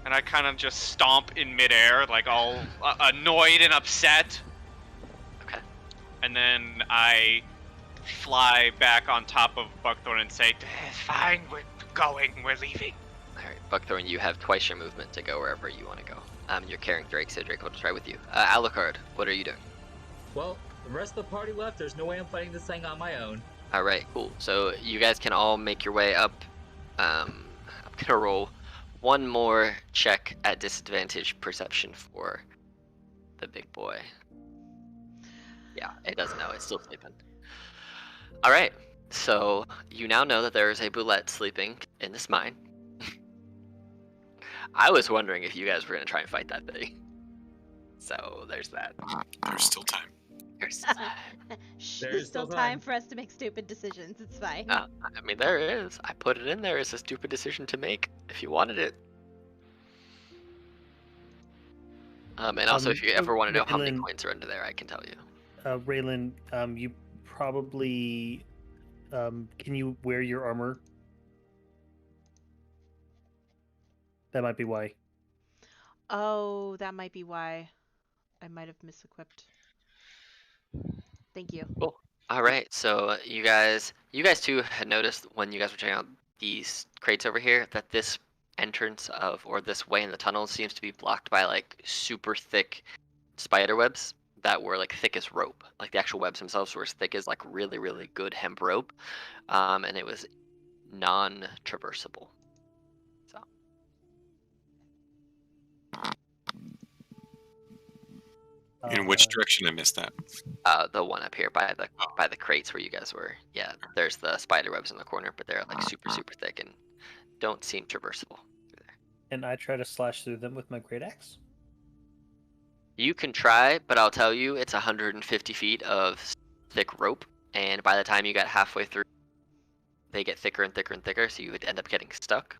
And I kind of just stomp in midair, like all annoyed and upset. Okay. And then I fly back on top of Buckthorn and say, "Fine, we're going, we're leaving." All right, Buckthorn, you have twice your movement to go wherever you want to go. You're carrying Drake, so Drake will try with you. Alucard, what are you doing? Well, the rest of the party left. There's no way I'm fighting this thing on my own. All right, cool. So you guys can all make your way up. I'm gonna roll one more check at disadvantage perception for the big boy. Yeah, it doesn't know. It's still sleeping. All right. So you now know that there is a boulette sleeping in this mine. I was wondering if you guys were going to try and fight that thing. So there's that. There's still time. There's time. Shh, There there's is still still time time. for us to make stupid decisions. It's fine. I mean, there is. I put it in there as a stupid decision to make if you wanted it. And also, if you ever want to know how many Raylan- coins are under there, I can tell you. Raylan, you probably can you wear your armor? That might be why. Oh, that might be why I might have misequipped. Thank you. Cool. All right. So you guys too had noticed when you guys were checking out these crates over here that this entrance of or this way in the tunnel seems to be blocked by like super thick spider webs that were like thick as rope. Like the actual webs themselves were as thick as like really, really good hemp rope. And it was non-traversable. So In which direction? I missed that. the one up here by the crates where you guys were. Yeah, there's the spider webs in the corner, but they're like super, super thick and don't seem traversable through there. And I try to slash through them with my great axe. You can try, but I'll tell you, it's 150 feet of thick rope, and by the time you get halfway through, they get thicker and thicker and thicker, so you would end up getting stuck.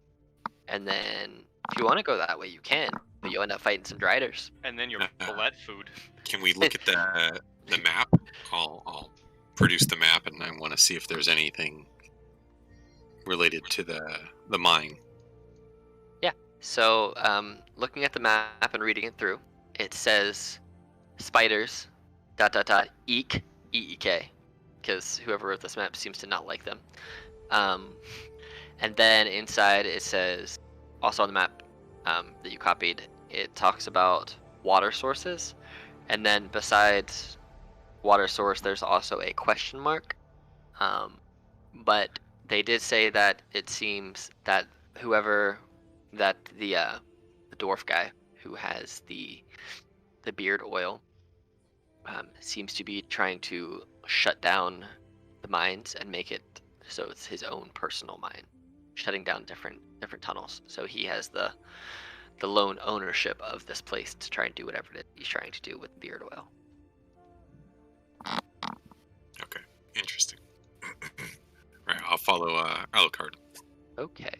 And then, if you want to go that way, you can, but you'll end up fighting some driders. And then your bullet food. Can we look at the map? I'll produce the map, and I want to see if there's anything related to the mine. Yeah. So, looking at the map and reading it through, it says spiders, ... eek, E-E-K, because whoever wrote this map seems to not like them. And then inside it says, also on the map that you copied, it talks about water sources. And then besides water source, there's also a question mark. But they did say that it seems that whoever, that the dwarf guy who has the beard oil seems to be trying to shut down the mines and make it so it's his own personal mine, shutting down different tunnels. So he has the lone ownership of this place to try and do whatever it is he's trying to do with beard oil. Okay, interesting. Right, I'll follow Alucard. Okay,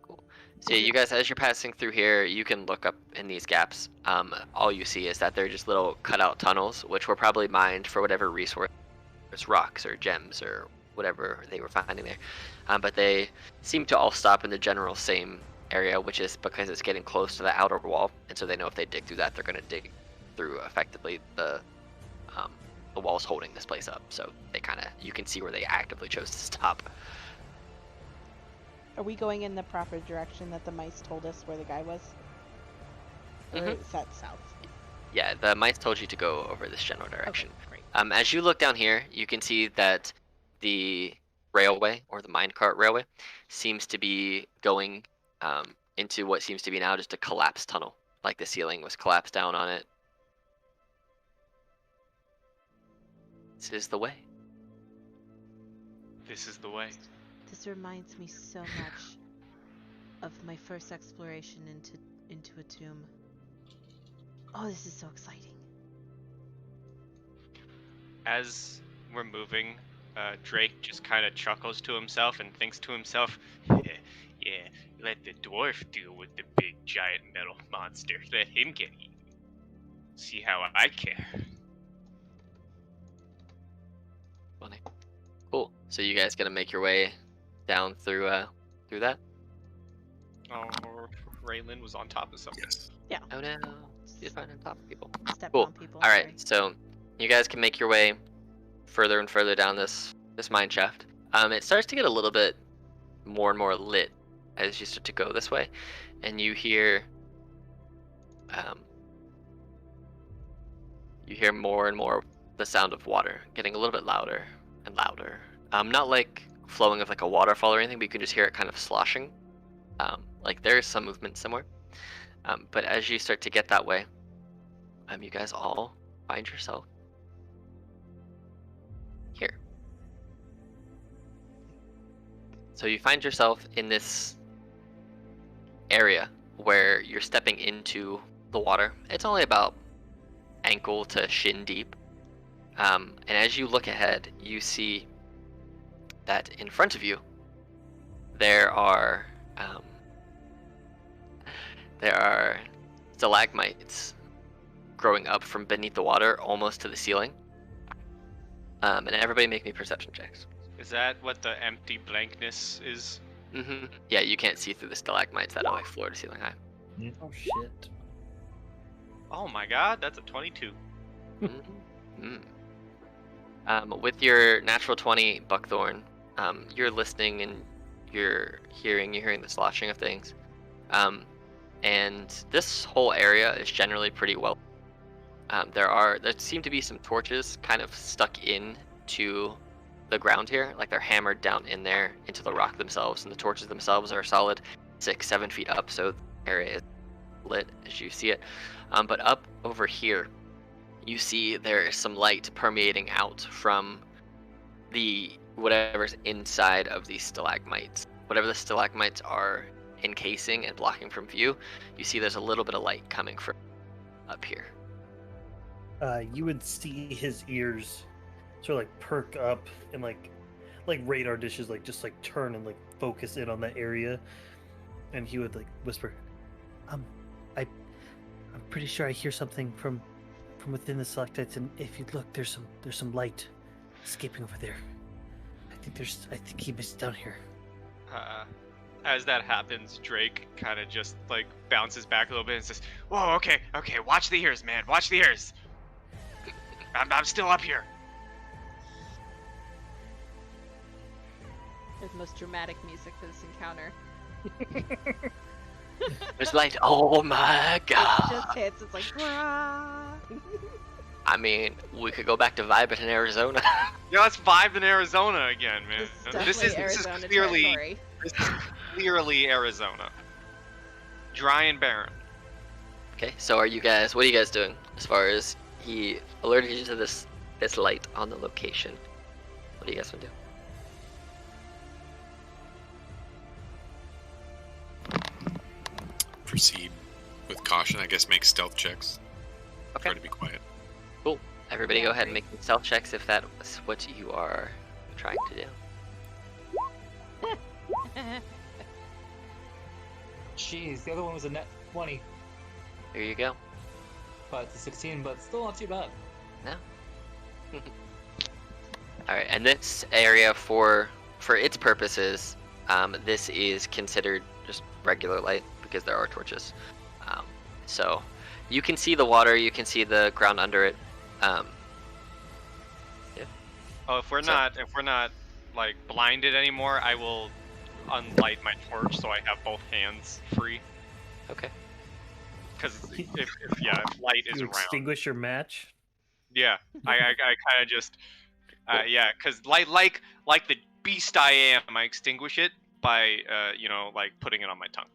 cool. So you guys, as you're passing through here, you can look up in these gaps. All you see is that they're just little cutout tunnels, which were probably mined for whatever resource, rocks or gems or whatever they were finding there. But they seem to all stop in the general same area, which is because it's getting close to the outer wall, and so they know if they dig through that, they're going to dig through effectively the walls holding this place up. So they kind of, you can see where they actively chose to stop. Are we going in the proper direction that the mice told us where the guy was? Or Mhm. is that south? Yeah, the mice told you to go over this general direction. Okay, great. As you look down here, you can see that the railway, or the minecart railway, seems to be going into what seems to be now just a collapsed tunnel. Like the ceiling was collapsed down on it. This is the way. This is the way. This reminds me so much of my first exploration into a tomb. Oh, this is so exciting. As we're moving, Drake just kind of chuckles to himself and thinks to himself, yeah, let the dwarf deal with the big giant metal monster. Let him get eaten. See how I care. Funny. Cool. So you guys gonna make your way down through that? Oh, Raylan was on top of something. Yes. Oh no, she's right on top of people. Step Cool. on people. All right, sorry. so you guys can make your way further and further down this mine shaft. It starts to get a little bit more and more lit as you start to go this way, and you hear more and more the sound of water getting a little bit louder and louder. Not like flowing of like a waterfall or anything, but you can just hear it kind of sloshing, like there is some movement somewhere. But as you start to get that way, you guys all find yourself here. So you find yourself in this area where you're stepping into the water. It's only about ankle to shin deep. And as you look ahead, you see that in front of you, there are stalagmites growing up from beneath the water, almost to the ceiling. And everybody make me perception checks. Is that what the empty blankness is? Mm-hmm. Yeah, you can't see through the stalagmites that are like floor to ceiling high. Oh shit. Oh my god, that's a 22. With your natural 20 Buckthorn, you're listening and you're hearing the sloshing of things. And this whole area is generally pretty well. There seem to be some torches kind of stuck in to the ground here, like they're hammered down in there into the rock themselves, and the torches themselves are a solid 6-7 feet up, so the area is lit as you see it. But up over here, you see there is some light permeating out from the whatever's inside of these stalagmites. Whatever the stalagmites are encasing and blocking from view, you see there's a little bit of light coming from up here. You would see his ears sort of like perk up and like radar dishes like just like turn and like focus in on that area, and he would like whisper, I'm pretty sure I hear something from within the stalactites, and if you look, there's some light escaping over there. I think he missed down here. As that happens, Drake kind of just like bounces back a little bit and says, "Whoa, okay, watch the ears, man, watch the ears. I'm still up here." There's the most dramatic music for this encounter. There's light. Oh my god. It just hits. It's like, "Brah." I mean, we could go back to vibing in Arizona. Yeah, let's vibe in Arizona again, man. This is Arizona territory. This is clearly Arizona. Dry and barren. Okay, so what are you guys doing as far as he alerted you to this light on the location? What do you guys want to do? Proceed with caution. I guess make stealth checks. Okay. Try to be quiet. Cool. Everybody go ahead and make stealth checks if that was what you are trying to do. Jeez, the other one was a net 20, Here you go. but it's a 16, but still not too bad. Alright, and this area for its purposes, this is considered just regular light because there are torches. So you can see the water, you can see the ground under it. Oh, if we're not like blinded anymore, I will unlight my torch so I have both hands free. Okay. Because if light is You around, extinguish your match. yeah, I kind of just yeah, because like the beast I am, I extinguish it by like putting it on my tongue.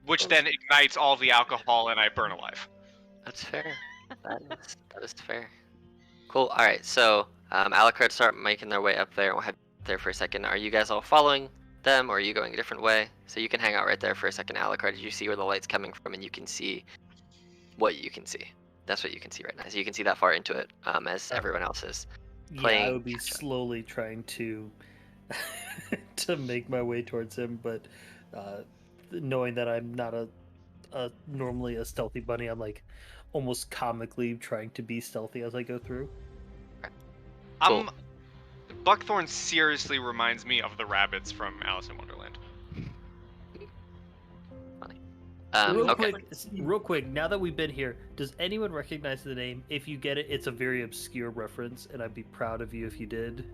Which then ignites all the alcohol and I burn alive. That's fair. That is fair. Cool. Alright, so Alucard start making their way up there. We'll head there for a second. Are you guys all following them, or are you going a different way? So you can hang out right there for a second, Alucard. You see where the light's coming from, and you can see what you can see. That's what you can see right now. So you can see that far into it, as everyone else is playing. Yeah, I would be catch up. slowly trying to to make my way towards him, but knowing that I'm not normally a stealthy bunny, I'm like almost comically trying to be stealthy as I go through. Cool. Buckthorn seriously reminds me of the rabbits from Alice in Wonderland. Funny. Okay. Real quick, now that we've been here, does anyone recognize the name? If you get it, it's a very obscure reference, and I'd be proud of you if you did.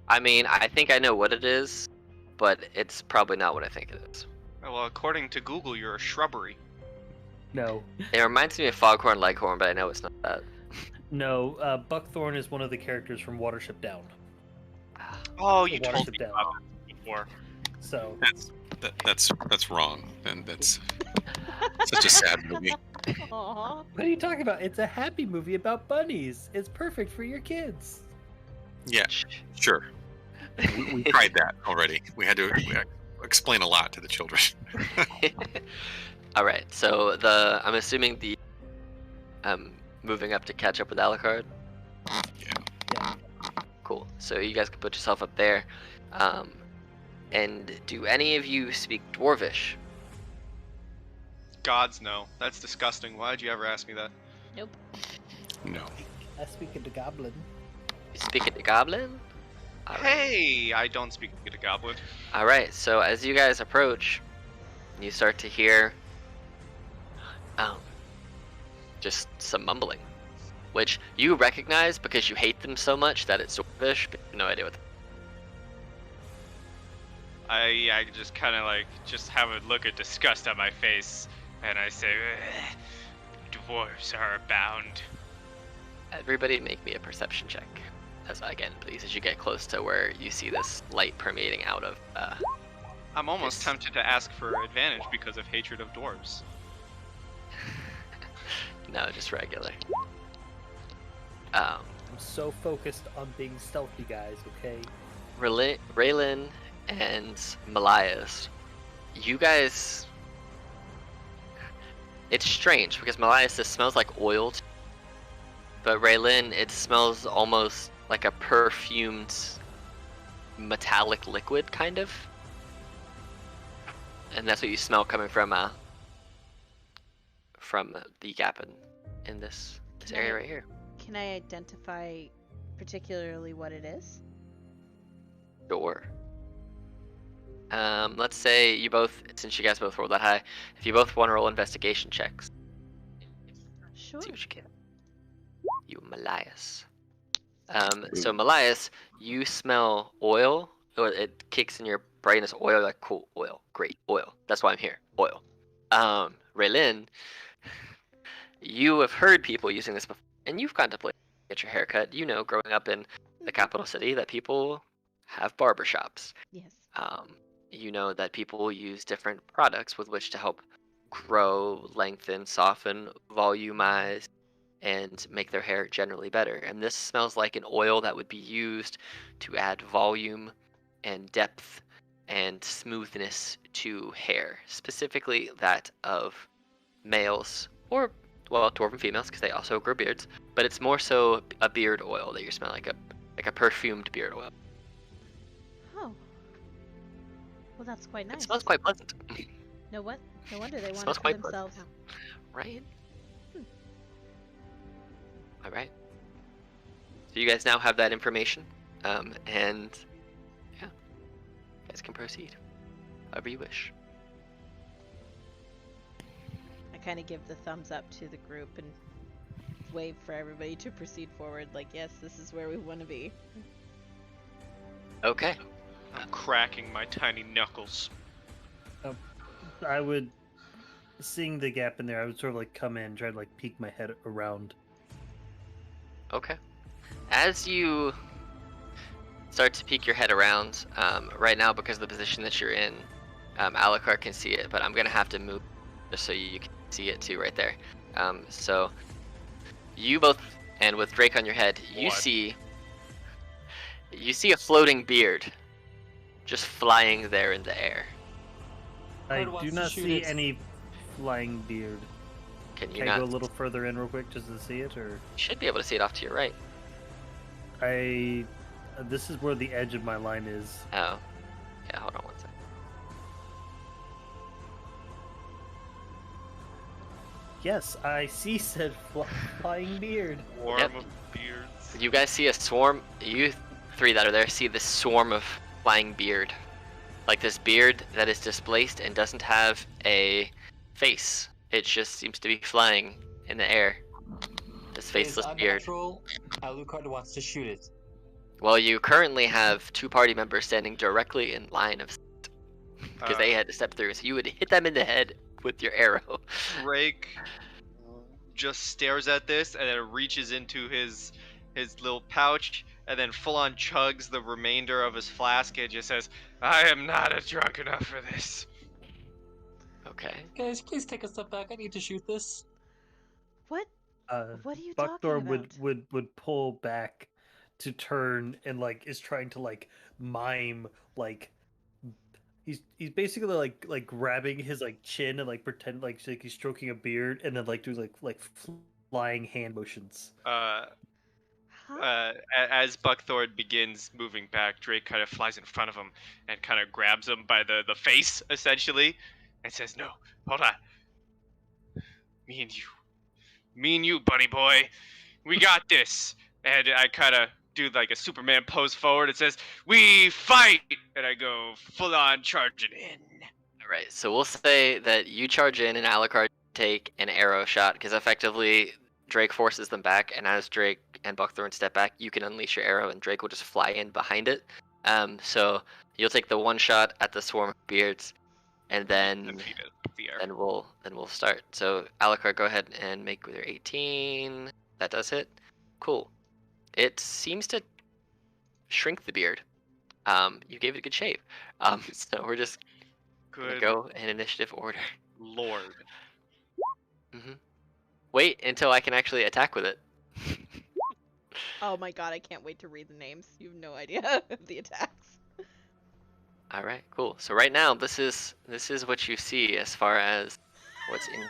I mean, I think I know what it is, but it's probably not what I think it is. Well, according to Google, you're a shrubbery. No. It reminds me of Foghorn Leghorn, but I know it's not that. No, Buckthorn is one of the characters from Watership Down. Oh, you Wash told it me down. about this before. So That's wrong. Then that's such a sad movie. Aww. what are you talking about? It's a happy movie about bunnies. It's perfect for your kids. Yeah, sure. We tried that already. We had to explain a lot to the children. All right. So I'm assuming the moving up to catch up with Alucard. Yeah. Cool. So you guys can put yourself up there. And do any of you speak Dwarvish? Gods no. That's disgusting. Why'd you ever ask me that? Nope. No. I speak of the goblin. You speak it to Goblin? All right. Hey, I don't speak to Goblin. All right. So as you guys approach, you start to hear just some mumbling, which you recognize because you hate them so much that it's Dwarvish, but you have no idea what. I just kind of like just have a look of disgust on my face, and I say, "Dwarves are abound." Everybody make me a perception check. Again, please, as you get close to where you see this light permeating out of. I'm almost Yes. tempted to ask for advantage because of hatred of dwarves. No, just regular. I'm so focused on being stealthy, guys. Okay. Raylan and Malias, you guys. It's strange because Malias, this smells like oil, but Raylan, it smells almost like a perfumed metallic liquid, kind of. And that's what you smell coming from the gap in this area right here. Can I identify particularly what it is? Sure. Let's say you both, since you guys both rolled that high, if you both want to roll investigation checks, Sure. see what you get. You Malias. So Malias, you smell oil, or it kicks in your brain as oil, like cool, oil, great, oil. That's why I'm here, oil. Raylin, you have heard people using this before, and you've contemplated get your haircut. You know, growing up in the capital city, that people have barbershops. Yes. You know that people use different products with which to help grow, lengthen, soften, volumize, and make their hair generally better. And this smells like an oil that would be used to add volume and depth and smoothness to hair, specifically that of males or, well, dwarven females, because they also grow beards. But it's more so a beard oil that you smell, like a perfumed beard oil. Oh. Well, that's quite nice. It smells quite pleasant. No wonder they want it Smells for quite pleasant. themselves. Right? All right. So you guys now have that information, and yeah, you guys can proceed however you wish. I kind of give the thumbs up to the group and wave for everybody to proceed forward. Like, yes, this is where we want to be. Okay. I'm cracking my tiny knuckles. I would, seeing the gap in there, I would sort of like come in, try to like peek my head around. Okay. As you start to peek your head around, right now because of the position that you're in, Alucard can see it, but I'm gonna have to move just so you can see it too, right there. So you both, and with Drake on your head, you What? see a floating beard just flying there in the air. I Bird wants do to not shoot see it. any flying beard. Can you Can I not? go a little further in real quick just to see it, or You should be able to see it off to your right. this is where the edge of my line is. Oh. Yeah, hold on one second. Yes, I see said flying beard. Swarm Yep. of beards. You guys see a swarm, you three that are there see this swarm of flying beard. Like this beard that is displaced and doesn't have a face. It just seems to be flying in the air. This faceless beard. Unnatural. Alucard wants to shoot it. Well, you currently have two party members standing directly in line of sight because they had to step through, so you would hit them in the head with your arrow. Drake just stares at this and then reaches into his little pouch and then full on chugs the remainder of his flask and just says, I am not drunk enough for this. Okay. Guys, please take a step back. I need to shoot this. What? Uh, What are you talking Buckthorn about? would pull back to turn and like is trying to like mime like he's basically like grabbing his like chin and like pretend like he's stroking a beard and then like do like flying hand motions. Huh? As Buckthorn begins moving back, Drake kind of flies in front of him and kind of grabs him by the face, essentially, and says, no, hold on. Me and you, bunny boy, we got this. And I kind of do like a Superman pose forward. It says, we fight! And I go full on charging in. All right. So we'll say that you charge in and Alucard take an arrow shot because effectively Drake forces them back, and as Drake and Buckthorn step back, you can unleash your arrow, and Drake will just fly in behind it. So you'll take the one shot at the swarm of beards, and then Defeat it, the air. then we'll start. So Alucard, go ahead and make with your 18. That does hit. Cool. It seems to shrink the beard. You gave it a good shave. So we're just gonna Good go in initiative order. lord. Wait until I can actually attack with it. Oh my god, I can't wait to read the names. You have no idea of the attacks. All right, cool. So right now, this is what you see as far as what's in.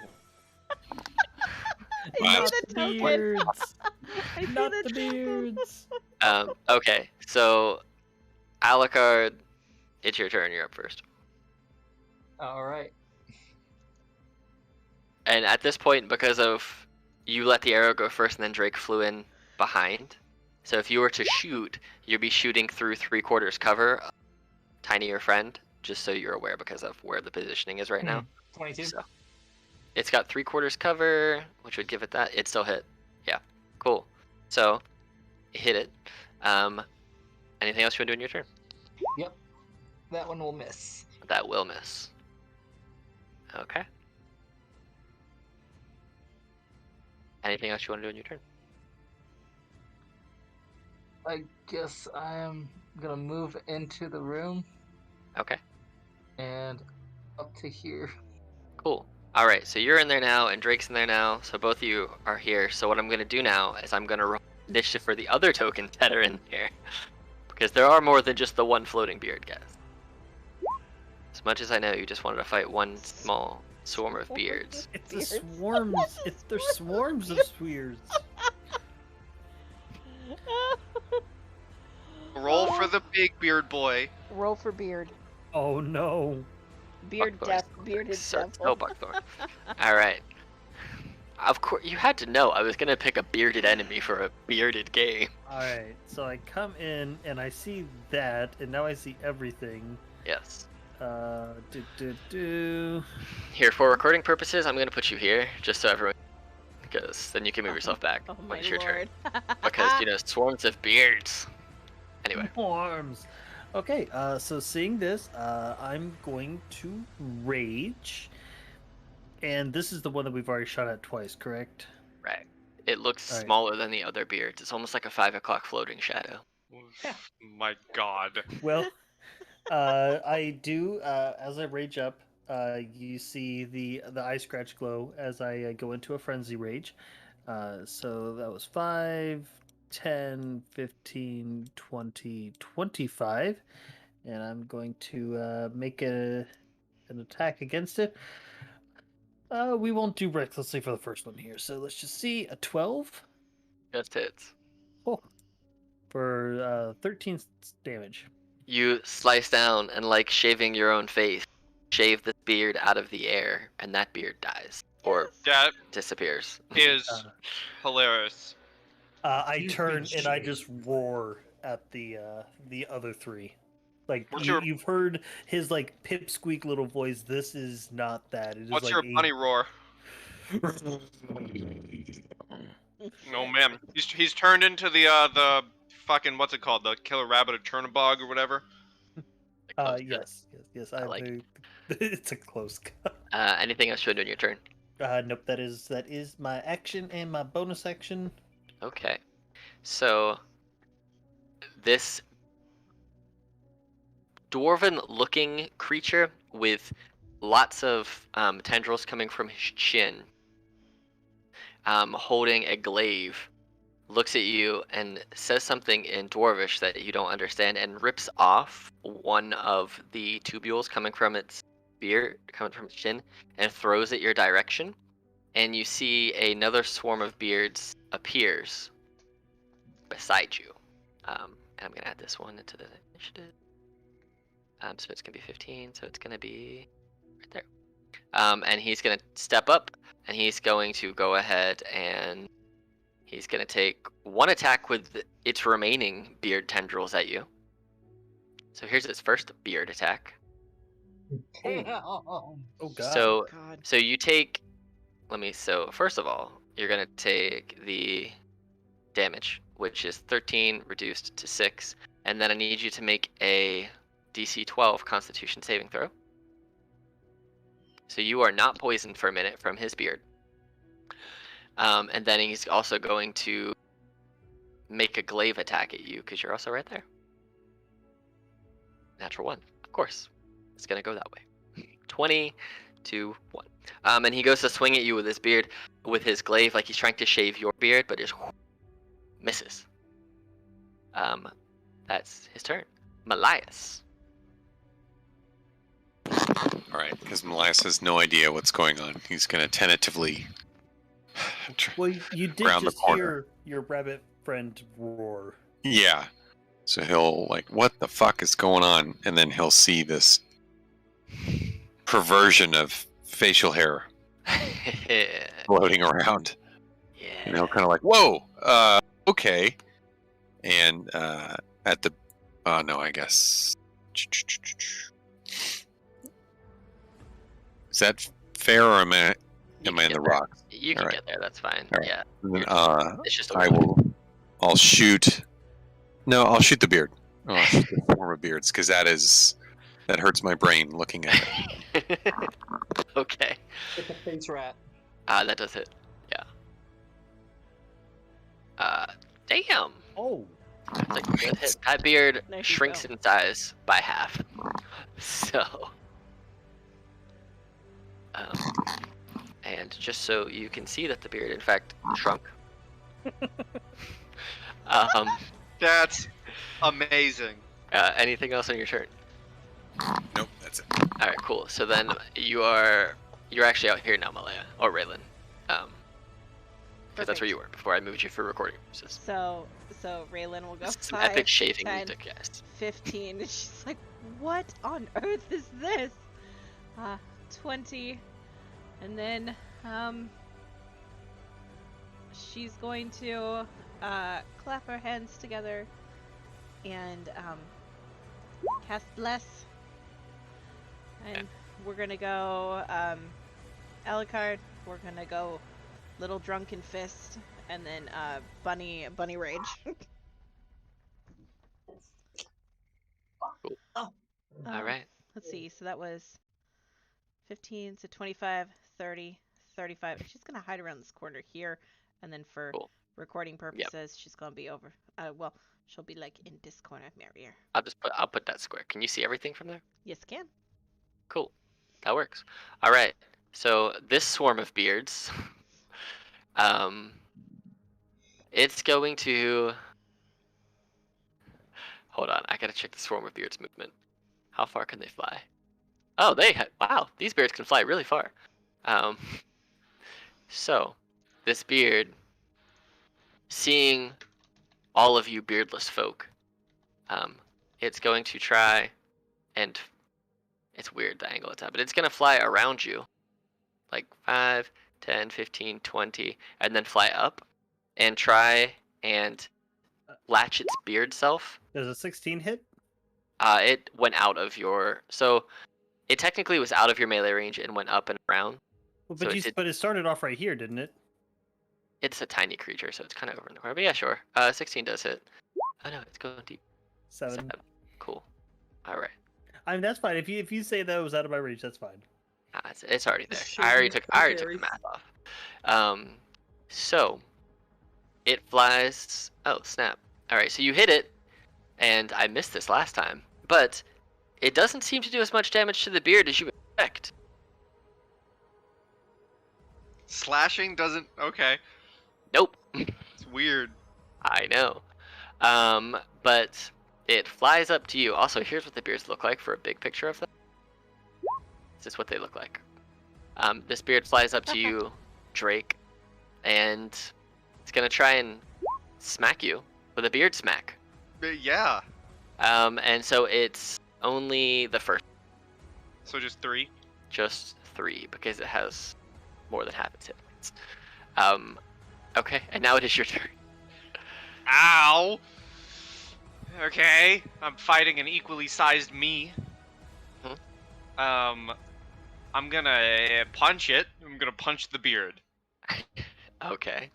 Wow. I see the token. Beards, I see not the the token. beards. Okay, so Alucard, it's your turn. You're up first. All right. And at this point, because of you let the arrow go first, and then Drake flew in behind. So if you were to shoot, you'd be shooting through 3/4 cover, Tiny your friend, just so you're aware because of where the positioning is right now. 22. So it's got 3/4 cover, which would give it that. It still hit. Yeah, cool. So hit it. Anything else you want to do in your turn? Yep. That one will miss. That will miss. Okay. Anything else you want to do in your turn? I guess I'm gonna move into the room Okay. and up to here. Cool. All right, so you're in there now, and Drake's in there now, so both of you are here. So what I'm going to do now is I'm going to roll initiative for the other tokens that are in there. Because there are more than just the one floating beard, guys. As much as I know you just wanted to fight one small swarm of beards. It's the swarms. There's swarms of beards. Roll for the big beard boy. Roll for beard. Oh no. Beard Buckthorn's death. Bearded so devil. Buckthorn. All right. Of course, you had to know I was gonna pick a bearded enemy for a bearded game. Alright, so I come in and I see that, and now I see everything. Yes. Do. Here, for recording purposes, I'm gonna put you here, just so everyone, because then you can move yourself back Oh when my it's your turn. lord. Because swarms of beards. Anyway, Swarms. Okay, so seeing this, I'm going to rage. And this is the one that we've already shot at twice, correct? right. It looks All right. smaller than the other beards. It's almost like a 5 o'clock floating shadow. My god. Well, I do, as I rage up, you see the eye scratch glow as I go into a frenzy rage. So that was 5, 10, 15, 20, 25. And I'm going to make an attack against it. We won't do recklessly for the first one here. So let's just see. A 12 Just hits. for 13 damage. You slice down and, like shaving your own face, shave the beard out of the air, and that beard dies. Or That disappears. is Uh, hilarious. I You've turn been and I shaved. just roar at the other three. Like What's your- you've heard his like pipsqueak little voice. This is not that. It is What's like your a- bunny roar? No man, he's turned into the fucking what's it called? The killer rabbit of Chernobog or whatever. yes. I like It's a close cut. Anything else you want to do in your turn? Nope. That is my action and my bonus action. Okay. So, this dwarven-looking creature with lots of tendrils coming from his chin, holding a glaive, looks at you and says something in Dwarvish that you don't understand, and rips off one of the tubules coming from its beard, coming from its chin, and throws it your direction. And you see another swarm of beards appears beside you. And I'm gonna add this one into the initiative. So it's gonna be 15. So it's gonna be right there. And he's gonna step up, and he's going to go ahead and he's gonna take one attack with its remaining beard tendrils at you. So here's its first beard attack. Oh god. So God. so you take. So first of all, you're gonna take the damage, which is 13 reduced to 6, and then I need you to make a DC 12 Constitution saving throw. So you are not poisoned for a minute from his beard. And then he's also going to make a glaive attack at you because you're also right there. Natural 1, of course. It's gonna go that way. 20 to 1. And he goes to swing at you with his beard, with his glaive, like he's trying to shave your beard, but just misses. That's his turn. Malias. All right, because Malias has no idea what's going on. He's going to tentatively. Well, you did Around the just corner. hear your rabbit friend roar. Yeah. So he'll, like, what the fuck is going on? And then he'll see this perversion of facial hair Yeah. floating around. And he'll kind of like, whoa, okay. And at the, no, I guess. Is that fair, or am I in the rocks? You can Alright. get there, that's fine. Alright. Yeah. And then, It's just a I will. I'll shoot. No, I'll shoot the beard. Oh, I'll shoot the form of beards, because that hurts my brain looking at it. Okay. It's a face rat. That does hit. Yeah. Damn. Oh. That's a good hit. That beard Nice shrinks go. in size by half. So. And just so you can see that the beard, in fact, shrunk. That's amazing. Anything else on your turn? Nope, that's it. All right, cool. So then you're actually out here now, Malaya, or Raylan, because that's where you were before I moved you for recording purposes. So Raylan will go This is some 5, epic shaving 10, music, guys. 15, and she's like, what on earth is this? 20, and then, she's going to, clap her hands together and, cast Bless. And we're gonna go, Alucard, we're gonna go Little Drunken Fist, and then, Bunny Rage. All right. Let's see, so that was 15, so 25, 30, 35. She's gonna hide around this corner here, and then for Cool. recording purposes, she's gonna be over. Well, she'll be like in this corner of Marrier. I'll put that square. Can you see everything from there? Yes, can. Cool. That works. All right. So this swarm of beards, it's going to. Hold on. I gotta check the swarm of beards movement. How far can they fly? Oh, wow. These beards can fly really far. So this beard, seeing all of you beardless folk, it's going to try and. It's weird the angle it's at, but it's going to fly around you. Like 5, 10, 15, 20, and then fly up and try and latch its beard self. Does a 16 hit? It went out of your... So it technically was out of your melee range and went up and around. Well, So but it started off right here, didn't it? It's a tiny creature, so it's kind of over in the corner. But yeah, sure. 16 does hit. Oh no, it's going deep. 7. Cool. All right. I mean, that's fine. If you say that was out of my range, that's fine. It's already there. Sure, I already took the berries. math off. So it flies. Oh snap! All right, so you hit it, and I missed this last time, but it doesn't seem to do as much damage to the beard as you expect. Slashing doesn't. Okay, Nope. it's weird. I know. But it flies up to you. Also, here's what the beards look like for a big picture of them. This is what they look like. This beard flies up to you, Drake, and it's gonna try and smack you with a beard smack. Yeah. And so it's only the first, So just 3. just 3, because it has more than half its hit points. Okay, and now it is your turn. Ow. Okay, I'm fighting an equally sized me. I'm gonna punch it. I'm gonna punch the beard. Okay.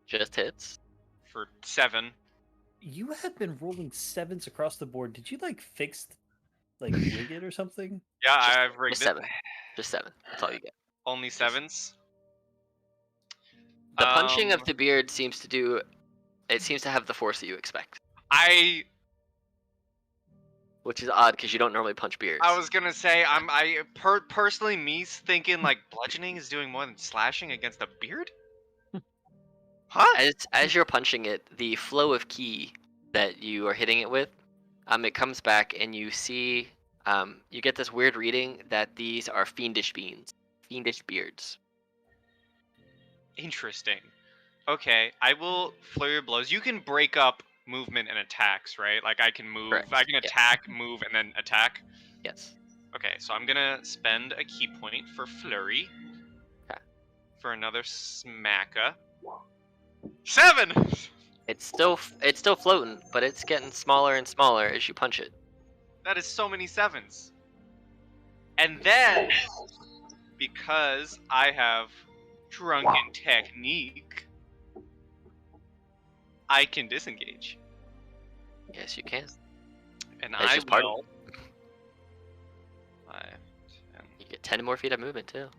Just hits. For 7. You have been rolling 7s across the board. Did you rig it or something? Yeah, Just- I've rigged Just it. 7. Just 7. That's all you get. Only 7s. The punching of Um, the beard seems to have the force that you expect, which is odd because you don't normally punch beards. I was gonna say personally me's thinking like bludgeoning is doing more than slashing against a beard. Huh? As you're punching it, the flow of ki that you are hitting it with, it comes back and you see, you get this weird reading that these are fiendish beards. Interesting. Okay, I will flurry of blows. You can break up movement and attacks, right? Like I can move, Correct, I can yeah. attack, move, and then attack. Yes. Okay, so I'm gonna spend a key point for flurry. Okay. For another smacka. 7. It's still floating, but it's getting smaller and smaller as you punch it. That is so many 7s. And then, because I have drunken technique, I can disengage. Yes, you can. And That's I just part of will. 5, 10. You get 10 more feet of movement too.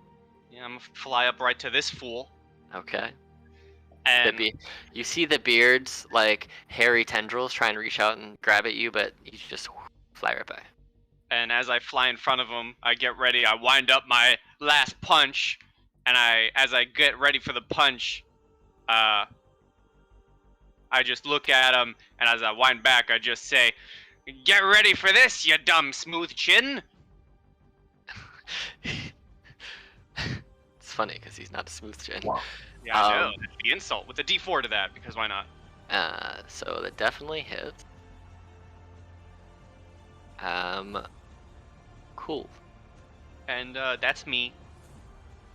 Yeah, I'm gonna fly up right to this fool. Okay. And You see the beards like hairy tendrils trying to reach out and grab at you, but you just fly right by. and as I fly in front of him, I get ready. I wind up my last punch, and as I get ready for the punch, I just look at him, and as I wind back, I just say, "Get ready for this, you dumb smooth chin." It's funny because he's not a smooth chin. Yeah, I know. That's the insult with a D4 to that, because why not? So that definitely hits. Cool. And that's me.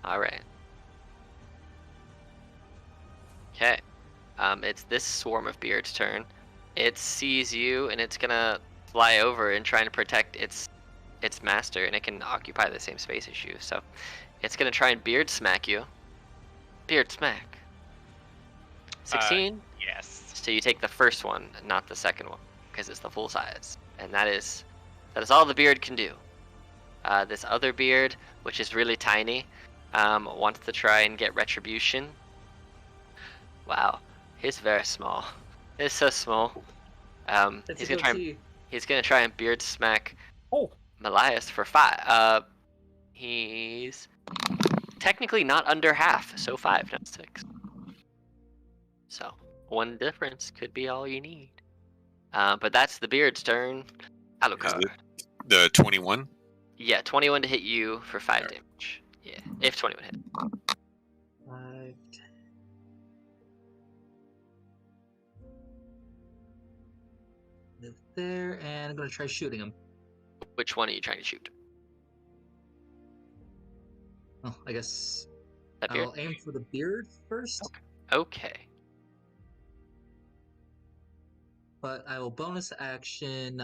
All right. Okay. It's this swarm of beards' turn. It sees you and it's gonna fly over and try to protect its master, and it can occupy the same space as you. So it's gonna try and beard smack you. Beard smack. 16. Yes. So you take the first one, not the second one, because it's the full size, and that is all the beard can do. This other beard, which is really tiny, wants to try and get retribution. Wow, he's very small. He's so small. He's gonna try and beard smack Melias for 5. He's technically not under half, so 5, not 6. So 1 difference could be all you need. But that's the beard's turn. Alucard. The 21. Yeah, 21 to hit you for 5 damage. Yeah, if 21 hit. 5, 10. There, and I'm gonna try shooting him. Which one are you trying to shoot? Oh, I guess That beard? I'll aim for the beard first, Okay. but I will bonus action.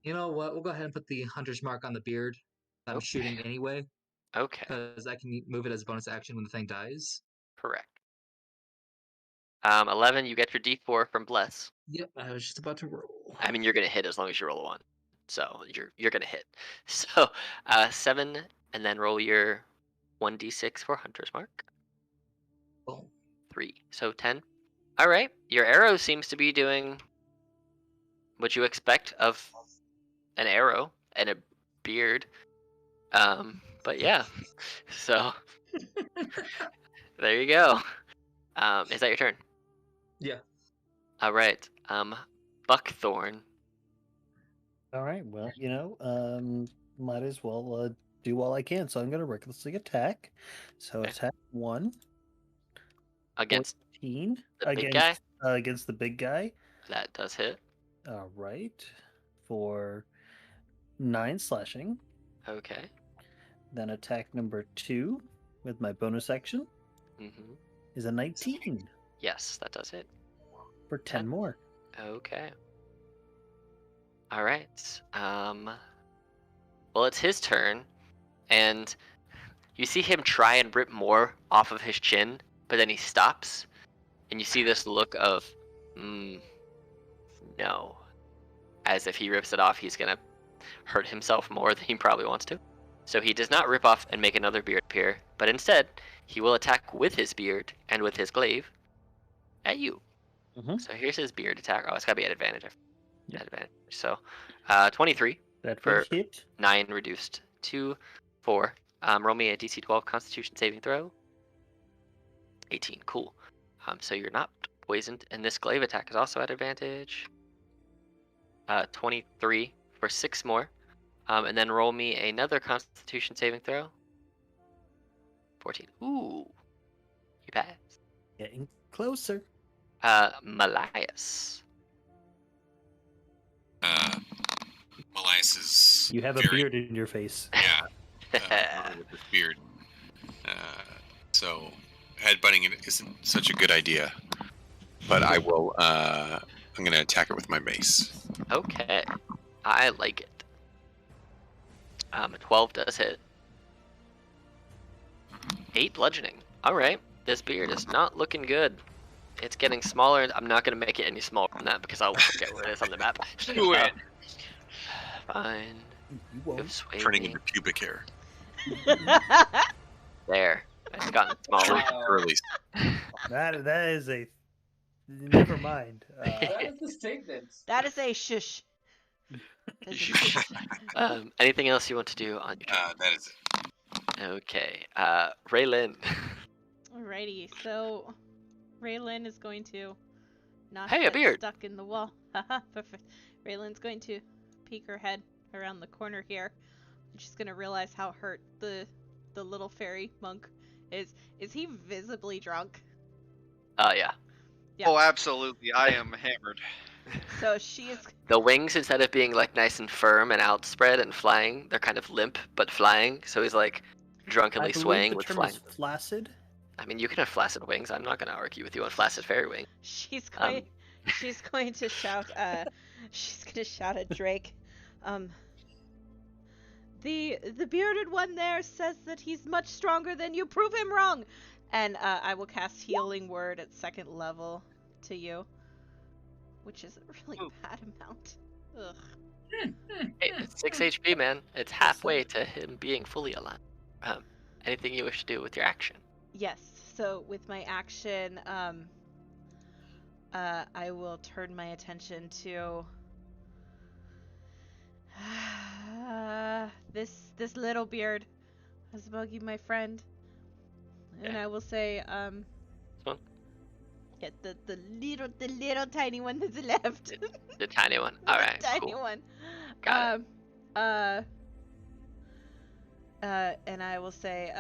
You know what? We'll go ahead and put the hunter's mark on the beard. I'm Okay. shooting anyway, Okay. because I can move it as a bonus action when the thing dies. Correct. 11, you get your D4 from Bless. Yep, I was just about to roll. I mean, you're gonna hit as long as you roll a 1. So you're gonna hit. So 7, and then roll your 1d6 for Hunter's Mark. Boom. 3. So 10. All right. Your arrow seems to be doing what you expect of an arrow and a beard. But yeah. So there you go. Is that your turn? Yeah. All right. Buckthorn. All right. Well, might as well do all I can. So I'm going to recklessly attack. So Okay. attack 1, Against 14 the big guy. against the big guy. That does hit. All right. For 9 slashing. Okay. Then attack number 2 with my bonus action is a 19 Yes, that does hit. for 10 more. Okay. All right. Well, it's his turn, and you see him try and rip more off of his chin, but then he stops, and you see this look of, no. As if he rips it off, he's gonna hurt himself more than he probably wants to. So he does not rip off and make another beard appear, but instead, he will attack with his beard and with his glaive at you. So here's his beard attack. Oh, it's gotta be at advantage. Yeah. At advantage. So, 23 That for would hit. 9 reduced to 4. Roll me a DC 12 Constitution saving throw. 18. Cool. So you're not poisoned, and this glaive attack is also at advantage. 23 for 6 more. And then roll me another Constitution saving throw. 14. Ooh. You pass. Getting closer. Malias. Malias is You have a very, beard in your face. yeah, with this beard. So headbutting it isn't such a good idea. But I will. I'm going to attack it with my mace. Okay. I like it. 12 does hit. 8 bludgeoning. Alright. This beard is not looking good. It's getting smaller. I'm not going to make it any smaller than that because I'll forget where it is on the map. Do it. Fine. You won't. Sway Turning me. into pubic hair. There. It's gotten smaller. Curly. That is a. Never mind. That is the statement. That is a shush. That is a shush. Anything else you want to do on your turn? That is it. Okay. Raylin. Alrighty, so Raylin is going to not Hey, a get beard. stuck in the wall. Haha, perfect. Raylan's going to peek her head around the corner here. And she's gonna realize how hurt the little fairy monk is. Is he visibly drunk? Yeah. Yeah. Oh, absolutely. I am hammered. So she is. The wings, instead of being like nice and firm and outspread and flying, they're kind of limp but flying. So he's like drunkenly I believe swaying the with term flying. is flaccid. I mean, you can have flaccid wings. I'm not going to argue with you on flaccid fairy wing. She's going. She's going to shout. She's going to shout at Drake. The bearded one there says that he's much stronger than you. Prove him wrong. And I will cast Healing Word at 2nd level to you, which is a really bad amount. Ugh. Hey, it's 6 HP, man. It's halfway to him being fully alive. Anything you wish to do with your action? Yes. So with my action, I will turn my attention to this little beard. Husbuggy, my friend. And Yeah. I will say, one? Yeah, the little tiny one that's left. The tiny one. The All right. tiny Cool. one. Got And I will say,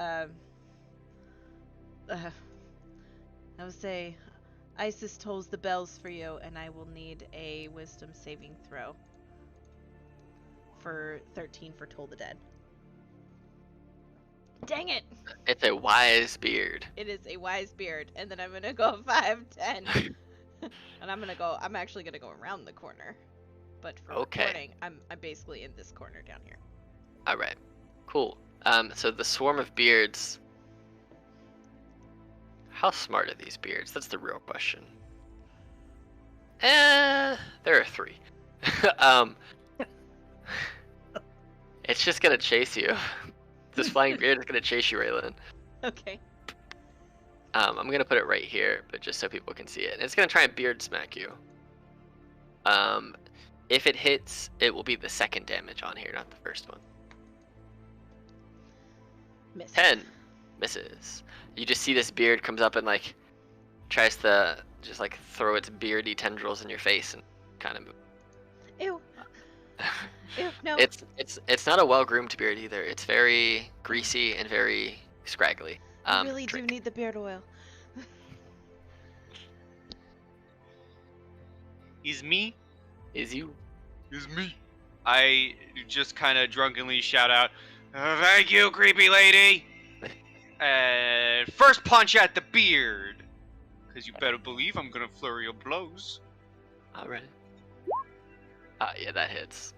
Isis tolls the bells for you, and I will need a wisdom saving throw for 13 for Toll the Dead. Dang it! It's a wise beard. It is a wise beard, and then I'm gonna go 5, 10, and I'm actually gonna go around the corner. But for Okay. recording, I'm basically in this corner down here. All right. Cool. So the swarm of beards. How smart are these beards? That's the real question. There are 3. It's just gonna chase you This flying beard is gonna chase you, Raylan. Okay. I'm gonna put it right here, but just so people can see it. And it's gonna try and beard smack you. If it hits, it will be the second damage on here, not the first one. Miss. 10 misses. You just see this beard comes up and like tries to just like throw its beardy tendrils in your face and kind of move. Ew. Ew. No. It's not a well-groomed beard either. It's very greasy and very scraggly. I really drink. do need the beard oil. Is me? Is you? Is me. I just kind of drunkenly shout out, "Thank you, creepy lady!" And first punch at the beard. Because you better believe I'm going to flurry of blows. Alright. Yeah, that hits.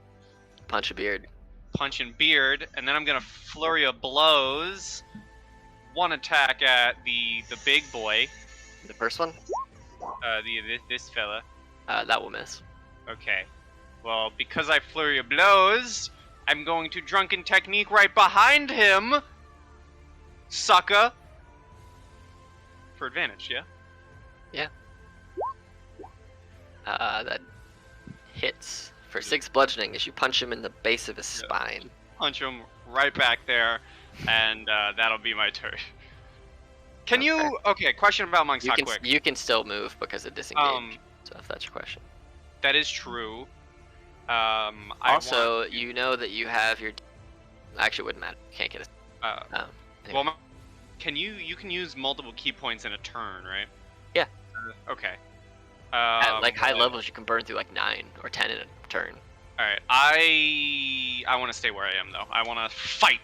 Punch a beard. Punch and beard, and then I'm going to flurry of blows. One attack at the big boy. The first one? This fella. That will miss. Okay. Well, because I flurry of blows, I'm going to drunken technique right behind him. Sucker. For advantage, yeah? That hits for 6 bludgeoning as you punch him in the base of his spine. Punch him right back there, and that'll be my turn. Can you... Okay, question about monks, not quick. You can still move because of disengage, so if that's your question. That is true. Also, you know that you have your... Actually, it wouldn't matter. You can't get it. Anyway. Well, you can use multiple key points in a turn, right? Yeah. Okay. At like high levels, you can burn through like 9 or 10 in a turn. All right. I want to stay where I am though. I want to fight.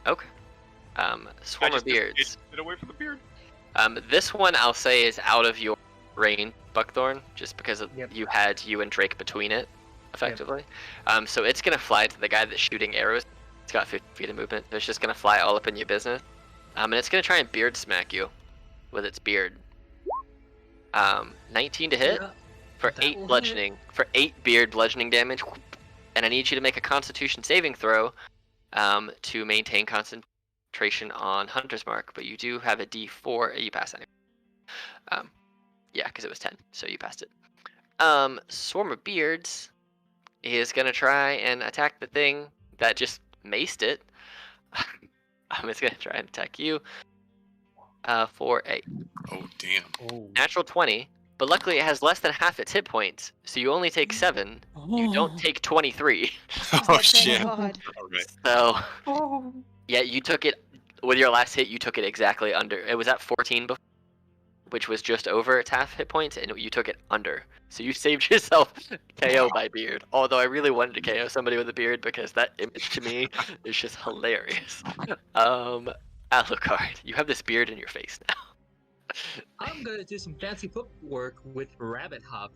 Okay. Swarm of beards. Get away from the beard. This one I'll say is out of your range, Buckthorn, just because of you had you and Drake between it, effectively. So it's gonna fly to the guy that's shooting arrows. It's got 50 feet of movement. It's just gonna fly all up in your business. And it's gonna try and beard smack you with its beard. 19 to hit for 8 bludgeoning, for 8 beard bludgeoning damage. And I need you to make a Constitution saving throw to maintain concentration on Hunter's Mark. But you do have a D4. You pass anyway. Yeah, because it was 10, so you passed it. Swarm of Beards is gonna try and attack the thing that just maced it. It's gonna try and attack you for a natural 20, but luckily it has less than half its hit points, so you only take 7. You don't take 23. Oh shit! So yeah, you took it with your last hit. You took it exactly under. It was at 14 before, which was just over its half hit points, and you took it under. So you saved yourself KO by beard. Although I really wanted to KO somebody with a beard because that image to me is just hilarious. Alucard, you have this beard in your face now. I'm gonna do some fancy footwork with Rabbit Hop.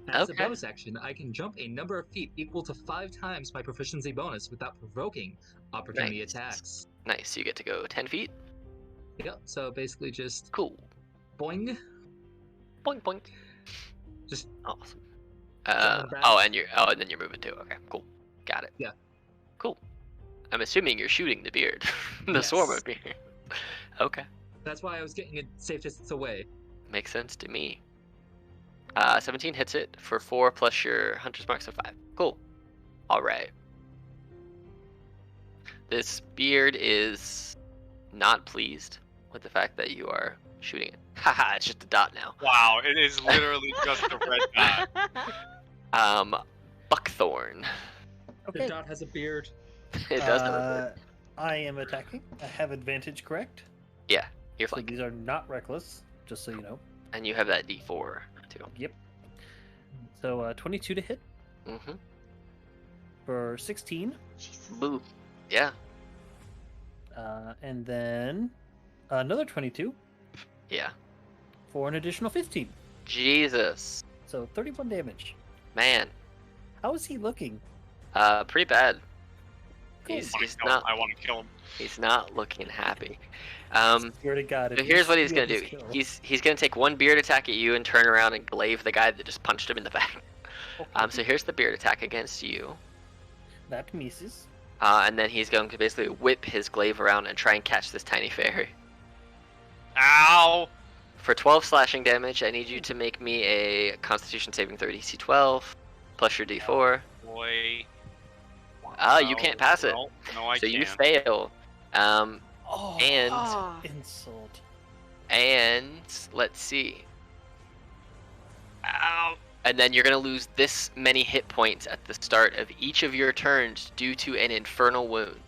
As a bonus action, I can jump a number of feet equal to 5 times my proficiency bonus without provoking opportunity attacks. Nice, you get to go 10 feet. Yep, so basically just Cool. boing. Boink boink. Just awesome. and then you're moving too. Okay, cool. Got it. Yeah. Cool. I'm assuming you're shooting the beard. The swarm of beard. Okay. That's why I was getting it safe distance away. Makes sense to me. 17 hits it for 4 plus your Hunter's Mark, so 5. Cool. Alright. This beard is not pleased with the fact that you are shooting it. Haha, it's just a dot now. Wow, it is literally just a red dot. Buckthorn. Okay. The dot has a beard. It does have a beard. I am attacking. I have advantage, correct? Yeah, you're So flanking. these are not reckless, just so you know. And you have that D4 too. Yep. So 22 to hit Mm-hmm. for 16. Jesus. Boo. Yeah. And then another 22 Yeah. for an additional 15. Jesus. So 31 damage. Man. How is he looking? Pretty bad. Cool. I want to kill him. He's not looking happy. Swear to God. So here's what he's gonna do. He's gonna take 1 beard attack at you and turn around and glaive the guy that just punched him in the back. So here's the beard attack against you. That misses. And then he's going to basically whip his glaive around and try and catch this tiny fairy. Ow! For 12 slashing damage, I need you to make me a Constitution saving throw DC 12 plus your D4. Boy. You can't pass it. No, I So can't. you fail. And Insult. let's see. Ow! And then you're going to lose this many hit points at the start of each of your turns due to an infernal wound.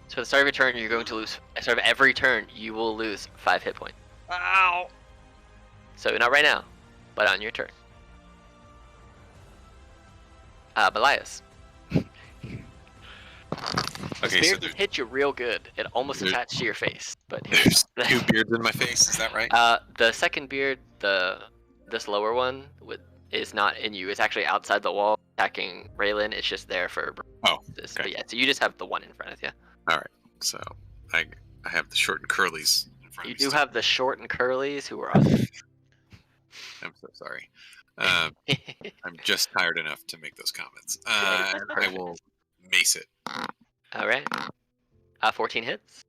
So at the start of your turn, you're going to lose. At the start of every turn, you will lose 5 hit points. Ow! So not right now, but on your turn. Belias. The Okay, so spear hit you real good. It almost there's- attached to your face, but there's 2 beards in my face. Is that right? the second beard, this lower one is not in you. It's actually outside the wall attacking Raylan. It's just there for this. Okay. But yeah, so you just have the one in front of you. So I have the short and curlies in front You of me. do still. have the short and curlies who are on. I'm so sorry. I'm just tired enough to make those comments. I will mace it. All right. 14 hits.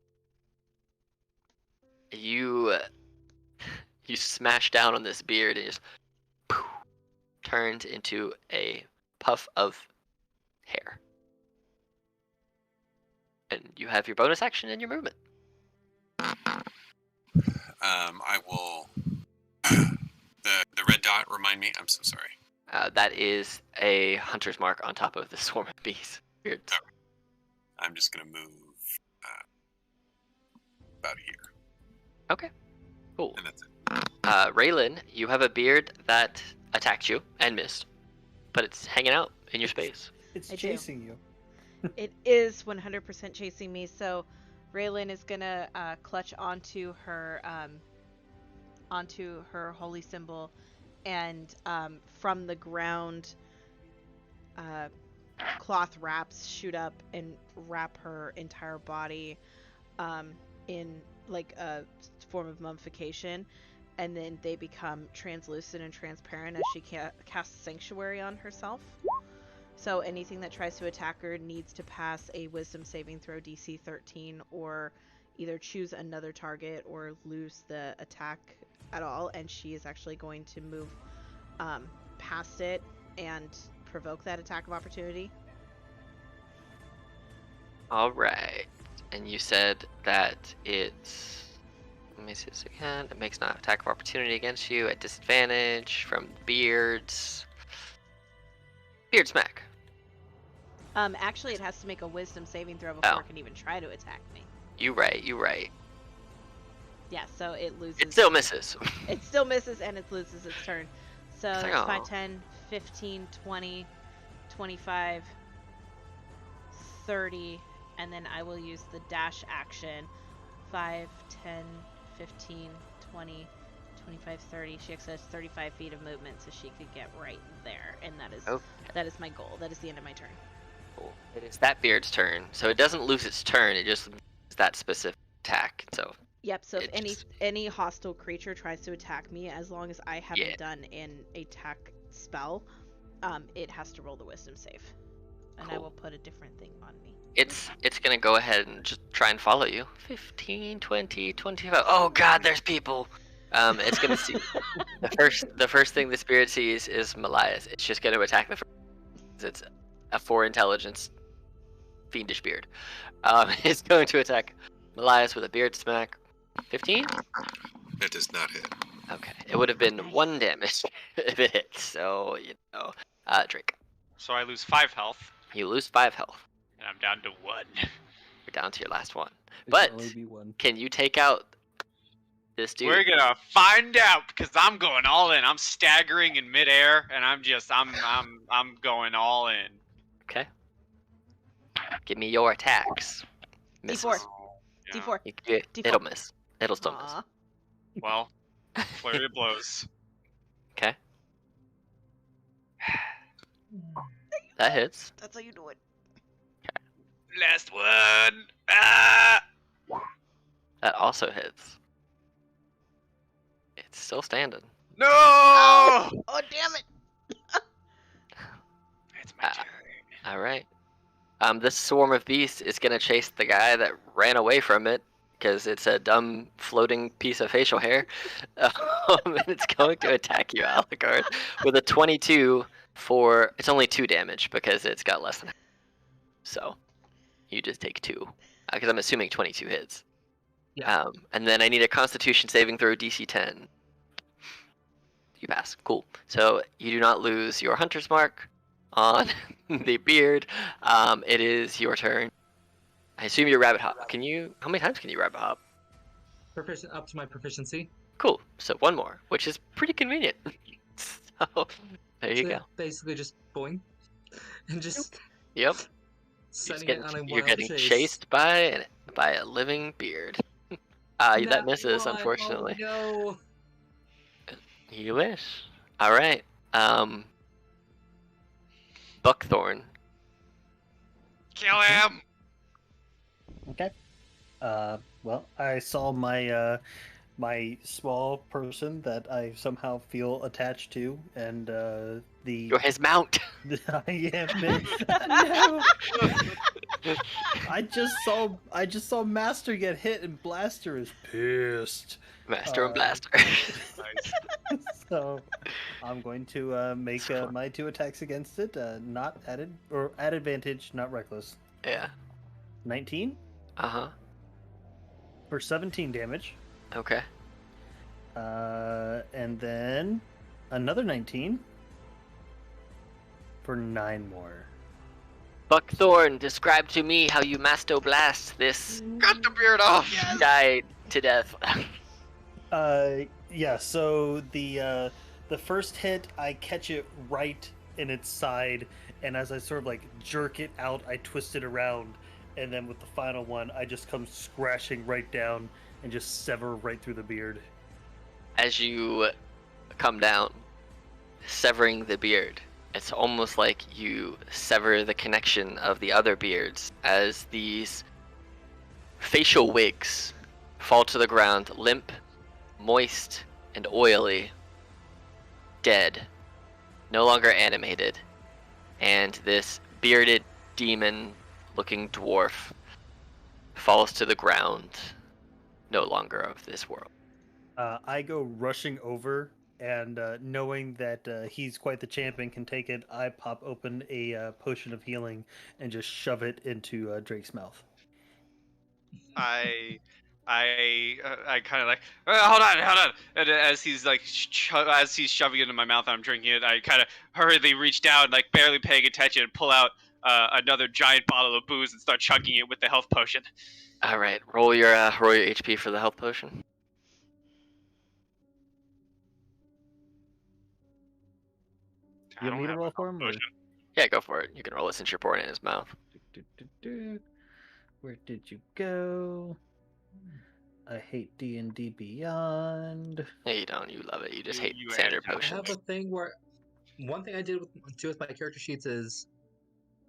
You smash down on this beard and just turns into a puff of hair. And you have your bonus action and your movement. I will. The red dot. Remind me. I'm so sorry. That is a hunter's mark on top of the swarm of bees. Weird. I'm just gonna move about here, Okay. Cool. and that's it. Raylan, you have a beard that attacked you and missed, but it's hanging out in your space. It's I do. chasing you. It is 100% chasing me, so Raylan is gonna clutch onto her holy symbol, and from the ground, cloth wraps shoot up and wrap her entire body in like a form of mummification, and then they become translucent and transparent as she casts Sanctuary on herself. So anything that tries to attack her needs to pass a Wisdom saving throw DC 13, or either choose another target or lose the attack at all, and she is actually going to move past it and provoke that attack of opportunity. All right. And you said that it's. Let me see this again. It makes an attack of opportunity against you at disadvantage from beards. Beard smack. Actually, it has to make a Wisdom saving throw before it can even try to attack me. You right. Yeah, so it loses. It still misses. It still misses, and it loses its turn. So It's like, it's aw. 5, 10, 15, 20, 25, 30, and then I will use the dash action. 5, 10, 15, 20, 25, 30. She actually has 35 feet of movement, so she could get right there. And Okay. that is my goal. That is the end of my turn. Cool. It is that beard's turn, so it doesn't lose its turn. It just loses that specific attack. So Yep, so if It any just- any hostile creature tries to attack me, as long as I haven't Yeah. done an attack spell, it has to roll the wisdom save. And I Cool. will put a different thing on me. it's gonna go ahead and just try and follow you. 15, 20, 25. Oh God, there's people. It's gonna see the first thing the spirit sees is Malias. It's just gonna attack the first. It's a 4 intelligence fiendish beard. It's going to attack Malias with a beard smack. 15. That does not hit. Okay, it would have been 1 damage if it hits. So Drake, So I lose 5 health, you lose 5 health. and I'm down to 1. You're down to your last one. It But can only be one. can you take out this dude? We're gonna find out because I'm going all in. I'm staggering in midair, and I'm going all in. Okay. Give me your attacks. Misses. D4. Yeah. D4. You- D4. It'll miss. It'll still miss. Aw. Well, flurry of blows. Okay. That hits. That's how you do it. Last one. Ah! That also hits. It's still standing. No! Oh, damn it! It's my Ah. turn. All right. This swarm of beasts is gonna chase the guy that ran away from it because it's a dumb floating piece of facial hair, and it's going to attack you, Alucard, with a 22 for. It's only 2 damage because it's got less than. So, you just take 2 because I'm assuming 22 hits. Yeah. And then I need a Constitution saving throw DC 10. You pass. Cool. So you do not lose your hunter's mark on the beard. It is your turn. I assume you rabbit hop. Can you? How many times can you rabbit hop? Proficient up to my proficiency. Cool. So 1 more, which is pretty convenient. So there you So go. basically just boing. And just Yep. sending it on a You're wild getting chase. chased by a living beard. That Nat misses, one. unfortunately. Oh, no. You wish. All right. Buckthorn. Kill him! Okay. Well, I saw my my small person that I somehow feel attached to, and the You're his mount. I am. No. I just saw Master get hit, and Blaster is pissed. Master and Blaster. Nice. So I'm going to make my 2 attacks against it, not added or at advantage, not reckless. Yeah. 19 Uh-huh. for 17 damage, Okay. and then another 19 for 9 more. Buckthorn, describe to me how you Masto Blast this Cut the beard off! guy to death. Yeah. So the first hit, I catch it right in its side, and as I sort of like jerk it out, I twist it around, and then with the final one, I just come scratching right down and just sever right through the beard. As you come down, severing the beard, it's almost like you sever the connection of the other beards as these facial wigs fall to the ground, limp, moist, and oily, dead, no longer animated, and this bearded demon-looking dwarf falls to the ground, no longer of this world. I go rushing over, and knowing that he's quite the champion, can take it, I pop open a potion of healing and just shove it into Drake's mouth. I kind of like, hold on, and as he's like, as he's shoving it into my mouth, and I'm drinking it. I kind of hurriedly reach down, like barely paying attention, and pull out another giant bottle of booze and start chugging it with the health potion. All right, roll your HP for the health potion. I You don't want me to have roll a for health him? Or... potion. Yeah, go for it. You can roll it since you're pouring it in his mouth. Where did you go? I hate D&D Beyond. Yeah, you don't. You love it. You just hate You standard added- I have potions. a thing where one thing I did with my character sheets is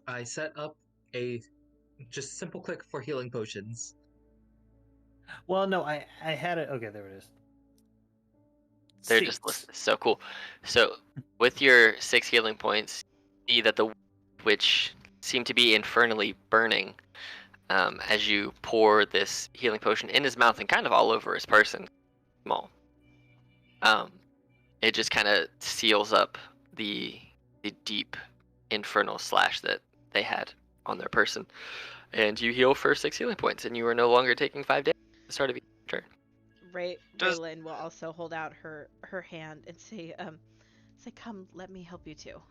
I set up a just simple click for healing potions. Well, no, I had it. Okay, there it is. They're just listed. So cool. So with your 6 healing points, you see that the witch seem to be infernally burning as you pour this healing potion in his mouth and kind of all over his person. Small. It just kind of seals up the deep infernal slash that they had on their person. And you heal for 6 healing points, and you are no longer taking 5 damage at the start of each turn. Does- Raylan will also hold out her hand and say, come, let me help you too.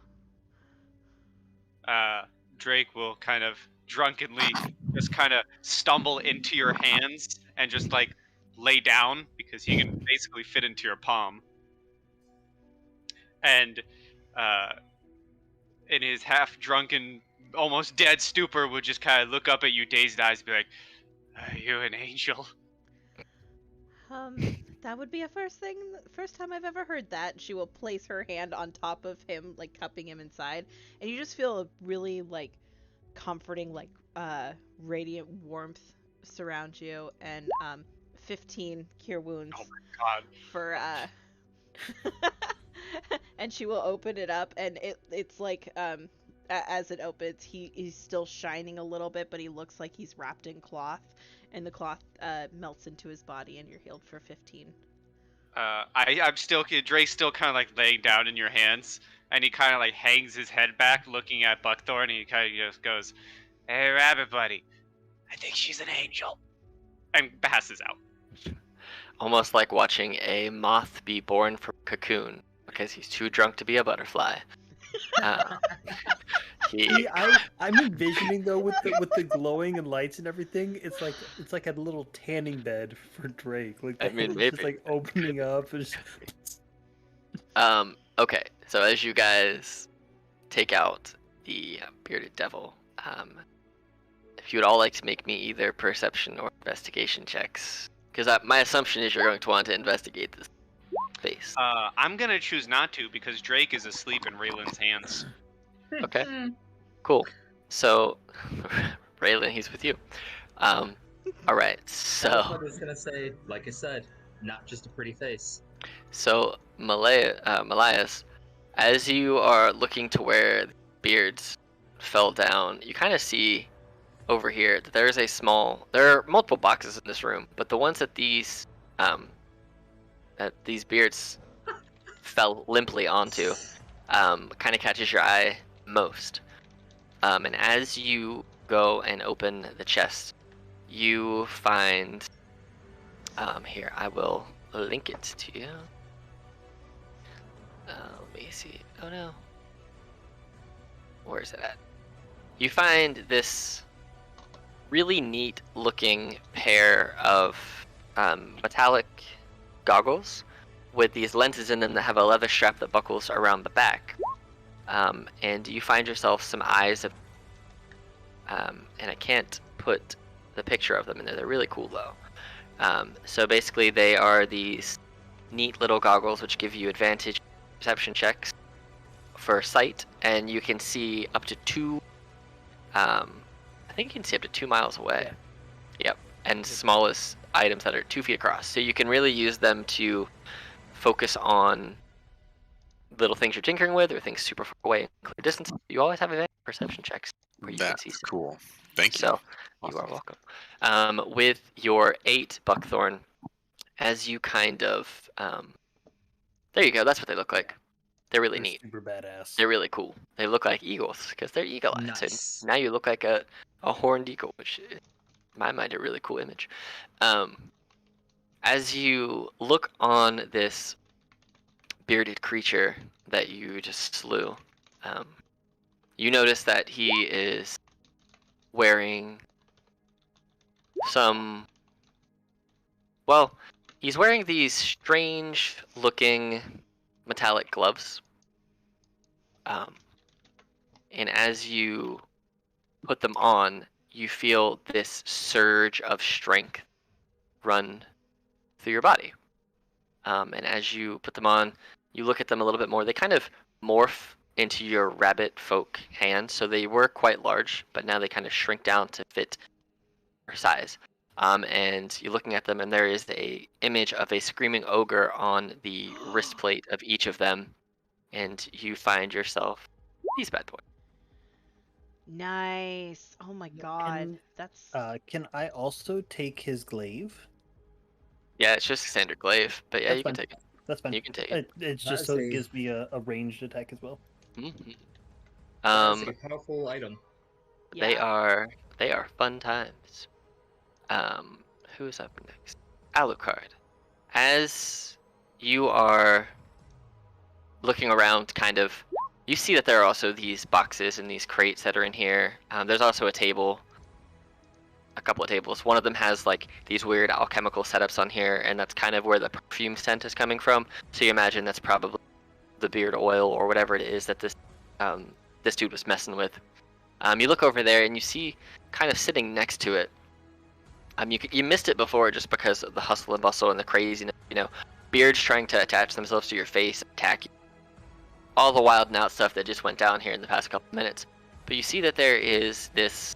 Drake will kind of drunkenly just kind of stumble into your hands and just like lay down because he can basically fit into your palm. And in his half drunken, almost dead stupor, would just kind of look up at you, dazed eyes, and be like, "Are you an angel?" That would be a first time I've ever heard that. She will place her hand on top of him, like cupping him inside, and you just feel a really like comforting, like radiant warmth surround you, and 15 cure wounds Oh my god. for and she will open it up, and it's like as it opens, he's still shining a little bit, but he looks like he's wrapped in cloth, and the cloth melts into his body, and you're healed for 15. I'm still, Drake's still kind of like laying down in your hands, and he kind of like hangs his head back, looking at Buckthorn, and he kind of just goes, "Hey, Rabbit Buddy, I think she's an angel," and passes out. Almost like watching a moth be born from a cocoon because he's too drunk to be a butterfly. See, I'm envisioning though with the glowing and lights and everything. It's like a little tanning bed for Drake. Like I mean, it's maybe. just like opening up. And just... Okay, so as you guys take out the bearded devil, if you would all like to make me either perception or investigation checks, because my assumption is you're going to want to investigate this face. I'm gonna choose not to because Drake is asleep in Raylan's hands. Okay, cool. So, Raylan, he's with you. All right, so. That's what I was gonna say. Like I said, not just a pretty face. So, Malias, as you are looking to where the beards fell down, you kind of see over here that there are multiple boxes in this room, but the ones that these beards fell limply onto kind of catches your eye most. And as you go and open the chest, you find here, I will link it to you. Let me see. Oh no. Where is it at? You find this really neat looking pair of metallic goggles with these lenses in them that have a leather strap that buckles around the back. And you find yourself some eyes of and I can't put the picture of them in there. They're really cool though. So basically they are these neat little goggles which give you advantage perception checks for sight, and you can see up to 2 I think you can see up to 2 miles away. Yep. And smallest items that are 2 feet across. So you can really use them to focus on little things you're tinkering with or things super far away in clear distance. You always have advantage perception checks where you can see That's stuff. cool. Thank you. So you are welcome. With your 8 buckthorn, as you kind of there you go. That's what they look like. They're really neat. Super badass. They're really cool. They look like eagles because they're eagle-eyed. Nice. So now you look like a horned eagle, which is, in my mind, a really cool image. As you look on this bearded creature that you just slew, you notice that he is wearing some. Well, he's wearing these strange-looking metallic gloves. And as you put them on, you feel this surge of strength run through your body. And as you put them on, you look at them a little bit more. They kind of morph into your rabbit folk hands. So they were quite large, but now they kind of shrink down to fit your size. And you're looking at them, and there is a image of a screaming ogre on the wrist plate of each of them. And you find yourself these bad boys. Nice. Oh my god. That's Can I also take his glaive? Yeah, it's just a standard glaive, but yeah, That's you can fine. take it. That's fine. You can take it. It's That just is so a- it gives me a ranged attack as well. Mhm. That's a powerful item. They yeah. are fun times. Who's up next? Alucard. As you are looking around, kind of, you see that there are also these boxes and these crates that are in here. There's also a table, a couple of tables. One of them has like these weird alchemical setups on here, and that's kind of where the perfume scent is coming from. So you imagine that's probably the beard oil or whatever it is that this dude was messing with. You look over there and you see, kind of sitting next to it. You missed it before just because of the hustle and bustle and the craziness. You know, beards trying to attach themselves to your face, attack you. All the wild and out stuff that just went down here in the past couple minutes. But you see that there is this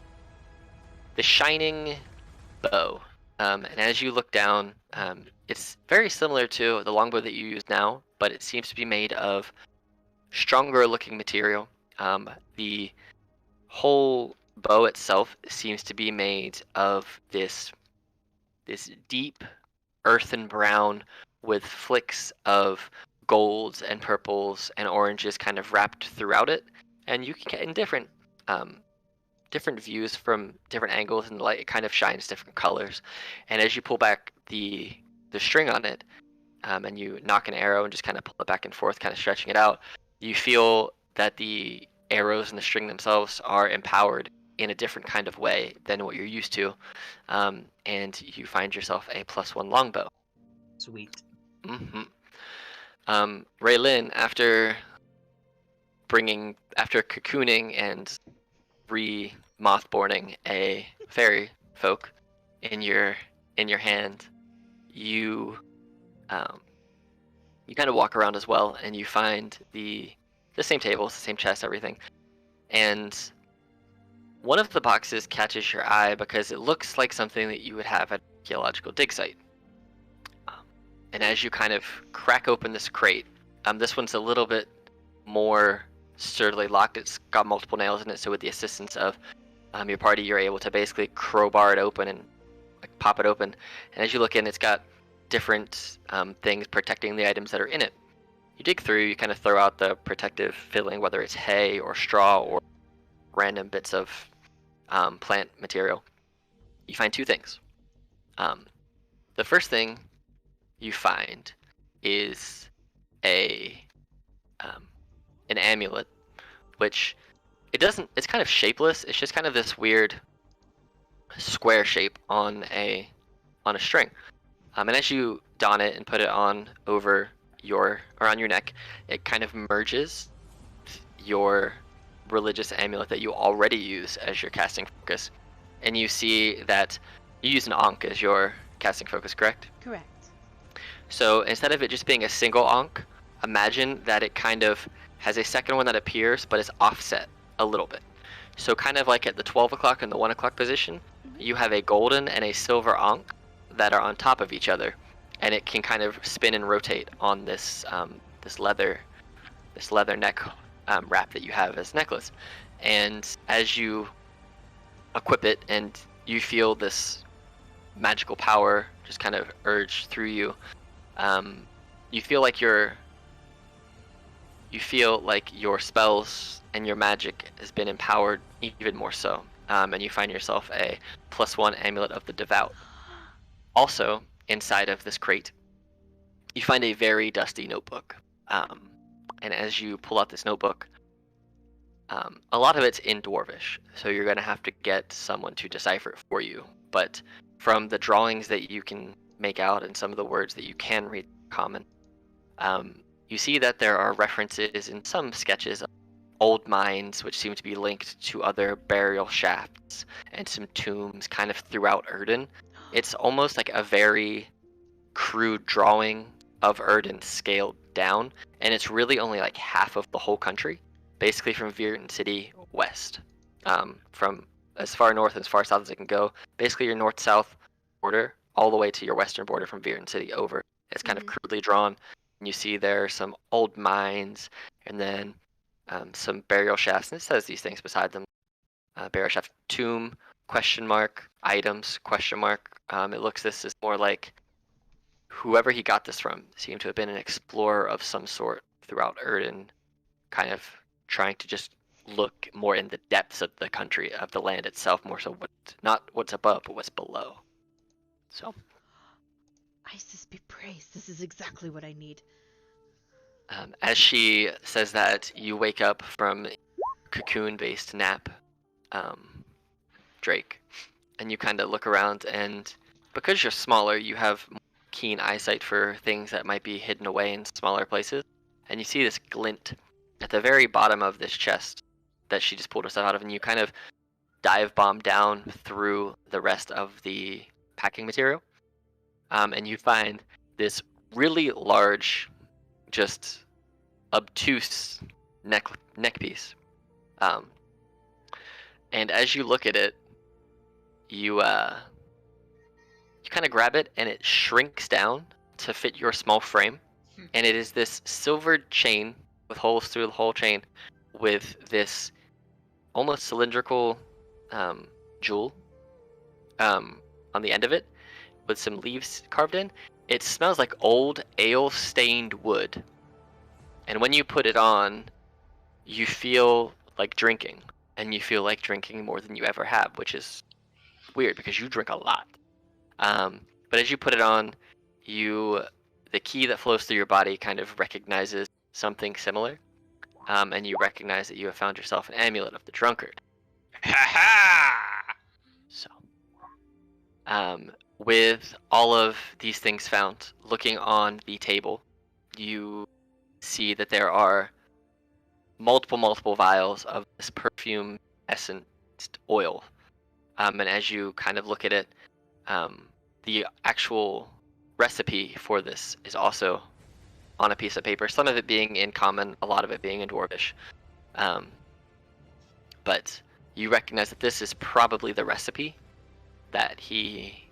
shining bow. And as you look down, it's very similar to the longbow that you use now, but it seems to be made of stronger looking material. The whole bow itself seems to be made of this deep earthen brown with flicks of golds and purples and oranges kind of wrapped throughout it, and you can get in different views from different angles, and the light kind of shines different colors. And as you pull back the string on it, and you knock an arrow and just kind of pull it back and forth, kind of stretching it out, you feel that the arrows and the string themselves are empowered in a different kind of way than what you're used to, and you find yourself a +1 longbow. Sweet. Mm-hmm. Raylin, after cocooning and re-mothborning a fairy folk in your hand, you kind of walk around as well, and you find the same tables, the same chest, everything. And one of the boxes catches your eye because it looks like something that you would have at an archaeological dig site. And as you kind of crack open this crate, this one's a little bit more sturdily locked. It's got multiple nails in it, so with the assistance of your party, you're able to basically crowbar it open and like pop it open. And as you look in, it's got different things protecting the items that are in it. You dig through, you kind of throw out the protective filling, whether it's hay or straw or random bits of plant material. You find two things. The first thing you find is an amulet, which it's kind of shapeless. It's just kind of this weird square shape on a string. And as you don it and put it on over on your neck, it kind of merges your religious amulet that you already use as your casting focus. And you see that you use an Ankh as your casting focus, correct? Correct. So instead of it just being a single Ankh, imagine that it kind of has a second one that appears, but it's offset a little bit. So kind of like at the 12 o'clock and the 1 o'clock position, you have a golden and a silver Ankh that are on top of each other, and it can kind of spin and rotate on this leather neck wrap that you have as necklace. And as you equip it and you feel this magical power just kind of urge through you, you feel like your spells and your magic has been empowered even more so, and you find yourself a +1 amulet of the devout. Also, inside of this crate, you find a very dusty notebook, and as you pull out this notebook, a lot of it's in Dwarvish, so you're going to have to get someone to decipher it for you. But from the drawings that you can make out and some of the words that you can read common, you see that there are references in some sketches of old mines which seem to be linked to other burial shafts and some tombs kind of throughout Erden. It's almost like a very crude drawing of Erden scaled down, and it's really only like half of the whole country, basically from Virden City west, from as far north and as far south as it can go. Basically your north-south border all the way to your western border from Virden City over. It's kind of crudely drawn, and you see there are some old mines, and then some burial shafts, and it says these things beside them. Burial shaft, tomb, ? Items, ? It looks this is more like whoever he got this from seemed to have been an explorer of some sort throughout Erden, kind of trying to just look more in the depths of the country, of the land itself, more so not what's above, but what's below. So, Isis be praised. This is exactly what I need. as she says that, you wake up from cocoon-based nap, Drake, and you kind of look around, and because you're smaller, you have keen eyesight for things that might be hidden away in smaller places, and you see this glint at the very bottom of this chest that she just pulled herself out of, and you kind of dive bomb down through the rest of the packing material, and you find this really large, just obtuse neck piece, and as you look at it, you kind of grab it, and it shrinks down to fit your small frame, and it is this silvered chain with holes through the whole chain with this almost cylindrical jewel on the end of it with some leaves carved in. It smells like old ale-stained wood. And when you put it on, you feel like drinking. And you feel like drinking more than you ever have, which is weird because you drink a lot. But as you put it on, the ki that flows through your body kind of recognizes something similar. And you recognize that you have found yourself an amulet of the drunkard. Ha ha! So, with all of these things found, looking on the table, you see that there are multiple vials of this perfume essenced oil. And as you kind of look at it, the actual recipe for this is also on a piece of paper, some of it being in common, a lot of it being in Dwarvish. But you recognize that this is probably the recipe that he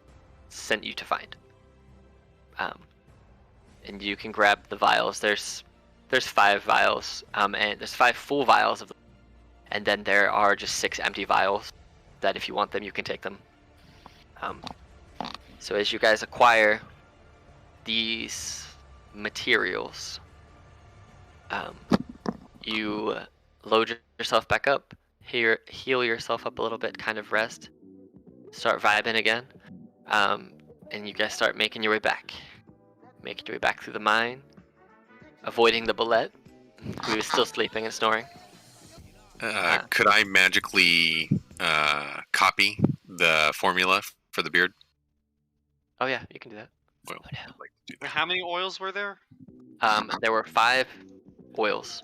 sent you to find. And you can grab the vials. There's 5 vials, and there's 5 full vials of them. And then there are just 6 empty vials that if you want them, you can take them. So as you guys acquire these materials, you load yourself back up, heal yourself up a little bit, kind of rest, start vibing again, and you guys start making your way back. Making your way back through the mine, avoiding the bullet, who is still sleeping and snoring. Could I magically copy the formula for the beard? Oh yeah, you can do that. Well, Oh, no. I'd like to do that. How many oils were there? There were 5 oils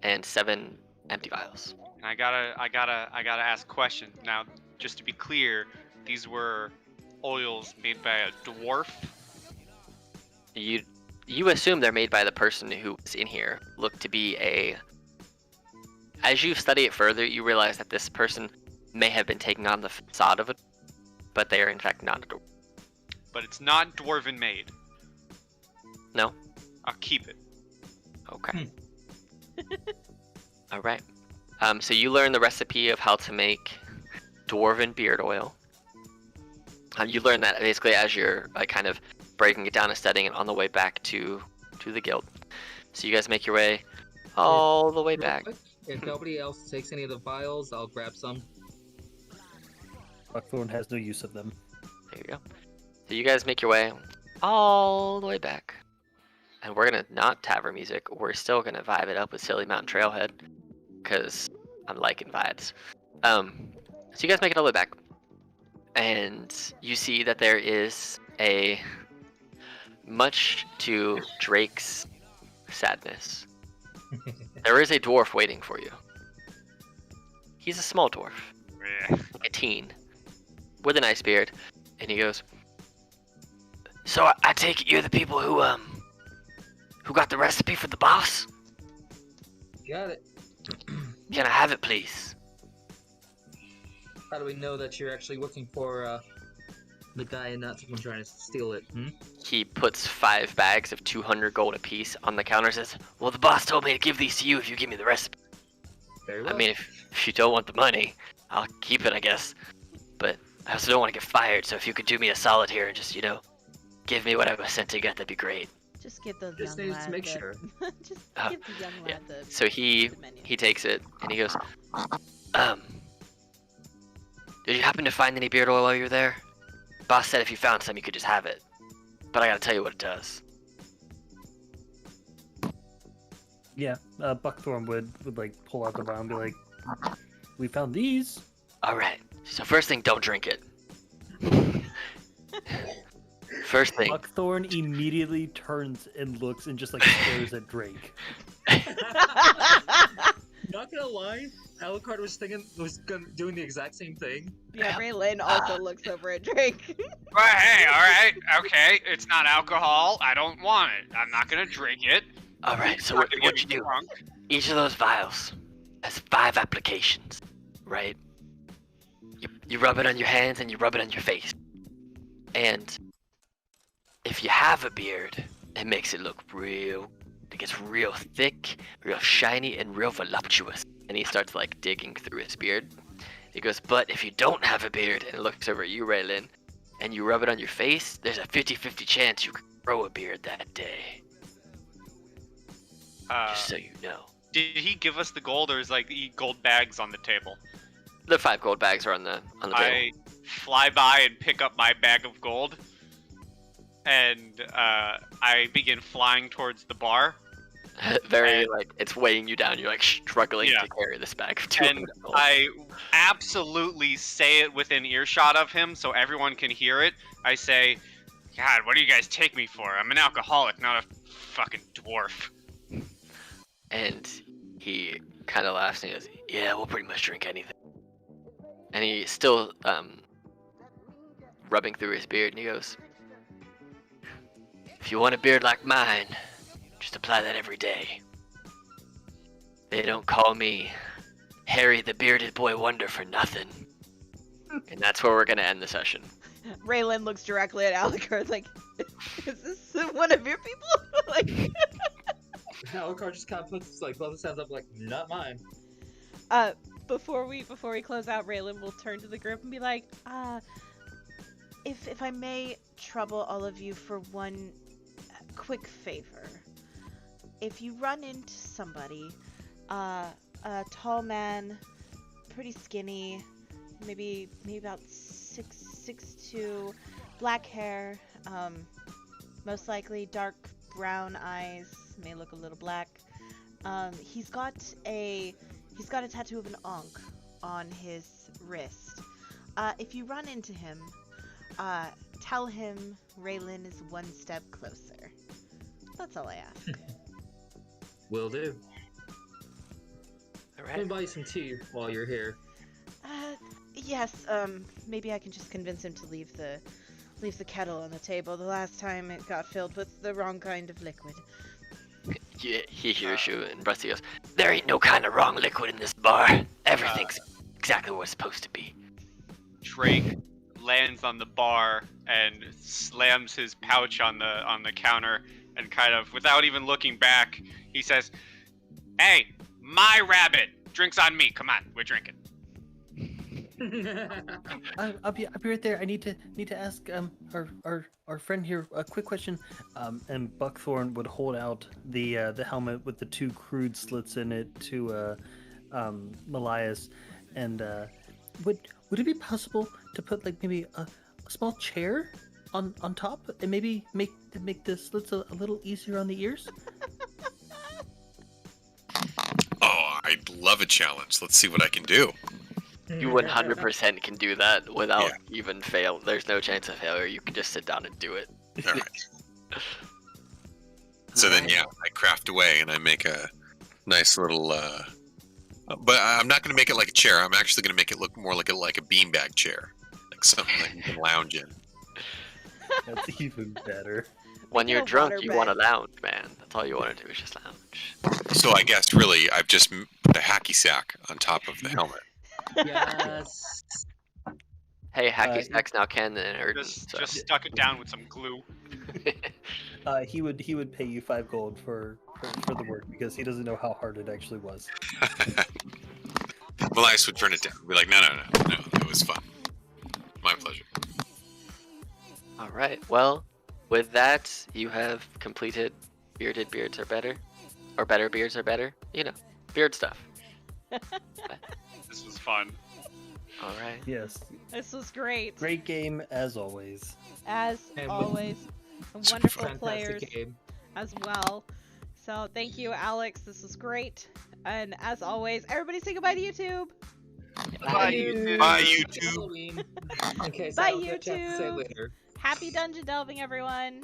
and 7 empty vials. And I gotta ask a question. Now, just to be clear, these were oils made by a dwarf. You assume they're made by the person who was in here. Look to be as you study it further, you realize that this person may have been taking on the facade of it, but they are in fact not a dwarf. But it's not dwarven made. No? I'll keep it. Okay. All right. So you learn the recipe of how to make dwarven beard oil. You learn that basically as you're kind of breaking it down and studying it on the way back to the guild. So you guys make your way all the way Real back. quick, if nobody else takes any of the vials, I'll grab some. Buckthorn has no use of them. There you go. So you guys make your way all the way back. And we're going to not tavern music. We're still going to vibe it up with Silly Mountain Trailhead. Because I'm liking vibes. So you guys make it all the way back. And you see that there is much to Drake's sadness, there is a dwarf waiting for you. He's a small dwarf. A teen. With a nice beard. And he goes, "So I take it you're the people who got the recipe for the boss? Got it. Can I have it, please?" How do we know that you're actually looking for the guy and not someone trying to steal it? He puts 5 bags of 200 gold apiece on the counter and says, "Well, the boss told me to give these to you if you give me the recipe." Very well. I mean, if you don't want the money, I'll keep it, I guess. But I also don't want to get fired, so if you could do me a solid here and just, give me what I was sent to get, that'd be great. Just give the Just young needs lad to make the- sure. Just Uh, give the young yeah. lad the So he menu. takes it, and he goes, "Did you happen to find any beard oil while you were there? Boss said if you found some, you could just have it. But I gotta tell you what it does." Yeah, Buckthorn would pull out the vial and be like, "We found these." Alright, so first thing, don't drink it. First thing. Buckthorn immediately turns and looks and just stares at Drake. Not gonna lie, Alucard was doing the exact same thing. Yeah, Raylin also looks over at Drake. But hey, alright, okay, it's not alcohol. I don't want it. I'm not gonna drink it. Alright, so I'm not what gonna you get do? drunk. Each of those vials has 5 applications, right? You rub it on your hands and you rub it on your face. And if you have a beard, it makes it look it gets real thick, real shiny, and real voluptuous. and he starts like digging through his beard. He goes, but if you don't have a beard, and looks over at you, Raylan, and you rub it on your face, there's a 50-50 chance you could grow a beard that day. Just so you know. Did he give us the gold, or is like gold bags on the table? The 5 gold bags are on the table. I fly by and pick up my bag of gold, and I begin flying towards the bar. Very like it's weighing you down. You're like struggling Yeah. to carry this bag of And 200 gold. I absolutely say it within earshot of him, so everyone can hear it. I say, "God, what do you guys take me for? I'm an alcoholic, not a fucking dwarf." And he kind of laughs and he goes, yeah, we'll pretty much drink anything. And he's still rubbing through his beard, and he goes, if you want a beard like mine, just apply that every day. They don't call me Harry the Bearded Boy Wonder for nothing. And that's where we're going to end the session. Raylan looks directly at Alucard like, is this one of your people? Like, Alucard just kind of puts like both his hands up, like, not mine. before we close out, Raylan will turn to the group and be like, if I may trouble all of you for one quick favor. If you run into somebody, a tall man, pretty skinny, maybe about 6'2", black hair, most likely dark brown eyes, may look a little black. He's got a tattoo of an ankh on his wrist. If you run into him, tell him Raylan is one step closer. That's all I ask. Will do. All Let me right. buy you some tea while you're here. Yes, maybe I can just convince him to leave the kettle on the table. The last time it got filled with the wrong kind of liquid. Yeah, he hears you, and Rusty goes, there ain't no kind of wrong liquid in this bar. Everything's exactly what it's supposed to be. Drake lands on the bar and slams his pouch on the counter, and kind of, without even looking back, he says, "Hey, my rabbit! Drinks on me. Come on, we're drinking." I'll be right there. I need to ask our friend here a quick question. And Buckthorn would hold out the helmet with the 2 crude slits in it to Malias, and would it be possible to put like maybe a small chair on top and maybe make the slits a little easier on the ears? Oh, I'd love a challenge. Let's see what I can do. You 100% can do that without even fail. There's no chance of failure. You can just sit down and do it. All right. So then, yeah, I craft away and I make a nice little. But I'm not going to make it like a chair. I'm actually going to make it look more like a beanbag chair, like something that you can lounge in. That's even better. When you're a drunk, water you bed. want to lounge, man. That's all you want to do is just lounge. So I guess really, I've just put a hacky sack on top of the helmet. Yes. Hey, Hacky Sack's now canon and Erden, Just so. stuck it down with some glue. He would pay you 5 gold for the work because he doesn't know how hard it actually was. Malias would turn it down. Be like, no, it was fun. My pleasure. All right. Well, with that, you have completed Bearded Beards Are Better. Or Better Beards Are Better. You know, beard stuff. This was fun. All right. Yes, This was great. great game as always. As And always. Super Wonderful Fantastic players game. as well. So thank you, Alex. This was great. And as always, everybody say goodbye to YouTube. Bye, YouTube. Bye, YouTube. Halloween. In case Bye, I don't get a chance to say YouTube. later. Happy dungeon delving, everyone.